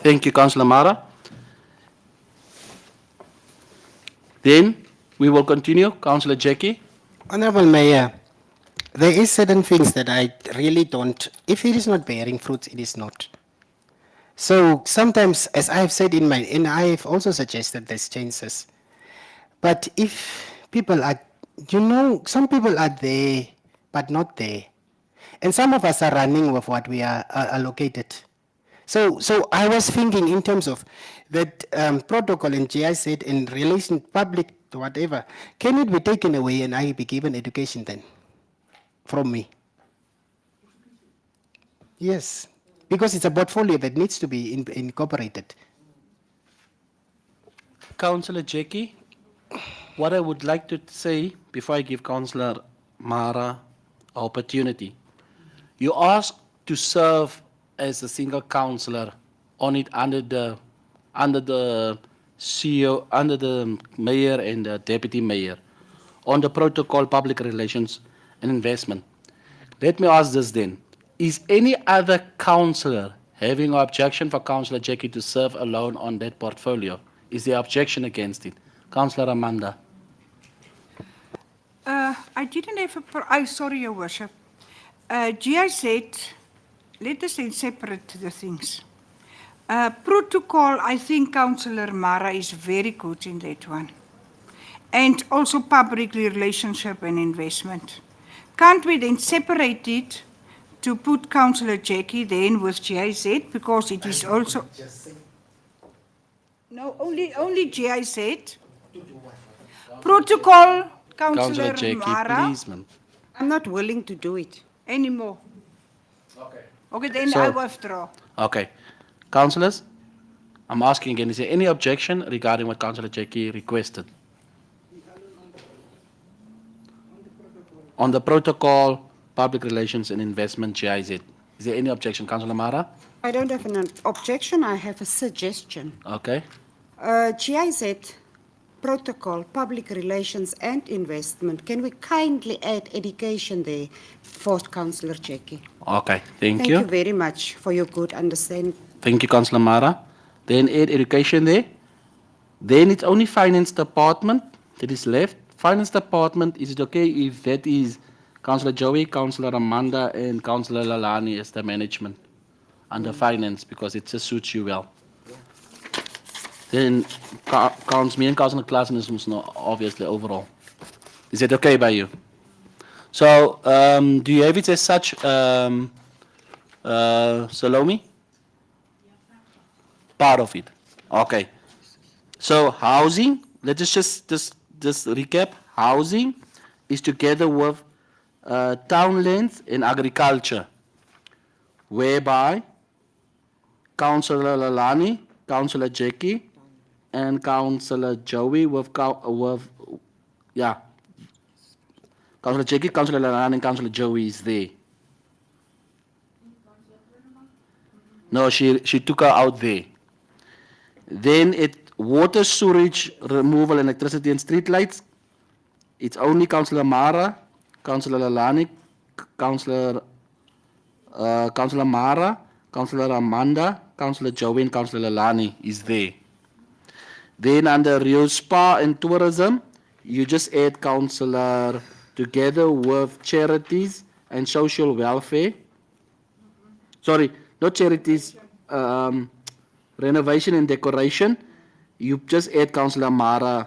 Thank you, Councillor Mara. Then we will continue. Councillor Jackie. Honorable Mayor, there is certain things that I really don't, if it is not bearing fruits, it is not. So sometimes, as I have said and I have also suggested there's changes. But if people are, some people are there, but not there. And some of us are running with what we are allocated. So I was thinking in terms of that protocol in GIZ in relation public to whatever, can it be taken away and I be given education then from me? Yes, because it's a portfolio that needs to be incorporated. Councillor Jackie, what I would like to say before I give Councillor Mara opportunity, you asked to serve as a single councillor on it under the CEO, under the mayor and the deputy mayor, on the protocol, public relations and investment. Let me ask this then. Is any other councillor having an objection for Councillor Jackie to serve alone on that portfolio? Is there objection against it? Councillor Amanda. I didn't have sorry, Your Worship. GIZ, let us then separate the things. Protocol, I think Councillor Mara is very good in that one. And also public relationship and investment. Can't we then separate it to put Councillor Jackie then with GIZ because it is also... No, only GIZ. Protocol, Councillor Jackie, Mara. please, ma'am. I'm not willing to do it. Anymore. Okay, then So- I withdraw. Okay. Councillors, I'm asking again, is there any objection regarding what Councillor Jackie requested? On the protocol, public relations and investment, GIZ. Is there any objection, Councillor Mara? I don't have an objection, I have a suggestion. Okay. GIZ protocol, public relations and investment, can we kindly add education there for Councillor Jackie? Okay, thank Thank you. you very much for your good understanding. Thank you, Councillor Mara. Then add education there. Then it's only finance department that is left. Finance department, is it okay if that is Councillor Joey, Councillor Amanda, and Councillor Lalani as the management under finance because it just suits you well? Then me and Councillor Klaasen is obviously overall. Is that okay by you? So, do you have it as such, Salome? Part of it. Okay. So housing, let's just recap. Housing is together with town lands and agriculture, whereby Councillor Lalani, Councillor Jackie, and Councillor Joey Councillor Jackie, Councillor Lalani, and Councillor Joey is there. No, she took her out there. Then water, sewage, removal, electricity, and street lights. It's only Councillor Mara, Councillor Lalani, Councillor Mara, Councillor Amanda, Councillor Joey, and Councillor Lalani is there. Then under Rio Spa and Tourism, you just add Councillor together with charities and social welfare. Sorry, not charities, renovation and decoration. You just add Councillor Mara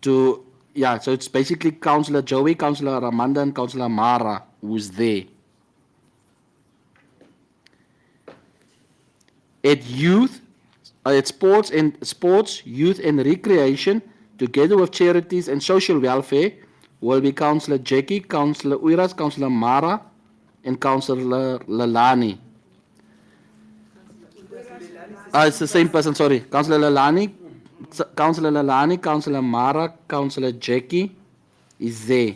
to, so it's basically Councillor Joey, Councillor Amanda, and Councillor Mara who's there. At sports, youth and recreation, together with charities and social welfare, will be Councillor Jackie, Councillor Uiras, Councillor Mara, and Councillor Lalani. It's the same person, sorry. Councillor Lalani, Councillor Mara, Councillor Jackie is there.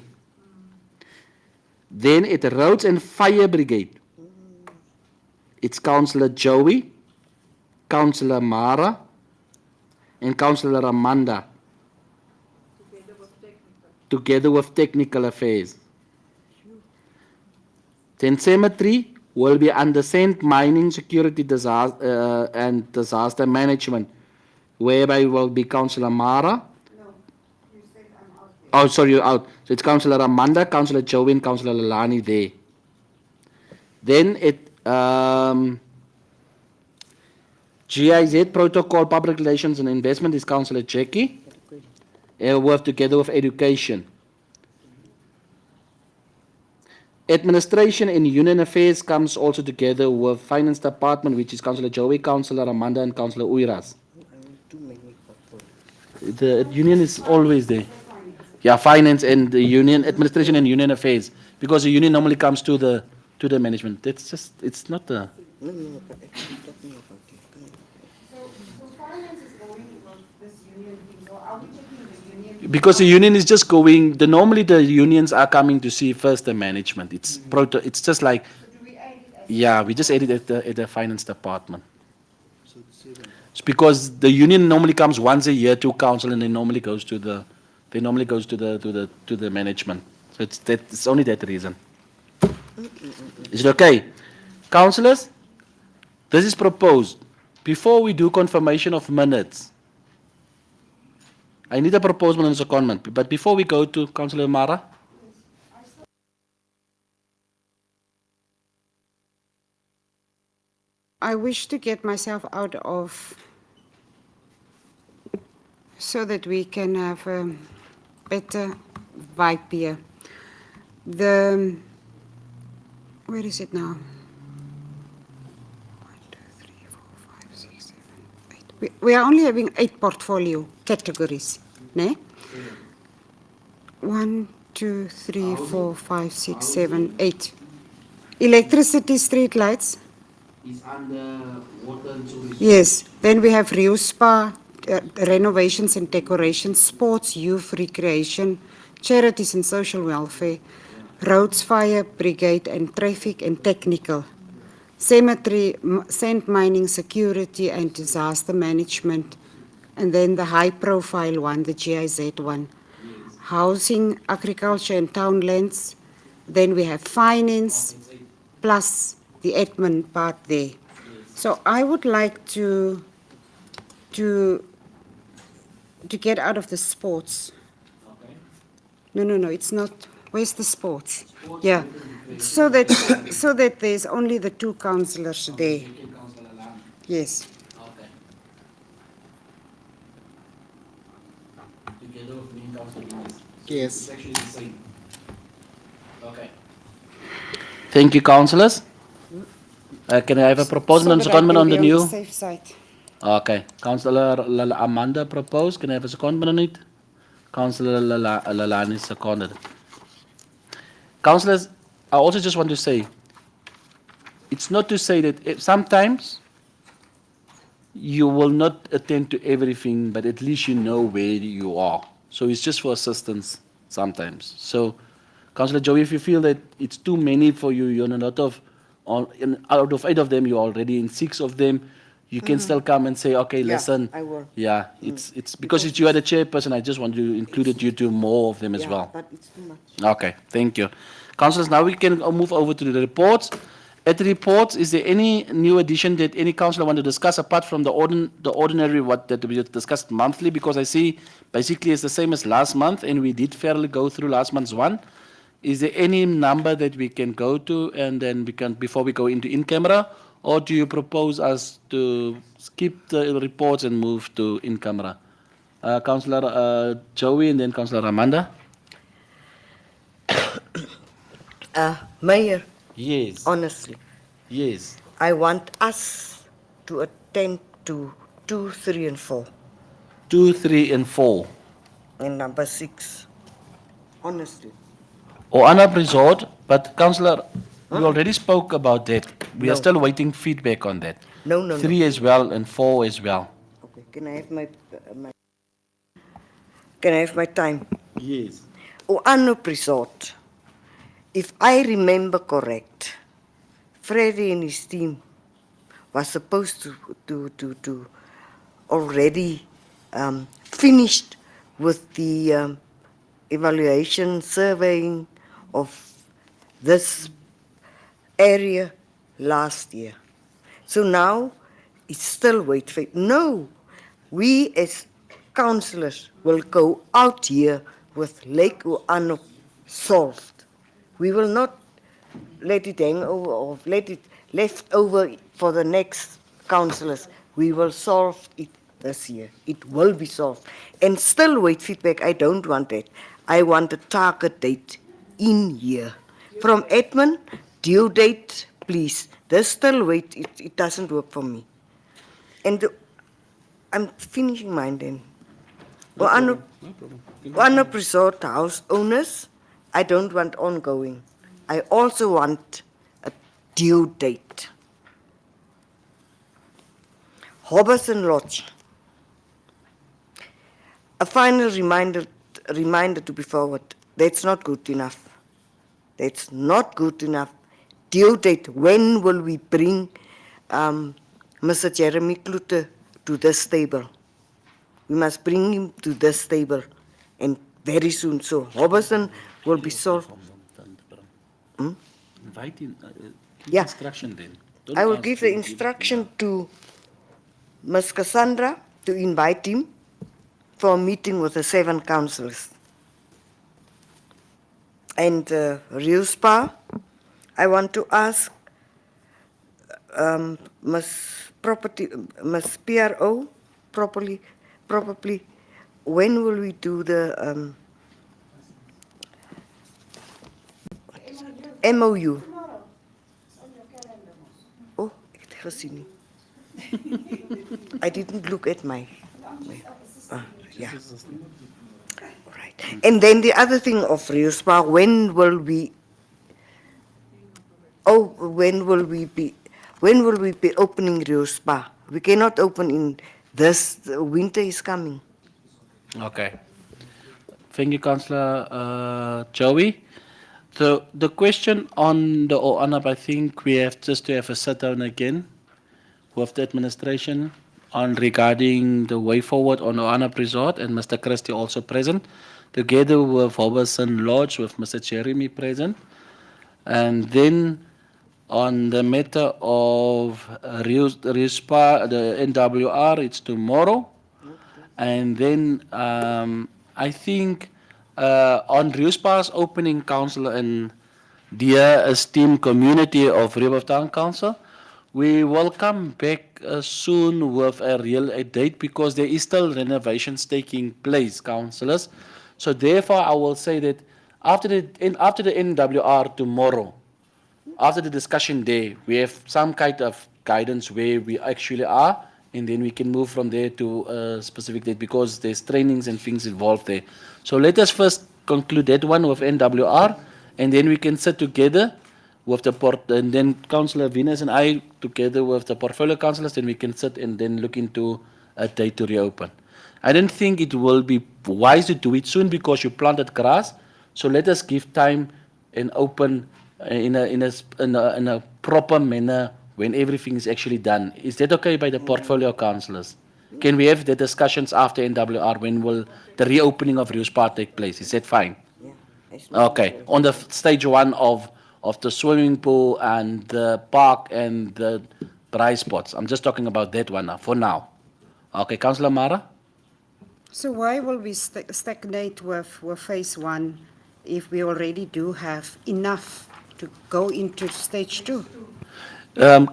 Then at Roads and Fire Brigade, it's Councillor Joey, Councillor Mara, and Councillor Amanda. Together with Technical Affairs. Then Cemetery will be under Sand Mining, Security and Disaster Management, whereby will be Councillor Mara. Oh, sorry, you're out. So it's Councillor Amanda, Councillor Joey, and Councillor Lalani there. Then GIZ, Protocol, Public Relations and Investment is Councillor Jackie. They'll work together with Education. Administration and Union Affairs comes also together with Finance Department, which is Councillor Joey, Councillor Amanda, and Councillor Uiras. The union is always there. Yeah, finance and the union, administration and union affairs, because the union normally comes to the management. That's just, it's not the. Because the union is just going. Normally the unions are coming to see first the management. It's It's just like. Yeah, we just added at the finance department. It's because the union normally comes once a year to council, and then normally goes to the management. So it's only that reason. Is it okay? Councillors, this is proposed. Before we do confirmation of minutes, I need a proposal and a secondment. But before we go to Councillor Mara. I wish to get myself out of, so that we can have a better vibe here. Where is it now? 1, 2, 3, 4, 5, 6, 7, 8. We are only having 8 portfolio categories, ne? 1, 2, 3, 4, 5, 6, 7, 8. Electricity, street lights. Is under water and sewage. Yes, then we have Rio Spa, renovations and decorations, sports, youth, recreation, charities and social welfare, roads, fire, brigade and traffic and technical, cemetery, sand mining, security and disaster management, and then the high profile one, the GIZ one, housing, agriculture and townlands, then we have finance, plus the admin part there. So I would like to get out of the sports. No, it's not. Where's the sports? Yeah, so that there's only the 2 councillors there. Yes. Okay. Together with me and Councillor Lewis. Yes. It's actually the same. Okay. Thank you, councillors. Can I have a proposal and So that I secondment can on be the new? safe side. Okay. Councillor Amanda proposed. Can I have a secondment on it? Councillor Lalani seconded. Councillors, I also just want to say, it's not to say that sometimes you will not attend to everything, but at least you know where you are. So it's just for assistance sometimes. So, Councillor Joey, if you feel that it's too many for you, you're in a lot of, out of 8 of them, you're already in 6 of them, you can still come and say, okay, listen. I will. Yeah, it's because you are the chairperson, I just want to include you to more of them as well. But it's too much. Okay, thank you. Councillors, now we can move over to the reports. At the reports, is there any new addition that any councillor want to discuss apart from the ordinary that we discussed monthly? Because I see basically it's the same as last month, and we did fairly go through last month's one. Is there any number that we can go to, and then we can, before we go into in-camera, or do you propose us to skip the reports and move to in-camera? Councillor Joey and then Councillor Amanda. Mayor, Yes. honestly, Yes. I want us to attend to 2, 3 and 4 2, 3, and 4. and number 6. Honestly. Or Anab Resort, but Councillor, we already spoke about that. We are No. still waiting feedback on that. No, no, no. 3 as well and 4 as well. Okay, can I have can I have my time? Yes. Oanup Resort, if I remember correct, Freddie and his team was supposed to already finished with the evaluation surveying of this area last year. So now it's still wait for it. No, we as councillors will go out here with Lake Oanup solved. We will not let it hang over or let it left over for the next councillors. We will solve it this year. It will be solved. And still wait feedback. I don't want that. I want a target date in here. From Edmund, due date, please. This still wait, it doesn't work for me. And I'm finishing mine then. Oanup Resort house owners, I don't want ongoing. I also want a due date. Hobson Lodge. A final reminder to be forward. That's not good enough. That's not good enough. Due date, when will we bring Mr. Jeremy Klute to this table? We must bring him to this table, and very soon. So Hobson will be solved. Invite him, give Yeah. instruction then. Don't I will ask give the him, instruction to Ms. Cassandra to invite him for a meeting with the 7 councillors. And Rio Spa, I want to ask Ms. PRO probably, when will we do the MOU? Oh, ek het gesien nie. I didn't look at my yeah. All right. And then the other thing of Rio Spa, when will we be opening Rio Spa? We cannot open in this, winter is coming. Okay. Thank you, Councillor Joey. So the question on the OANAP, I think we have just to have a sit down again with the administration on regarding the way forward on OANAP Resort, and Mr. Christie also present, together with Hobson Lodge with Mr. Jeremy present. And then on the matter of RISPA, the NWR, it's tomorrow. And then I think on RISPA's opening, council and dear esteemed community of Rehoboth Town Council, we will come back soon with a date, because there is still renovations taking place, councillors. So therefore, I will say that after the NWR tomorrow, after the discussion day, we have some kind of guidance where we actually are, and then we can move from there to a specific date, because there's trainings and things involved there. So let us first conclude that one with NWR, and then we can sit together with the and then Councillor Venus and I together with the portfolio councillors, then we can sit and then look into a date to reopen. I don't think it will be wise to do it soon, because you planted grass. So let us give time and open in a proper manner when everything is actually done. Is that okay by the portfolio councillors? Can we have the discussions after NWR? When will the reopening of Rio Spa take place? Is that fine? Okay. On the stage 1 of the swimming pool and the park and the dry spots. I'm just talking about that one now, for now. Okay, Councillor Mara? So why will we stagnate with phase 1 if we already do have enough to go into stage 2?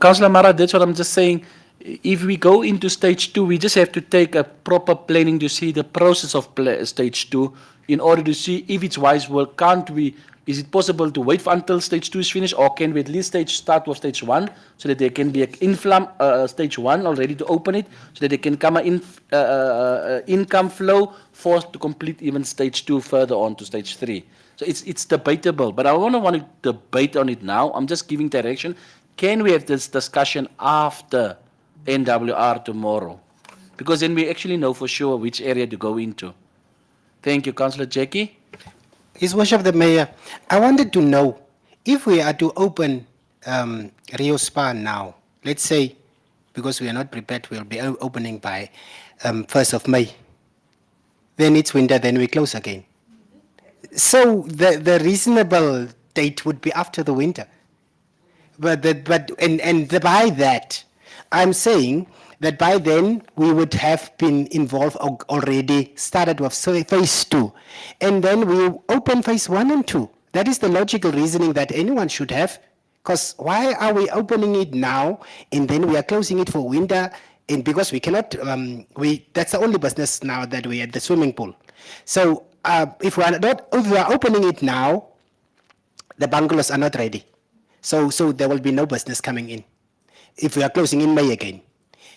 Councillor Mara, that's what I'm just saying. If we go into stage 2, we just have to take a proper planning to see the process of stage 2 in order to see if it's wise. Well, is it possible to wait until stage 2 is finished, or can we at least start with stage 1 so that there can be an stage 1 already to open it, so that there can come an income flow for to complete even stage 2 further on to stage 3. So it's debatable, but I don't want to debate on it now. I'm just giving direction. Can we have this discussion after NWR tomorrow? Because then we actually know for sure which area to go into. Thank you, Councillor Jackie. His Worship the Mayor, I wanted to know if we are to open Rio Spa now, let's say, because we are not prepared, we'll be opening by 1st of May. Then it's winter, then we close again. So the reasonable date would be after the winter. By that, I'm saying that by then we would have been involved already, started with phase 2, and then we open phase 1 and 2. That is the logical reasoning that anyone should have. Because why are we opening it now and then we are closing it for winter? And because we cannot, that's the only business now that we at the swimming pool. So if we are opening it now, the bungalows are not ready. So there will be no business coming in if we are closing in May again.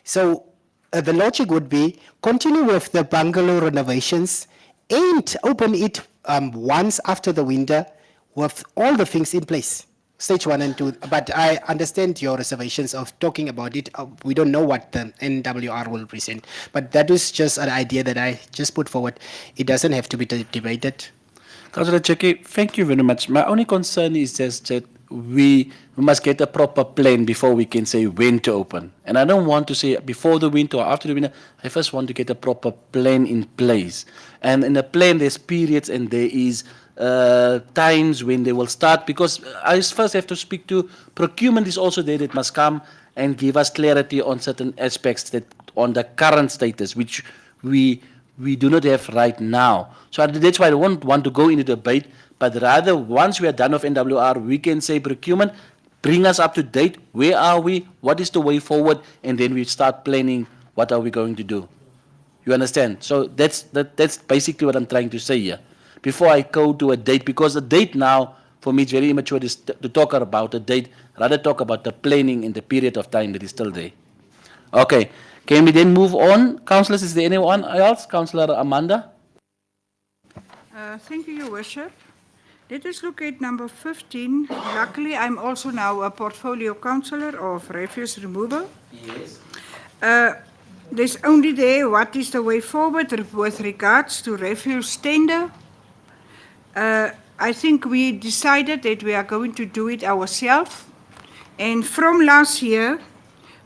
So the logic would be continue with the bungalow renovations and open it once after the winter with all the things in place, stage 1 and 2. But I understand your reservations of talking about it. We don't know what the NWR will present, but that is just an idea that I just put forward. It doesn't have to be debated. Councillor Jackie, thank you very much. My only concern is just that we must get a proper plan before we can say when to open. And I don't want to say before the winter or after the winter. I first want to get a proper plan in place. And in the plan, there's periods and there is times when they will start, because I first have to speak to procurement is also there that must come and give us clarity on certain aspects that on the current status, which we do not have right now. So that's why I don't want to go into debate, but rather once we are done with NWR, we can say procurement, bring us up to date. Where are we? What is the way forward? And then we start planning what are we going to do. You understand? So that's basically what I'm trying to say here. Before I go to a date, because a date now, for me, it's very immature to talk about a date, rather talk about the planning in the period of time that is still there. Okay. Can we then move on? Councillors, is there anyone else? Councillor Amanda? Thank you, Your Worship. Let us look at number 15. Luckily, I'm also now a portfolio councillor of refuse removal. Yes. There's only there what is the way forward with regards to refuse tender. I think we decided that we are going to do it ourselves. And from last year,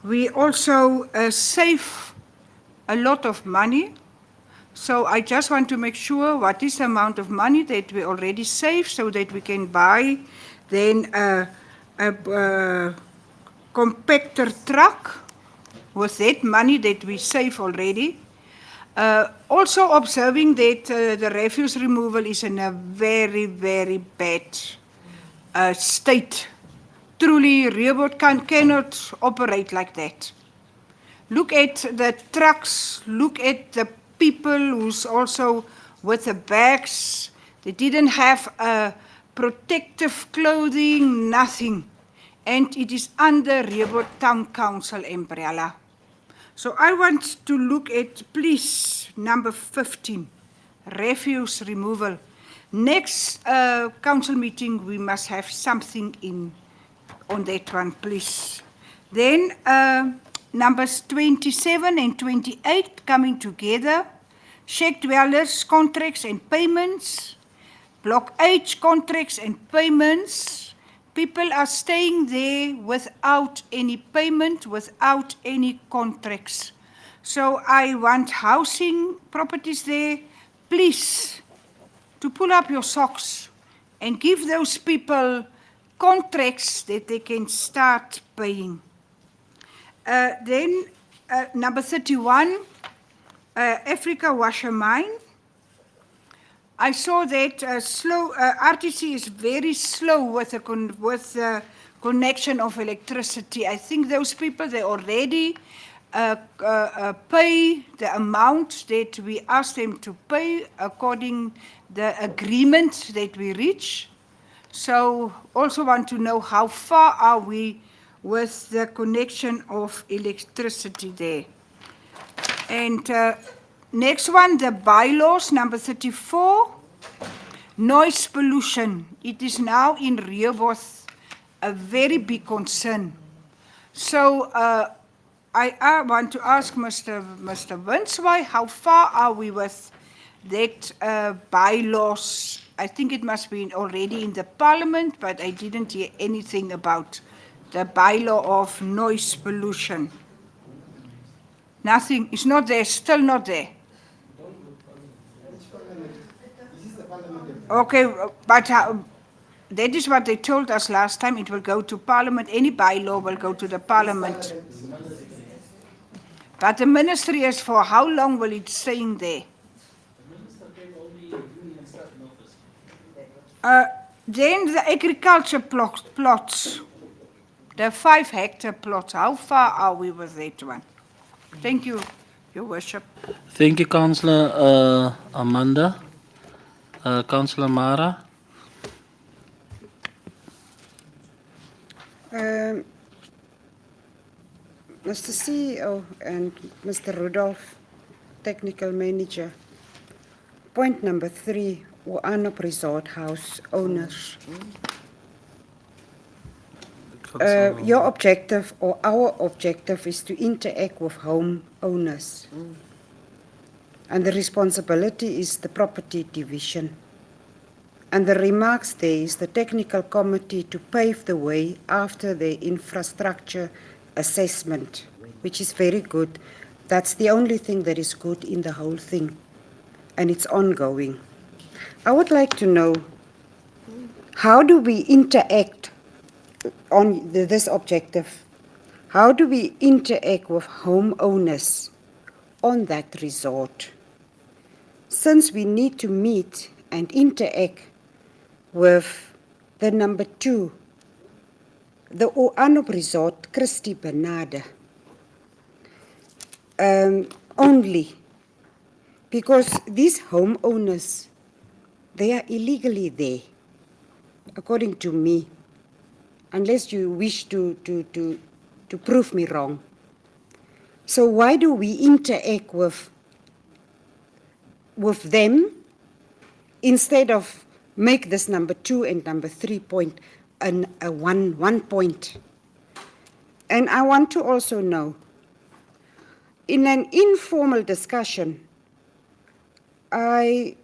we also save a lot of money. So I just want to make sure what is the amount of money that we already save so that we can buy then a compactor truck with that money that we save already. Also observing that the refuse removal is in a very, very bad state. Truly, Rehoboth cannot operate like that. Look at the trucks, look at the people who's also with the bags. They didn't have protective clothing, nothing. And it is under Rehoboth Town Council umbrella. So I want to look at, please, number 15, refuse removal. Next council meeting, we must have something on that one, please. Then numbers 27 and 28 coming together. Shack dwellers, contracts and payments. Block H, contracts and payments. People are staying there without any payment, without any contracts. So I want housing properties there, please, to pull up your socks and give those people contracts that they can start paying. Then number 31, Africa Washer Mine. I saw that RTC is very slow with the connection of electricity. I think those people, they already pay the amount that we ask them to pay according the agreement that we reach. So also want to know how far are we with the connection of electricity there. And next one, the bylaws, number 34. Noise pollution. It is now in Rehoboth a very big concern. So I want to ask Mr. Winsway, how far are we with that bylaws? I think it must be already in the parliament, but I didn't hear anything about the bylaw of noise pollution. Nothing, it's not there, still not there. Okay, but that is what they told us last time. It will go to Parliament. Any bylaw will go to the Parliament. But the ministry is for how long will it stay in there? Then the agriculture plots, the 5-hectare plots, how far are we with that one? Thank you, Your Worship. Thank you, Councillor Amanda. Councillor Mara. Mr. CEO and Mr. Rudolph, Technical Manager. Point number 3, Oanop Resort House owners. Your objective or our objective is to interact with home owners. And the responsibility is the property division. And the remarks there is the technical committee to pave the way after the infrastructure assessment, which is very good. That's the only thing that is good in the whole thing. And it's ongoing. I would like to know, how do we interact on this objective? How do we interact with homeowners on that resort? Since we need to meet and interact with the number 2, the Oanop Resort, Christie Bernarde, only because these homeowners, they are illegally there, according to me, unless you wish to prove me wrong. So why do we interact with them instead of make this number 2 and number 3 point one point? And I want to also know, in an informal discussion, I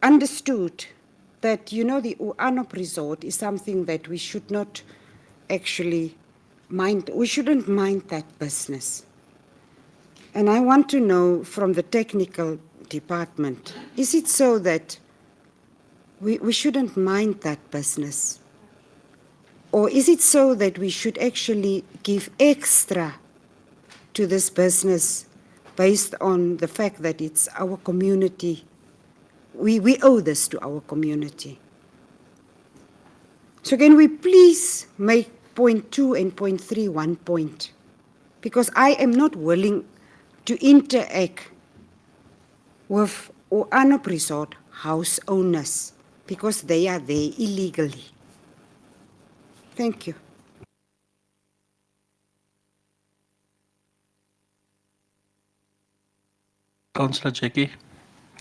understood that, the Oanop Resort is something that we should not actually mind. We shouldn't mind that business. And I want to know from the technical department, is it so that we shouldn't mind that business? Or is it so that we should actually give extra to this business based on the fact that it's our community? We owe this to our community. So can we please make point 2 and point 3 1 point? Because I am not willing to interact with Oanop Resort house owners because they are there illegally. Thank you. Councillor Jackie.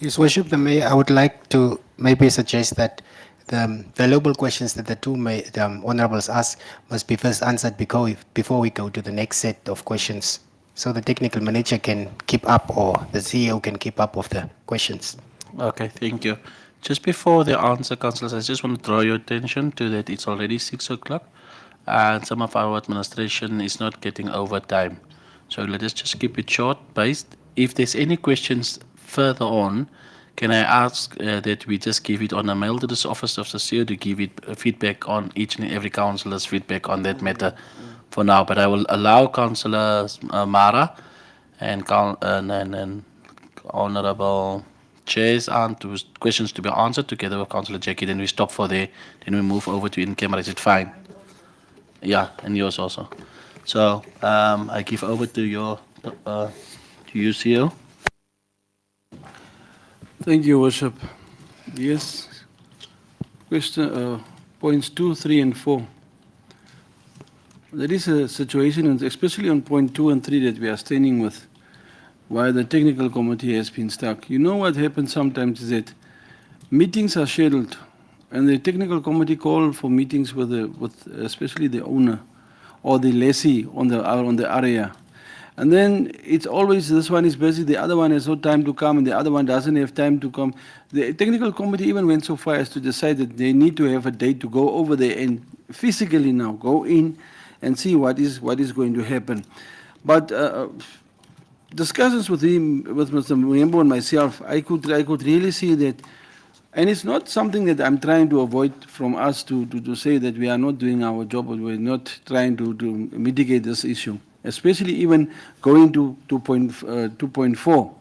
His Worship, the Mayor, I would like to maybe suggest that the valuable questions that the two honourables ask must be first answered before we go to the next set of questions, so the technical manager can keep up or the CEO can keep up with the questions. Okay, thank you. Just before the answer, councillors, I just want to draw your attention to that it's already 6 o'clock and some of our administration is not getting overtime. So let us just keep it short based. If there's any questions further on, can I ask that we just give it on a mail to this office of the CEO to give it feedback on each and every councillor's feedback on that matter for now. But I will allow Councillor Mara and Honourable Chairs and to questions to be answered together with Councillor Jackie. Then we stop for there. Then we move over to in-camera. Is it fine? Yeah, and yours also. So I give over to you, CEO. Thank you, Worship. Yes. Question points 2, 3, and 4. There is a situation, and especially on point 2 and 3, that we are standing with, why the technical committee has been stuck. You know what happens sometimes is that meetings are scheduled, and the technical committee call for meetings with especially the owner or the lessee on the area. And then it's always this one is busy, the other one has no time to come, and the other one doesn't have time to come. The technical committee even went so far as to decide that they need to have a date to go over there and physically now go in and see what is going to happen. But discussions with him, with Mr. Muyembo and myself, I could really see that, and it's not something that I'm trying to avoid from us to say that we are not doing our job or we're not trying to mitigate this issue, especially even going to 2.4.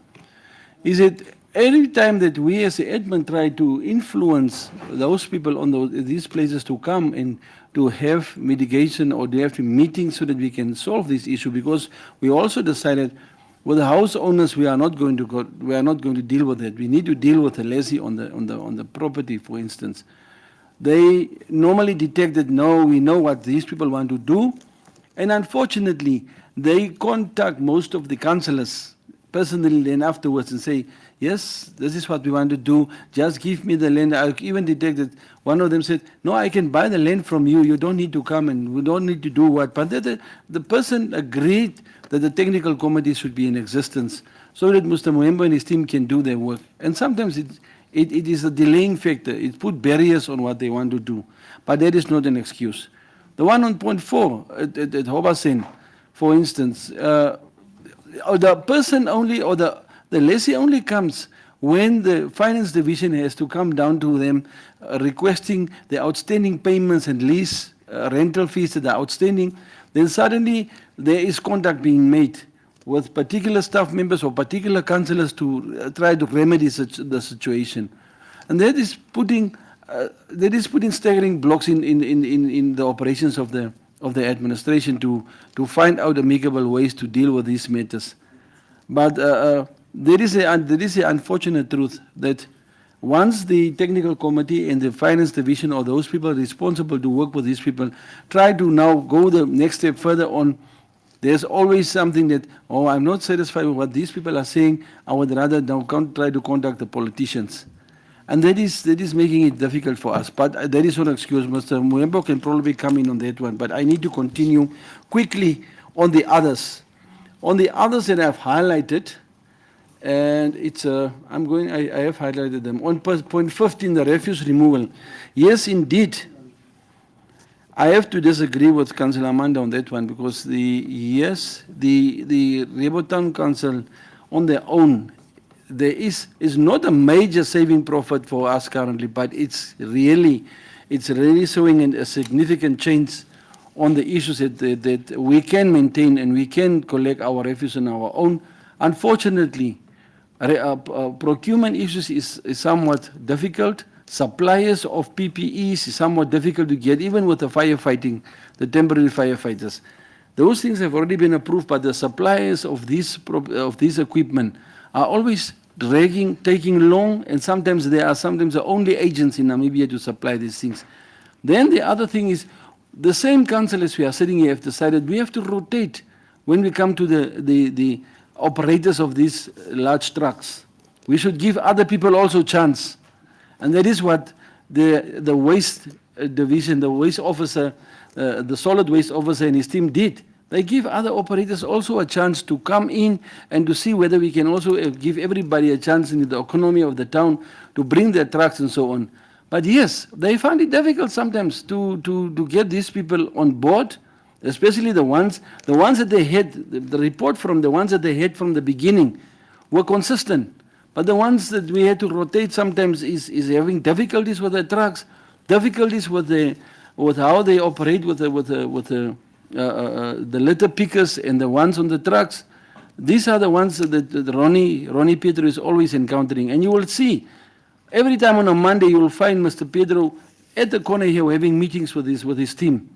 Is it every time that we as the admin try to influence those people on these places to come and to have mitigation or to have meetings so that we can solve this issue, because we also decided with the house owners we are not going to deal with it. We need to deal with the lessee on the property, for instance. They normally detect that no, we know what these people want to do, and unfortunately they contact most of the councillors personally then afterwards and say, yes, this is what we want to do, just give me the land. I even detected one of them said, no, I can buy the land from you, you don't need to come and we don't need to do what. But the person agreed that the technical committee should be in existence so that Mr. Muyembo and his team can do their work. And sometimes it is a delaying factor. It put barriers on what they want to do. But that is not an excuse. The one on point 4 at Hobasen, for instance, the person only or the lessee only comes when the finance division has to come down to them requesting the outstanding payments and lease rental fees that are outstanding. Then suddenly there is contact being made with particular staff members or particular councillors to try to remedy the situation. And that is putting staggering blocks in the operations of the administration to find out amicable ways to deal with these matters. But there is a unfortunate truth that once the technical committee and the finance division or those people responsible to work with these people try to now go the next step further on, there's always something that, oh, I'm not satisfied with what these people are saying, I would rather now try to contact the politicians. And that is making it difficult for us. But there is no excuse. Mr. Muyembo can probably come in on that one. But I need to continue quickly on the others. On the others that I've highlighted, and it's I have highlighted them. On point 15, the refuse removal. Yes, indeed. I have to disagree with Councillor Amanda on that one because the Rehoboth Town Council on their own, there is not a major saving profit for us currently, but it's really showing a significant change on the issues that we can maintain and we can collect our refuse on our own. Unfortunately, procurement issues is somewhat difficult. Suppliers of PPEs is somewhat difficult to get, even with the firefighting, the temporary firefighters. Those things have already been approved, but the suppliers of this equipment are always dragging, taking long, and sometimes they are the only agents in Namibia to supply these things. Then the other thing is, the same councillors we are sitting here have decided we have to rotate when we come to the operators of these large trucks. We should give other people also chance. And that is what the waste division, the waste officer, the solid waste officer and his team did. They give other operators also a chance to come in and to see whether we can also give everybody a chance in the economy of the town to bring their trucks and so on. But yes, they find it difficult sometimes to get these people on board, especially the ones that they had, the report from the ones that they had from the beginning were consistent. But the ones that we had to rotate sometimes is having difficulties with the trucks, difficulties with how they operate with the litter pickers and the ones on the trucks. These are the ones that Ronnie Pedro is always encountering. And you will see, every time on a Monday you will find Mr. Pedro at the corner here having meetings with his team,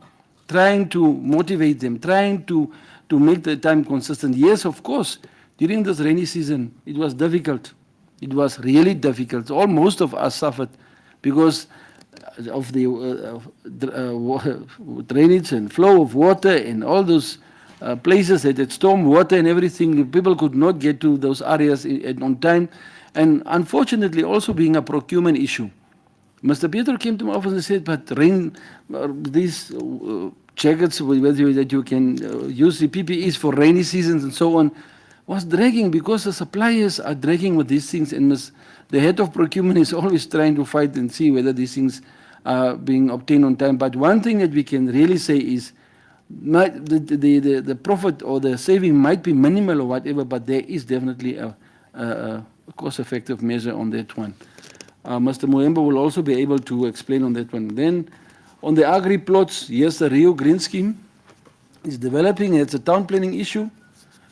trying to motivate them, trying to make the time consistent. Yes, of course, during this rainy season, it was difficult. It was really difficult. Most of us suffered because of the drainage and flow of water and all those places that had storm water and everything. People could not get to those areas on time. And unfortunately, also being a procurement issue. Mr. Pietro came to my office and said, but these jackets that you can use the PPEs for rainy seasons and so on, was dragging because the suppliers are dragging with these things, and the head of procurement is always trying to fight and see whether these things are being obtained on time. But one thing that we can really say is the profit or the saving might be minimal or whatever, but there is definitely a cost-effective measure on that one. Mr. Moembo will also be able to explain on that one. Then on the agri plots, yes, the Rio Green Scheme is developing. It's a town planning issue.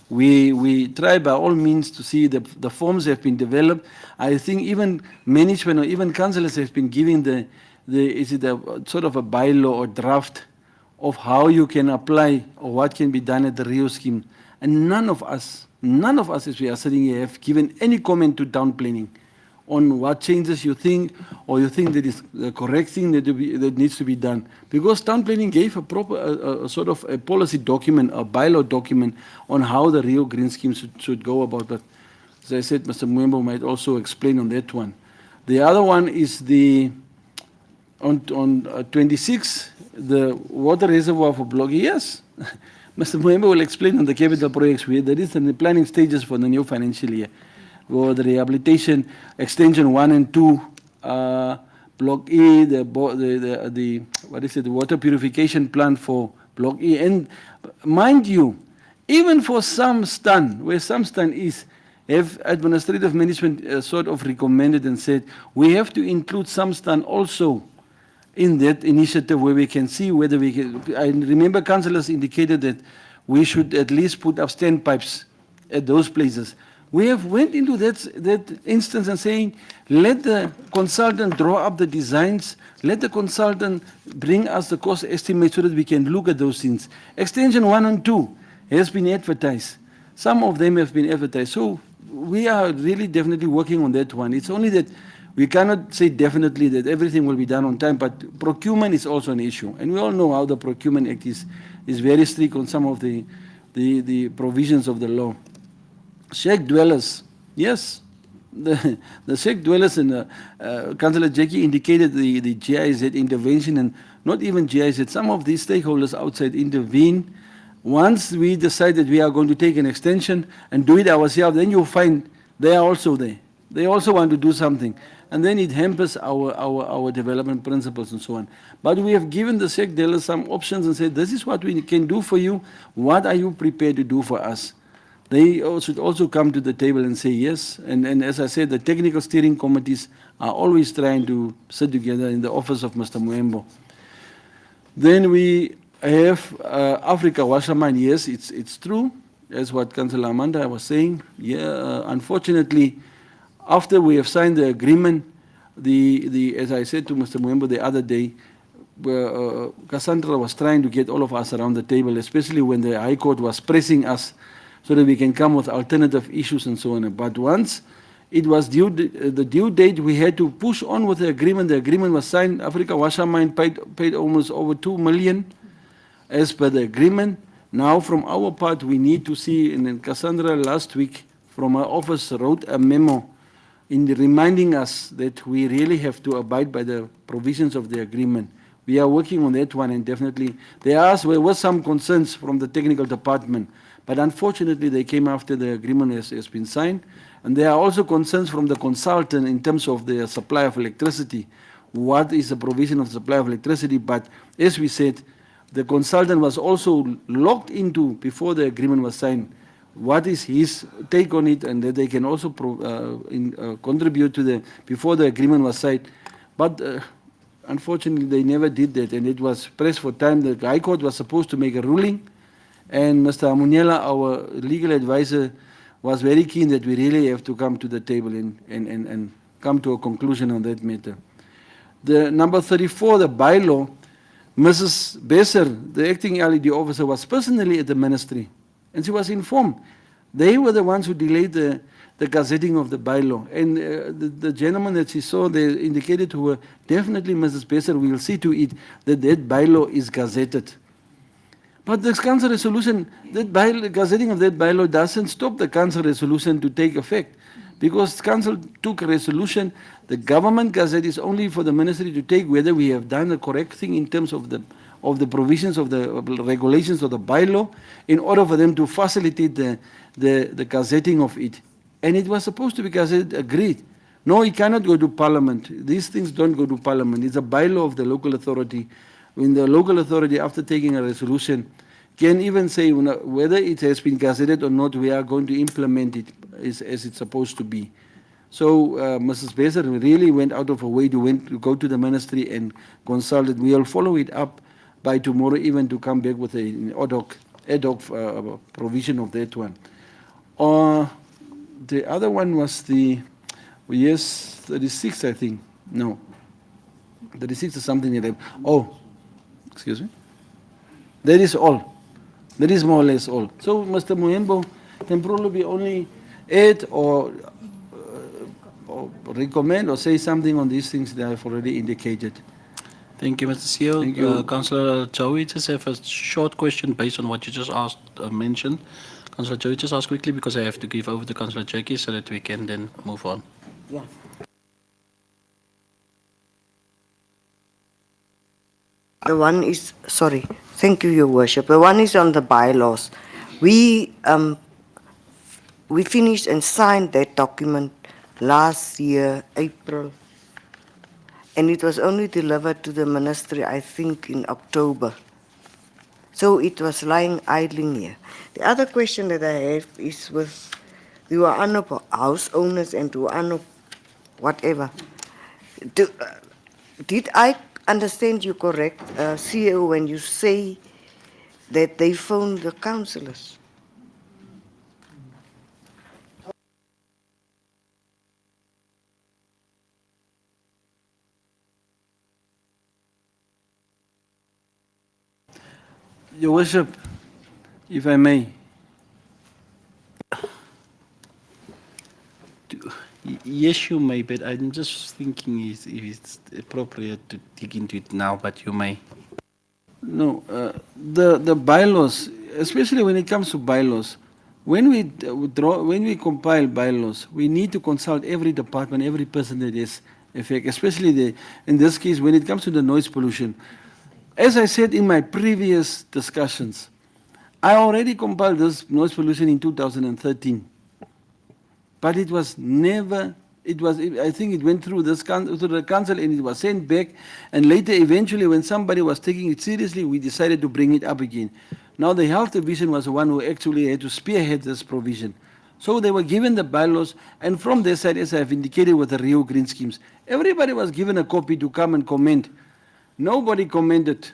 We try by all means to see the forms have been developed. I think even management or even councillors have been given is it a sort of a bylaw or draft of how you can apply or what can be done at the Rio scheme. And none of us as we are sitting here have given any comment to town planning on what changes you think or you think that is the correct thing that needs to be done. Because town planning gave a proper a sort of a policy document, a bylaw document on how the Rio Green Scheme should go about. But as I said, Mr. Mwembo might also explain on that one. The other one is on 26, the water reservoir for Block E. Yes, Mr. Mwembo will explain on the capital projects where there is in the planning stages for the new financial year. For the rehabilitation extension 1 and 2, Block E, the water purification plant for Block E. And mind you, even for some stand, where some stand is, have administrative management sort of recommended and said, we have to include some stand also in that initiative where we can see whether we can. I remember councillors indicated that we should at least put up standpipes at those places. We have went into that instance and saying, let the consultant draw up the designs, let the consultant bring us the cost estimate so that we can look at those things. Extension 1 and 2 has been advertised. Some of them have been advertised. So we are really definitely working on that one. It's only that we cannot say definitely that everything will be done on time, but procurement is also an issue. And we all know how the Procurement Act is very strict on some of the provisions of the law. Shack dwellers, yes, the shack dwellers, and Councillor Jackie indicated the GIZ intervention, and not even GIZ, some of these stakeholders outside intervene. Once we decide that we are going to take an extension and do it ourselves, then you'll find they are also there. They also want to do something. And then it hampers our development principles and so on. But we have given the shack dwellers some options and said, this is what we can do for you. What are you prepared to do for us? They should also come to the table and say yes. And as I said, the technical steering committees are always trying to sit together in the office of Mr. Moembo. Then we have Africa Wasserman. Yes, it's true, as what Councillor Amanda was saying. Yeah, unfortunately, after we have signed the agreement, as I said to Mr. Moembo the other day, Cassandra was trying to get all of us around the table, especially when the High Court was pressing us so that we can come with alternative issues and so on. But once it was the due date, we had to push on with the agreement. The agreement was signed. Africa Wasserman paid almost over 2 million as per the agreement. Now from our part, we need to see, and then Cassandra last week from our office wrote a memo in reminding us that we really have to abide by the provisions of the agreement. We are working on that one, and definitely there were some concerns from the technical department. But unfortunately, they came after the agreement has been signed. And there are also concerns from the consultant in terms of the supply of electricity. What is the provision of supply of electricity? But as we said, the consultant was also locked into, before the agreement was signed, what is his take on it, and that they can also contribute to before the agreement was signed. But unfortunately, they never did that, and it was pressed for time. The High Court was supposed to make a ruling. And Mr. Amuniela, our legal advisor, was very keen that we really have to come to the table and come to a conclusion on that matter. The number 34, the bylaw, Mrs. Besser, the acting LED officer, was personally at the ministry, and she was informed. They were the ones who delayed the gazetting of the bylaw. And the gentleman that she saw, they indicated to her, definitely Mrs. Besser, we will see to it that bylaw is gazetted. But this council resolution, gazetting of that bylaw doesn't stop the council resolution to take effect. Because council took a resolution, the government gazette is only for the ministry to take whether we have done the correct thing in terms of the provisions of the regulations of the bylaw in order for them to facilitate the gazetting of it. And it was supposed to be gazetted, agreed. No, it cannot go to parliament. These things don't go to parliament. It's a bylaw of the local authority. When the local authority, after taking a resolution, can even say whether it has been gazetted or not, we are going to implement it as it's supposed to be. So Mrs. Besser really went out of her way to go to the ministry and consult it. We'll follow it up by tomorrow even to come back with an ad hoc provision of that one. The other one was yes, 36, I think. No. 36 is something that excuse me. That is all. That is more or less all. So Mr. Muembo can probably only add or recommend or say something on these things that I've already indicated. Thank you, Mr. CEO. Thank you. Councillor Joey, just have a short question based on what you just asked, mentioned. Councillor Joey, just ask quickly because I have to give over to Councillor Jackie so that we can then move on. Yeah. The one is, sorry, thank you, Your Worship. The one is on the bylaws. We finished and signed that document last year, April, and it was only delivered to the ministry, I think, in October. So it was lying idling here. The other question that I have is with the Uano house owners and Uano whatever. Did I understand you correct, CEO, when you say that they phoned the councillors? Your Worship, if I may. Yes, you may, but I'm just thinking if it's appropriate to dig into it now, but you may. No, the bylaws, especially when it comes to bylaws, when we compile bylaws, we need to consult every department, every person that is affected, especially in this case, when it comes to the noise pollution. As I said in my previous discussions, I already compiled this noise pollution in 2013. But it was never, I think it went through through the council and it was sent back. And later, eventually, when somebody was taking it seriously, we decided to bring it up again. Now, the health division was the one who actually had to spearhead this provision. So they were given the bylaws, and from their side, as I have indicated with the Rio Green schemes, everybody was given a copy to come and comment. Nobody commented.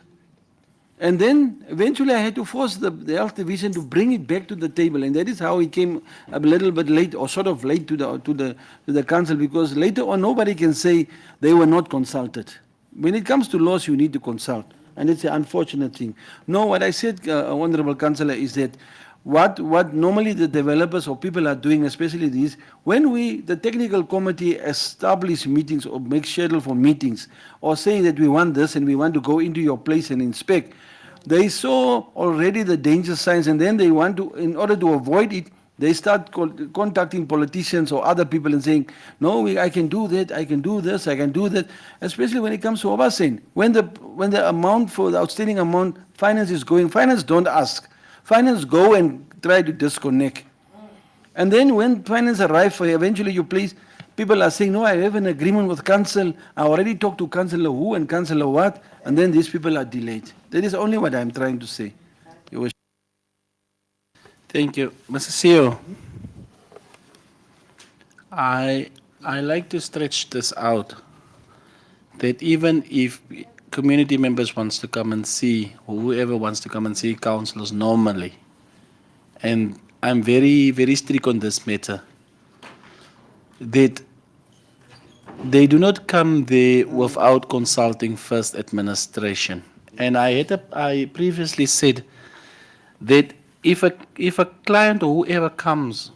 And then eventually I had to force the health division to bring it back to the table, and that is how it came a little bit late, or sort of late to the council, because later on nobody can say they were not consulted. When it comes to laws, you need to consult, and it's an unfortunate thing. No, what I said, Honourable Councillor, is that what normally the developers or people are doing, especially these, when the technical committee establish meetings or make schedule for meetings, or say that we want this and we want to go into your place and inspect, they saw already the danger signs, and then they want to, in order to avoid it, they start contacting politicians or other people and saying, no, I can do that, I can do this, I can do that, especially when it comes to Obasen. When the amount for the outstanding amount, finance is going, finance don't ask. Finance go and try to disconnect. And then when finance arrives for eventually you please, people are saying, no, I have an agreement with council. I already talked to councillor who and councillor what, and then these people are delayed. That is only what I'm trying to say. Your Worship. Thank you. Mr. CEO, I like to stretch this out, that even if community members wants to come and see, or whoever wants to come and see councillors normally, and I'm very, very strict on this matter, that they do not come there without consulting first administration. And I previously said that if a client or whoever comes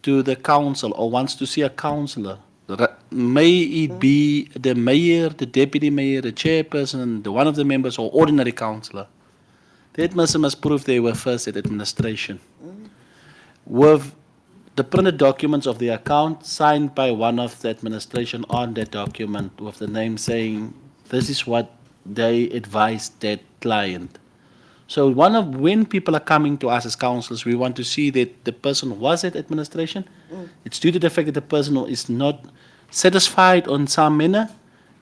to the council or wants to see a councillor, may it be the mayor, the deputy mayor, the chairperson, one of the members, or ordinary councillor, that person must prove they were first at administration. With the printed documents of the account signed by one of the administration on that document with the name saying this is what they advised that client. So when people are coming to us as councillors, we want to see that the person was at administration. It's due to the fact that the person is not satisfied on some manner,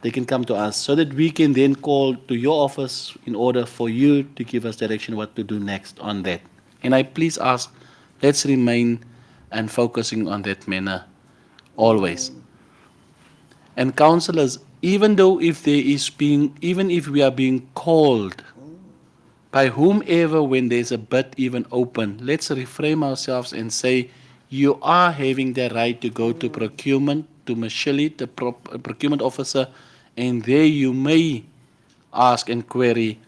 they can come to us so that we can then call to your office in order for you to give us direction what to do next on that. And I please ask, let's remain and focusing on that manner always. And councillors, even though if there is being, even if we are being called by whomever when there's a bid even open, let's reframe ourselves and say, you are having the right to go to procurement, to Michelle, the procurement officer, and there you may ask and query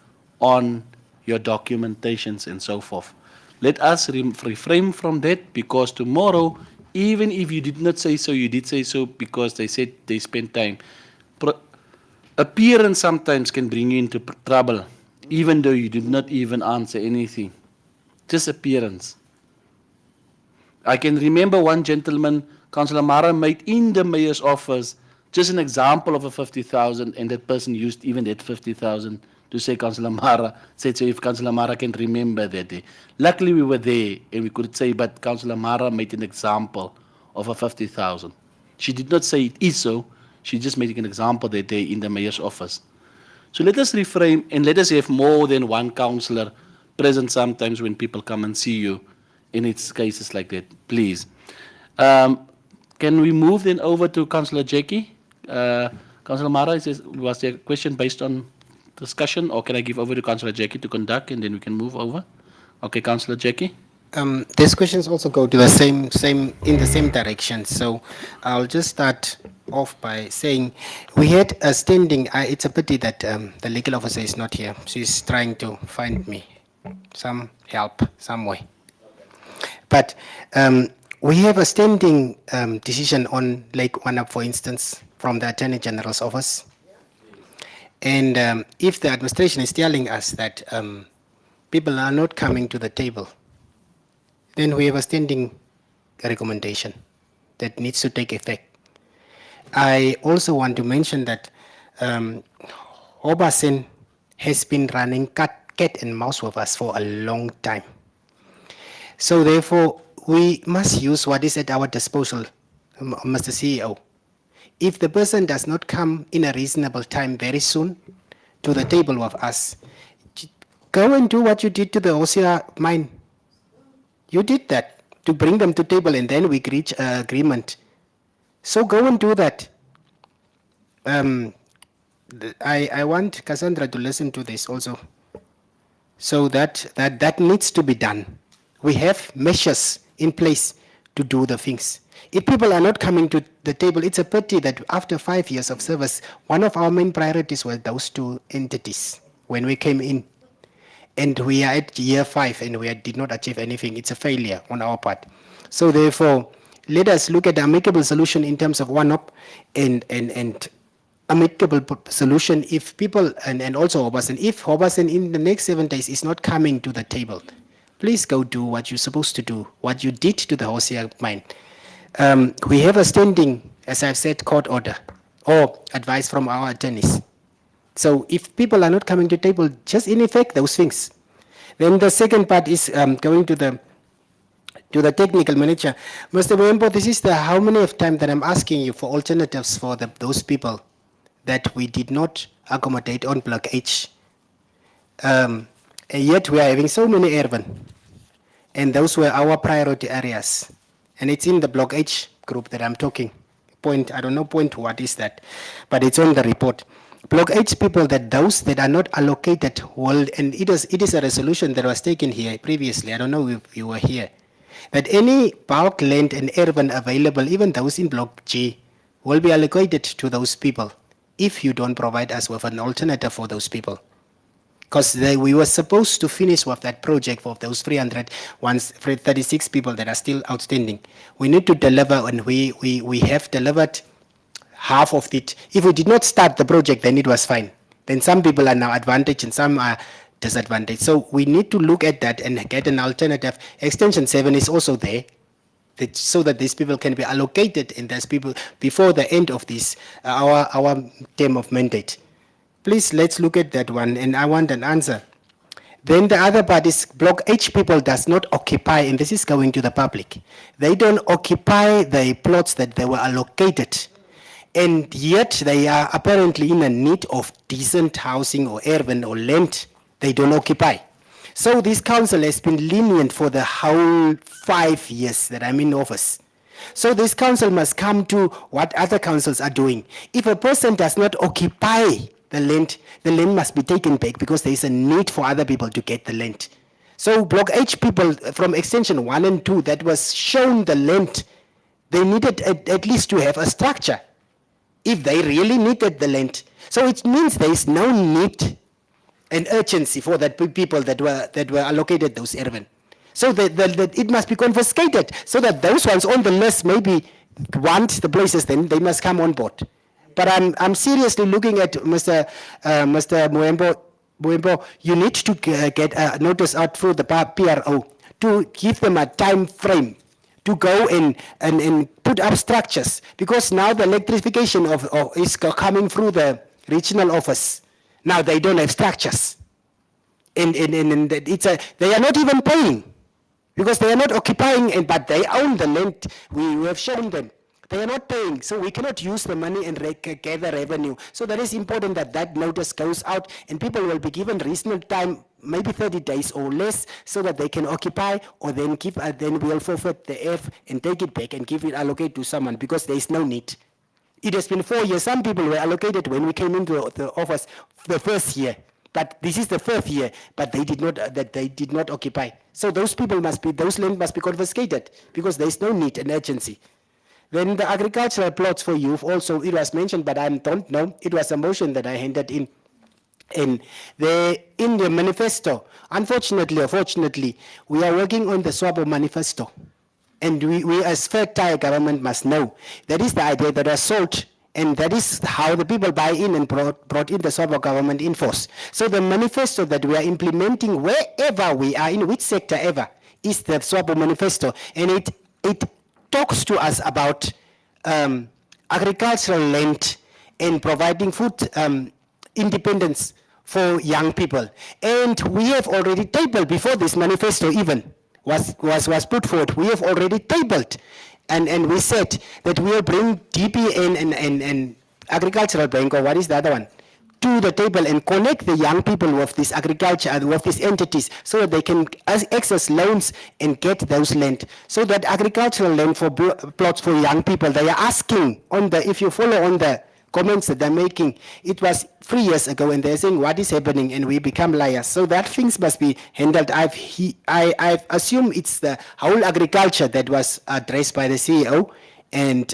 on your documentations and so forth. Let us refrain from that, because tomorrow, even if you did not say so, you did say so because they said they spent time. Appearance sometimes can bring you into trouble, even though you did not even answer anything. Just appearance. I can remember one gentleman, Councillor Mara, made in the mayor's office just an example of a 50,000, and that person used even that 50,000 to say Councillor Mara said so. If Councillor Mara can remember that day, luckily we were there and we could say, but Councillor Mara made an example of a 50,000. She did not say it is so. She just made an example that day in the mayor's office. So let us reframe and let us have more than one councillor present sometimes when people come and see you in its cases like that, please. Can we move then over to Councillor Jackie? Councillor Mara, was there a question based on discussion, or can I give over to Councillor Jackie to conduct and then we can move over? Okay, Councillor Jackie. These questions also go to the same in the same direction. So I'll just start off by saying we had a standing. It's a pity that the legal officer is not here. She's trying to find me some help some way. But we have a standing decision on Lake Wanap, for instance, from the Attorney General's office. And if the administration is telling us that people are not coming to the table, then we have a standing recommendation that needs to take effect. I also want to mention that Obasen has been running cat and mouse with us for a long time. So therefore, we must use what is at our disposal, Mr. CEO. If the person does not come in a reasonable time very soon to the table with us, go and do what you did to the Osia mine. You did that to bring them to table, and then we reach an agreement. So go and do that. I want Cassandra to listen to this also. So that needs to be done. We have measures in place to do the things. If people are not coming to the table, it's a pity that after 5 years of service, one of our main priorities was those two entities when we came in. And we are at year 5 and we did not achieve anything. It's a failure on our part. So therefore, let us look at the amicable solution in terms of one-up and amicable solution if people, and also Hobasen, if Hobasen in the next 7 days is not coming to the table, please go do what you're supposed to do, what you did to the Hosia mine. We have a standing, as I've said, court order or advice from our attorneys. So if people are not coming to the table, just in effect those things. Then the second part is going to the technical manager. Mr. Boembo, this is the how many of time that I'm asking you for alternatives for those people that we did not accommodate on Block H. And yet we are having so many urban. And those were our priority areas. And it's in the Block H group that I'm talking. Point, I don't know point what is that, but it's on the report. Block H people, that those that are not allocated will, and it is a resolution that was taken here previously, I don't know if you were here, that any bulk land and urban available, even those in Block G, will be allocated to those people if you don't provide us with an alternative for those people. Because we were supposed to finish with that project for those 336 people that are still outstanding. We need to deliver, and we have delivered half of it. If we did not start the project, then it was fine. Then some people are now advantaged and some are disadvantaged. So we need to look at that and get an alternative. Extension 7 is also there. so that these people can be allocated and these people before the end of this, our term of mandate. Please, let's look at that one, and I want an answer. Then the other part is Block H people does not occupy, and this is going to the public. They don't occupy the plots that they were allocated, and yet they are apparently in a need of decent housing or urban or land. They don't occupy. So this council has been lenient for the whole 5 years that I'm in office. So this council must come to what other councils are doing. If a person does not occupy the land must be taken back because there is a need for other people to get the land. So Block H people from extension 1 and 2 that was shown the land, they needed at least to have a structure if they really needed the land. So it means there is no need and urgency for that people that were allocated those urban. So it must be confiscated so that those ones on the list maybe want the places, then they must come on board. But I'm seriously looking at Mr. Muembo, you need to get a notice out through the PRO to give them a time frame to go and put up structures, because now the electrification is coming through the regional office. Now they don't have structures, and they are not even paying because they are not occupying, but they own the land. We have shown them. They are not paying, so we cannot use the money and gather revenue. So that is important that notice goes out and people will be given reasonable time, maybe 30 days or less, so that they can occupy, or then then we'll forfeit the F and take it back and give it allocate to someone because there is no need. It has been 4 years. Some people were allocated when we came into the office the first year, but this is the 4th year, but they did not occupy. So those land must be confiscated because there is no need and urgency. Then the agricultural plots for youth also, it was mentioned, but I don't know. It was a motion that I handed in. And in the manifesto, unfortunately or fortunately, we are working on the SWAPO manifesto. And we as fair-tire government must know that is the idea that was sold, and that is how the people buy in and brought in the SWAPO government in force. So the manifesto that we are implementing wherever we are, in which sector ever, is the SWAPO manifesto. And it talks to us about agricultural land and providing food independence for young people. And we have already tabled, before this manifesto even was put forward, we have already tabled and we said that we will bring DPN and agricultural bank, or what is the other one, to the table and connect the young people with this agriculture and with these entities so that they can access loans and get those land. So that agricultural land for plots for young people, they are asking if you follow on the comments that they're making, it was 3 years ago and they're saying what is happening and we become liars. So that things must be handled. I assume it's the whole agriculture that was addressed by the CEO, and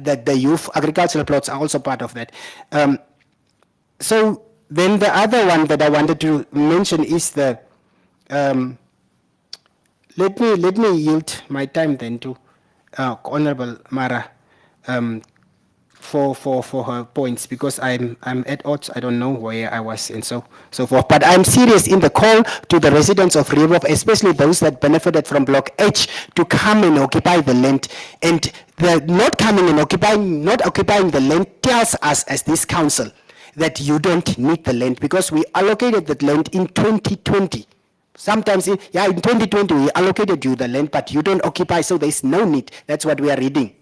that the youth agricultural plots are also part of that. So then the other one that I wanted to mention is the, let me yield my time then to Honorable Mara for her points, because I'm at odds. I don't know where I was and so forth. But I'm serious in the call to the residents of Rehoboth, especially those that benefited from Block H, to come and occupy the land. And the not coming and not occupying the land tells us as this council that you don't need the land, because we allocated that land in 2020. Sometimes, in 2020 we allocated you the land, but you don't occupy, so there's no need. That's what we are reading.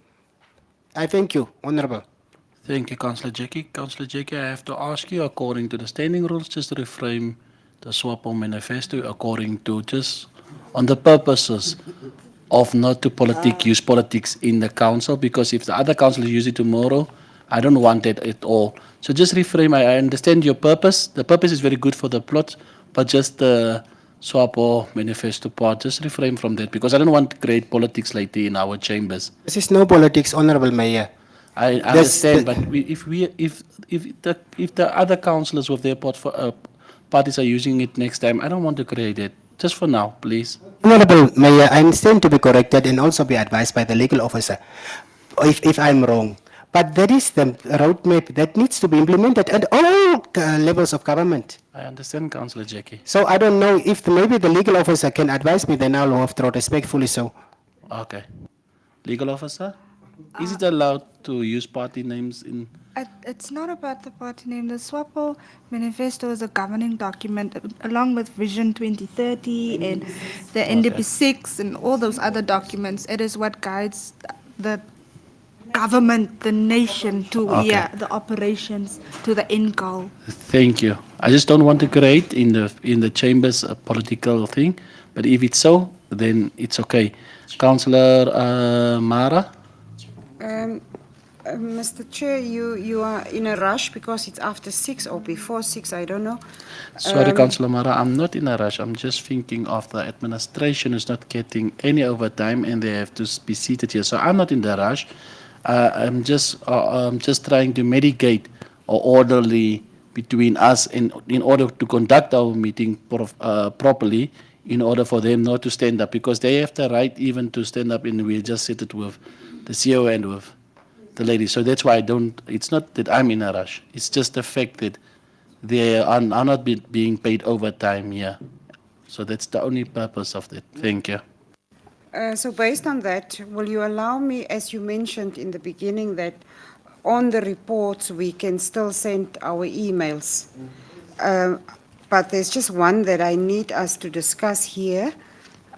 I thank you, Honorable. Thank you, Councillor Jackie. Councillor Jackie, I have to ask you, according to the standing rules, just to reframe the SWAPO manifesto according to just on the purposes of not to use politics in the council, because if the other councillors use it tomorrow, I don't want it at all. So just reframe. I understand your purpose. The purpose is very good for the plot, but just the SWAPO manifesto part, just refrain from that, because I don't want to create politics later in our chambers. This is no politics, Honorable Mayor. I understand, but if the other councillors with their parties are using it next time, I don't want to create it. Just for now, please. Honorable Mayor, I stand to be corrected and also be advised by the legal officer if I'm wrong. But that is the roadmap that needs to be implemented at all levels of government. I understand, Councillor Jackie. So I don't know if maybe the legal officer can advise me, then I'll withdraw respectfully so. Okay. Legal officer? Is it allowed to use party names in? It's not about the party name. The SWAPO manifesto is a governing document along with Vision 2030 and the NDP6 and all those other documents. It is what guides the government, the nation to Okay. the operations to the end goal. Thank you. I just don't want to create in the chambers a political thing, but if it's so, then it's okay. Councillor Mara? Mr. Chair, you are in a rush because it's after 6 or before 6, I don't know. Sorry, Councillor Mara, I'm not in a rush. I'm just thinking of the administration is not getting any overtime and they have to be seated here. So I'm not in the rush. I'm just trying to mitigate or orderly between us in order to conduct our meeting properly in order for them not to stand up because they have the right even to stand up and we just sit it with the CEO and with the lady. So that's why I don't, it's not that I'm in a rush. It's just the fact that they are not being paid overtime here. So that's the only purpose of it. Thank you. So based on that, will you allow me, as you mentioned in the beginning, that on the reports we can still send our emails? But there's just one that I need us to discuss here.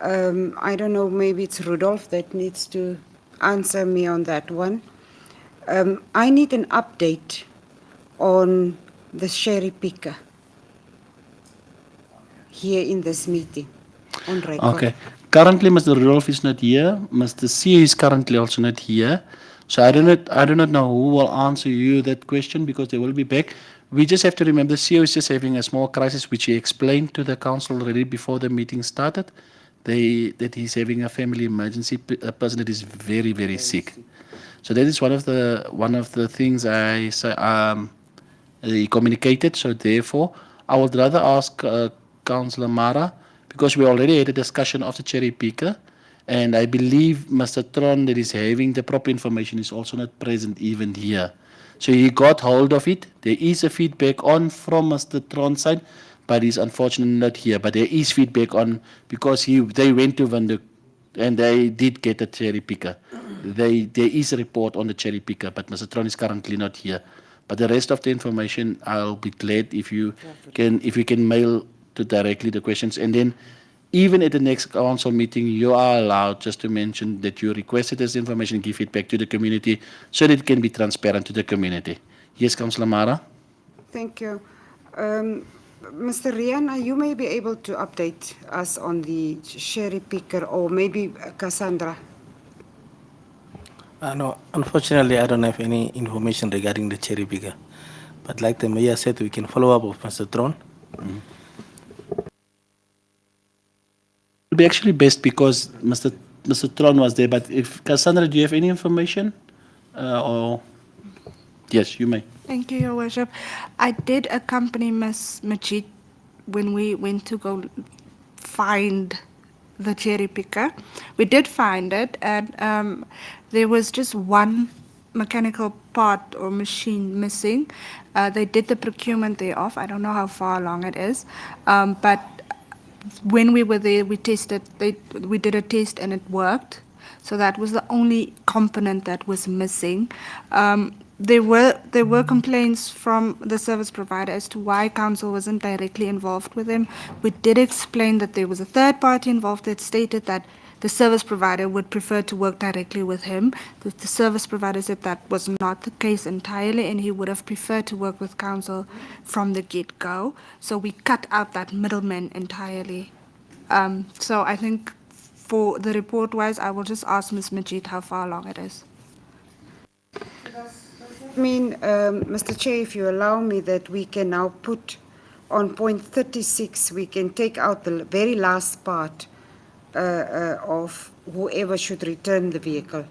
I don't know, maybe it's Rudolph that needs to answer me on that one. I need an update on the cherry picker here in this meeting on record. Okay. Currently, Mr. Rudolph is not here. Mr. C is currently also not here. So I do not know who will answer you that question because they will be back. We just have to remember the CEO is just having a small crisis, which he explained to the council already before the meeting started. That he's having a family emergency, a person that is very, very sick. So that is one of the things he communicated. So therefore, I would rather ask Councillor Mara because we already had a discussion of the cherry picker, and I believe Mr. Tron that is having the proper information is also not present even here. So he got hold of it. There is a feedback on from Mr. Tron's side, but he's unfortunately not here. But there is feedback on because they went to Windhoek and they did get a cherry picker. There is a report on the cherry picker, but Mr. Tron is currently not here. But the rest of the information, I'll be glad if you can mail to directly the questions. And then even at the next council meeting, you are allowed just to mention that you requested this information, give it back to the community so that it can be transparent to the community. Yes, Councillor Mara? Thank you. Mr. Rian, you may be able to update us on the cherry picker, or maybe Cassandra. No, unfortunately, I don't have any information regarding the cherry picker. But like the mayor said, we can follow up with Mr. Tron. It would be actually best because Mr. Tron was there. But if Cassandra, do you have any information? Or yes, you may. Thank you, Your Worship. I did accompany Ms. Majid when we went to go find the cherry picker. We did find it, and there was just one mechanical part or machine missing. They did the procurement thereof. I don't know how far along it is, but when we were there, we tested. We did a test and it worked. So that was the only component that was missing. There were complaints from the service provider as to why council wasn't directly involved with him. We did explain that there was a third party involved that stated that the service provider would prefer to work directly with him. The service provider said that was not the case entirely, and he would have preferred to work with council from the get-go. So we cut out that middleman entirely. So I think for the report-wise, I will just ask Ms. Majid how far along it is. I mean, Mr. Chair, if you allow me, that we can now put on point 36, we can take out the very last part of whoever should return the vehicle.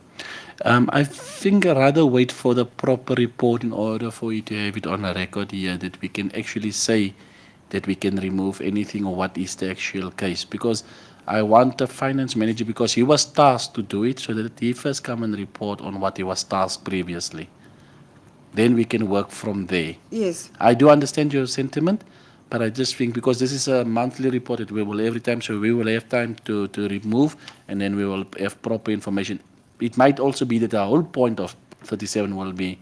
I think I'd rather wait for the proper report in order for you to have it on a record here that we can actually say that we can remove anything or what is the actual case. Because I want the finance manager, because he was tasked to do it, so that he first come and report on what he was tasked previously. Then we can work from there. Yes. I do understand your sentiment, but I just think because this is a monthly report that we will every time, so we will have time to remove, and then we will have proper information. it might also be that the whole point of 37 will be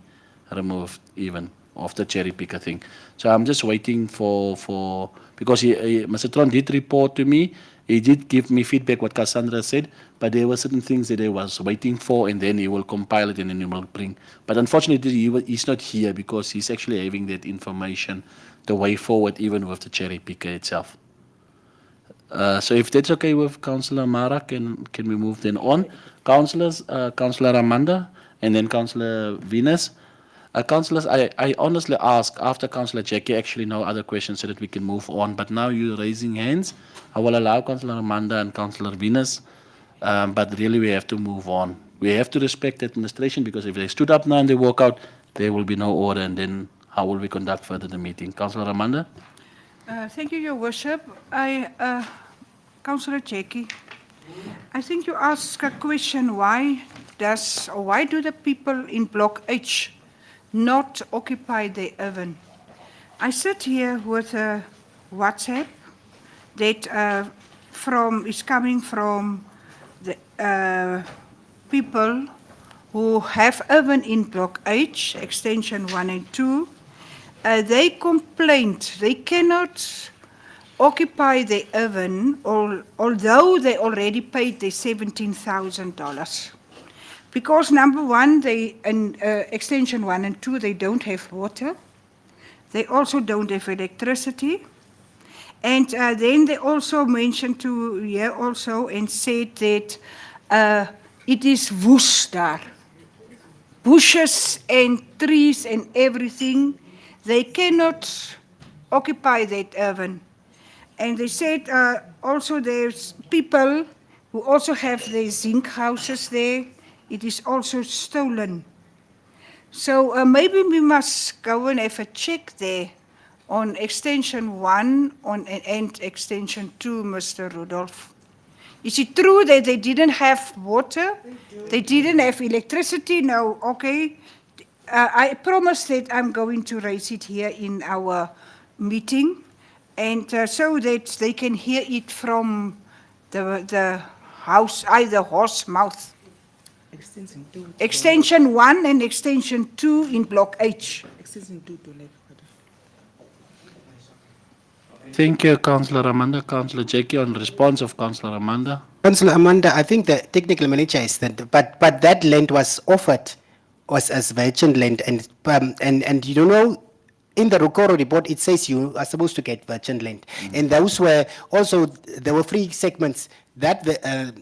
removed even of the cherry picker thing. So I'm just waiting for because Mr. Tron did report to me. He did give me feedback what Cassandra said, but there were certain things that I was waiting for, and then he will compile it and then he will bring. But unfortunately, he's not here because he's actually having that information the way forward, even with the cherry picker itself. So if that's okay with Councillor Mara, can we move then on? Councillors, Councillor Amanda, and then Councillor Venus. Councillors, I honestly ask after Councillor Jackie actually no other questions so that we can move on. But now you're raising hands. I will allow Councillor Amanda and Councillor Venus. But really we have to move on. We have to respect the administration because if they stood up now and they walk out, there will be no order. And then how will we conduct further the meeting? Councillor Amanda? Thank you, Your Worship. Councillor Jackie, I think you asked a question, why do the people in Block H not occupy their oven? I sit here with a WhatsApp that is coming from the people who have oven in Block H, extension 1 and 2. They complained they cannot occupy the oven, although they already paid their $17,000. Because number one, they in extension 1 and 2, they don't have water. They also don't have electricity. And then they also mentioned to here also and said that it is woes daar. Bushes and trees and everything. They cannot occupy that oven. And they said also there's people who also have their zinc houses there. It is also stolen. So maybe we must go and have a check there on extension 1 and extension 2, Mr. Rudolph. Is it true that they didn't have water? They didn't have electricity? No, okay. I promise that I'm going to raise it here in our meeting, and so that they can hear it from the house, either horse mouth. Extension 1 and extension 2 in Block H. Thank you, Councillor Amanda. Councillor Jackie, on response of Councillor Amanda. Councillor Amanda, I think the technical manager is that, but that land was offered as virgin land, and you don't know, in the Rukoro report it says you are supposed to get virgin land, and those were also there were 3 segments that the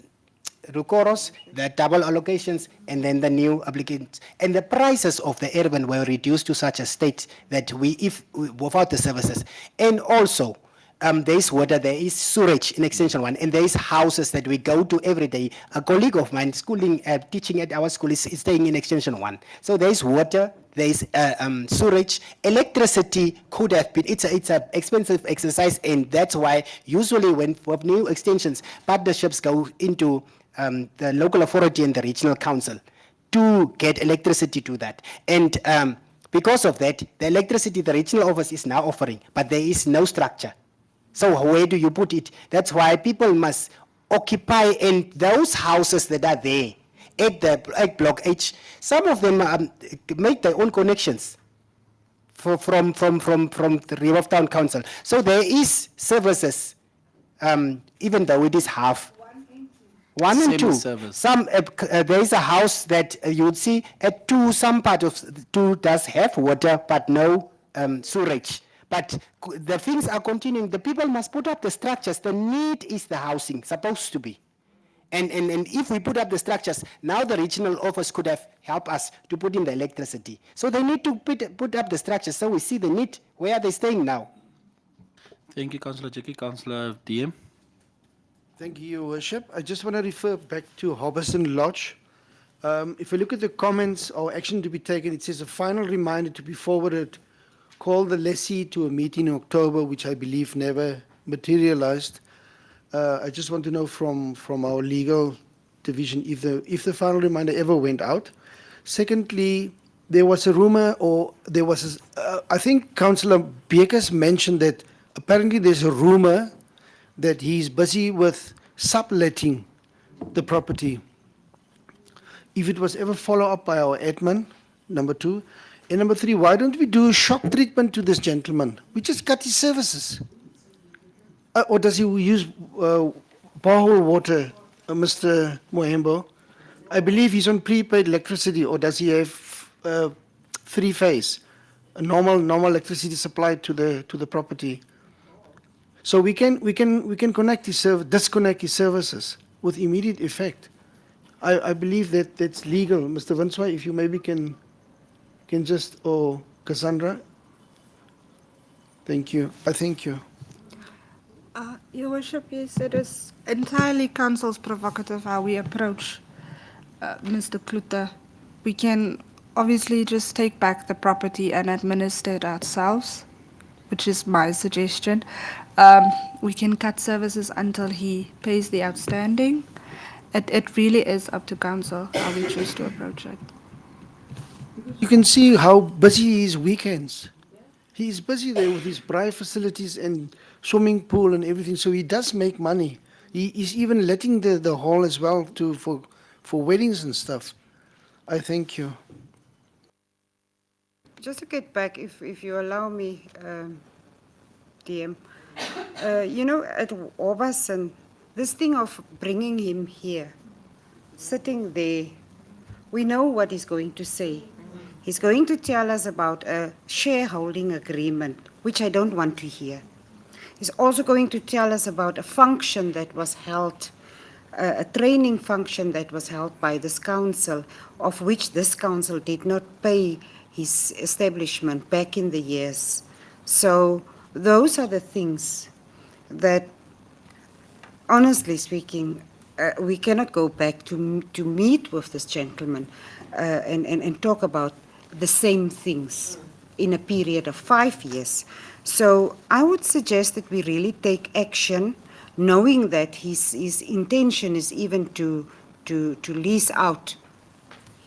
Rukoros, the double allocations, and then the new applicants, and the prices of the urban were reduced to such a state that without the services, and also. There is water, there is sewage in extension 1, and there is houses that we go to every day. A colleague of mine teaching at our school is staying in extension 1. So there is water, there is sewage, electricity could have been, it's a expensive exercise, and that's why usually when for new extensions, partnerships go into the local authority and the regional council to get electricity to that. And because of that, the electricity the regional office is now offering, but there is no structure. So where do you put it? That's why people must occupy in those houses that are there at Block H. Some of them make their own connections from the Rehoboth Town Council. So there is services, even though it is half. 1 and Same 2. service. Some there is a house that you would see at 2. Some part of 2 does have water, but no sewage. But the things are continuing. The people must put up the structures. The need is the housing, supposed to be. And if we put up the structures, now the regional office could have helped us to put in the electricity. So they need to put up the structures so we see the need. Where are they staying now? Thank you, Councillor Jackie. Councillor DM. Thank you, Your Worship. I just want to refer back to Hobson Lodge. If we look at the comments or action to be taken, it says a final reminder to be forwarded. Call the lessee to a meeting in October, which I believe never materialized. I just want to know from our legal division if the final reminder ever went out. Secondly, there was a rumor, or there was, I think Councillor Bekes mentioned that apparently there's a rumor that he's busy with subletting the property. if it was ever followed up by our admin, number two. And number three, why don't we do shock treatment to this gentleman? We just cut his services. Or does he use borehole water, Mr. Mohembo? I believe he's on prepaid electricity, or does he have three-phase, a normal electricity supply to the property? So we can disconnect his services with immediate effect. I believe that that's legal, Mr. Vinswai. If you maybe can just, or Cassandra. Thank you. I thank you. Your Worship, yes, it is entirely Council's prerogative how we approach Mr. Klute. We can obviously just take back the property and administer it ourselves, which is my suggestion. We can cut services until he pays the outstanding. It really is up to Council how we choose to approach it. You can see how busy he is weekends. He is busy there with his braai facilities and swimming pool and everything, so he does make money. He is even letting the hall as well for weddings and stuff. I thank you. Just to get back, if you allow me, DM, at Obasan, this thing of bringing him here, sitting there, we know what he's going to say. He's going to tell us about a shareholding agreement, which I don't want to hear. He's also going to tell us about a function that was held, a training function that was held by this council, of which this council did not pay his establishment back in the years. So those are the things that, honestly speaking, we cannot go back to meet with this gentleman and talk about the same things in a period of 5 years. So I would suggest that we really take action, knowing that his intention is even to lease out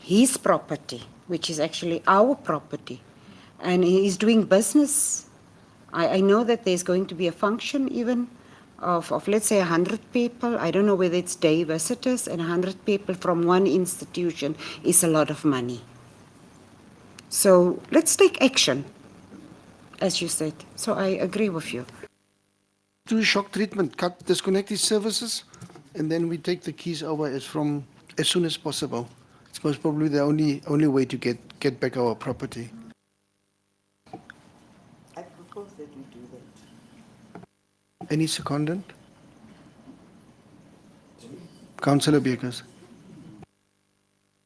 his property, which is actually our property, and he is doing business. I know that there's going to be a function even of let's say 100 people. I don't know whether it's day visitors, and 100 people from one institution is a lot of money. So let's take action, as you said. So I agree with you. Do shock treatment, disconnect his services, and then we take the keys over as soon as possible. It's most probably the only way to get back our property. I propose that we do that. Any secondant? Councillor Bekers.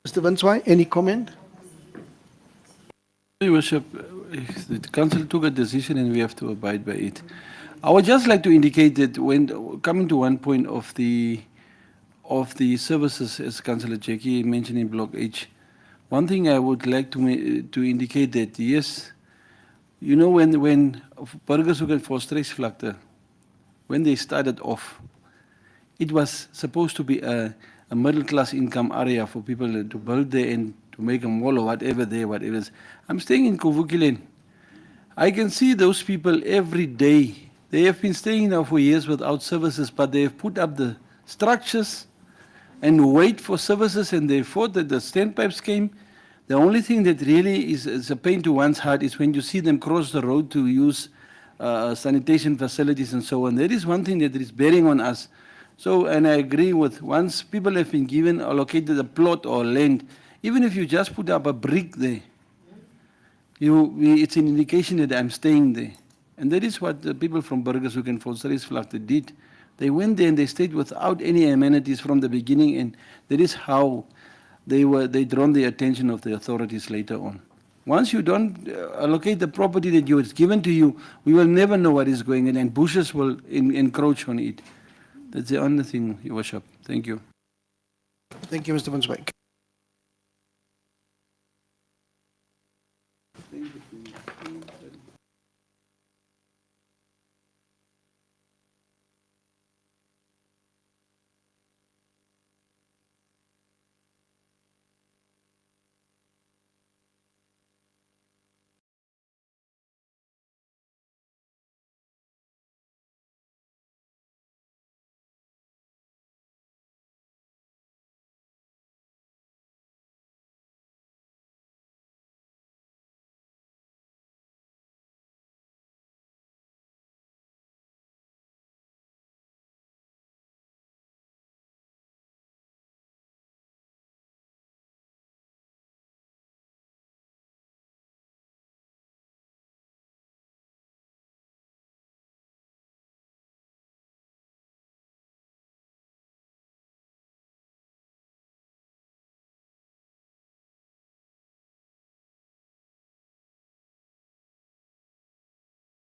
Mr. Vinswai, any comment? Your Worship, the council took a decision and we have to abide by it. I would just like to indicate that when coming to one point of the services, as Councillor Jackie mentioned in Block H, one thing I would like to indicate that yes, you know when Burgershoek and Volstrijksvlakte, when they started off, it was supposed to be a middle class income area for people to build there and to make a mall or whatever there, whatever. I'm staying in Kovukilin. I can see those people every day. They have been staying now for years without services, but they have put up the structures and wait for services, and they thought that the standpipes came. The only thing that really is a pain to one's heart is when you see them cross the road to use sanitation facilities and so on. That is one thing that is bearing on us. So, and I agree with, once people have been given, allocated a plot or land, even if you just put up a brick there, it's an indication that I'm staying there. And that is what the people from Burgershoek and Volstrijksvlakte did. They went there and they stayed without any amenities from the beginning, and that is how they drawn the attention of the authorities later on. Once you don't allocate the property that is given to you, we will never know what is going on, and bushes will encroach on it. That's the only thing, Your Worship. Thank you. Thank you, Mr. Vinswijk.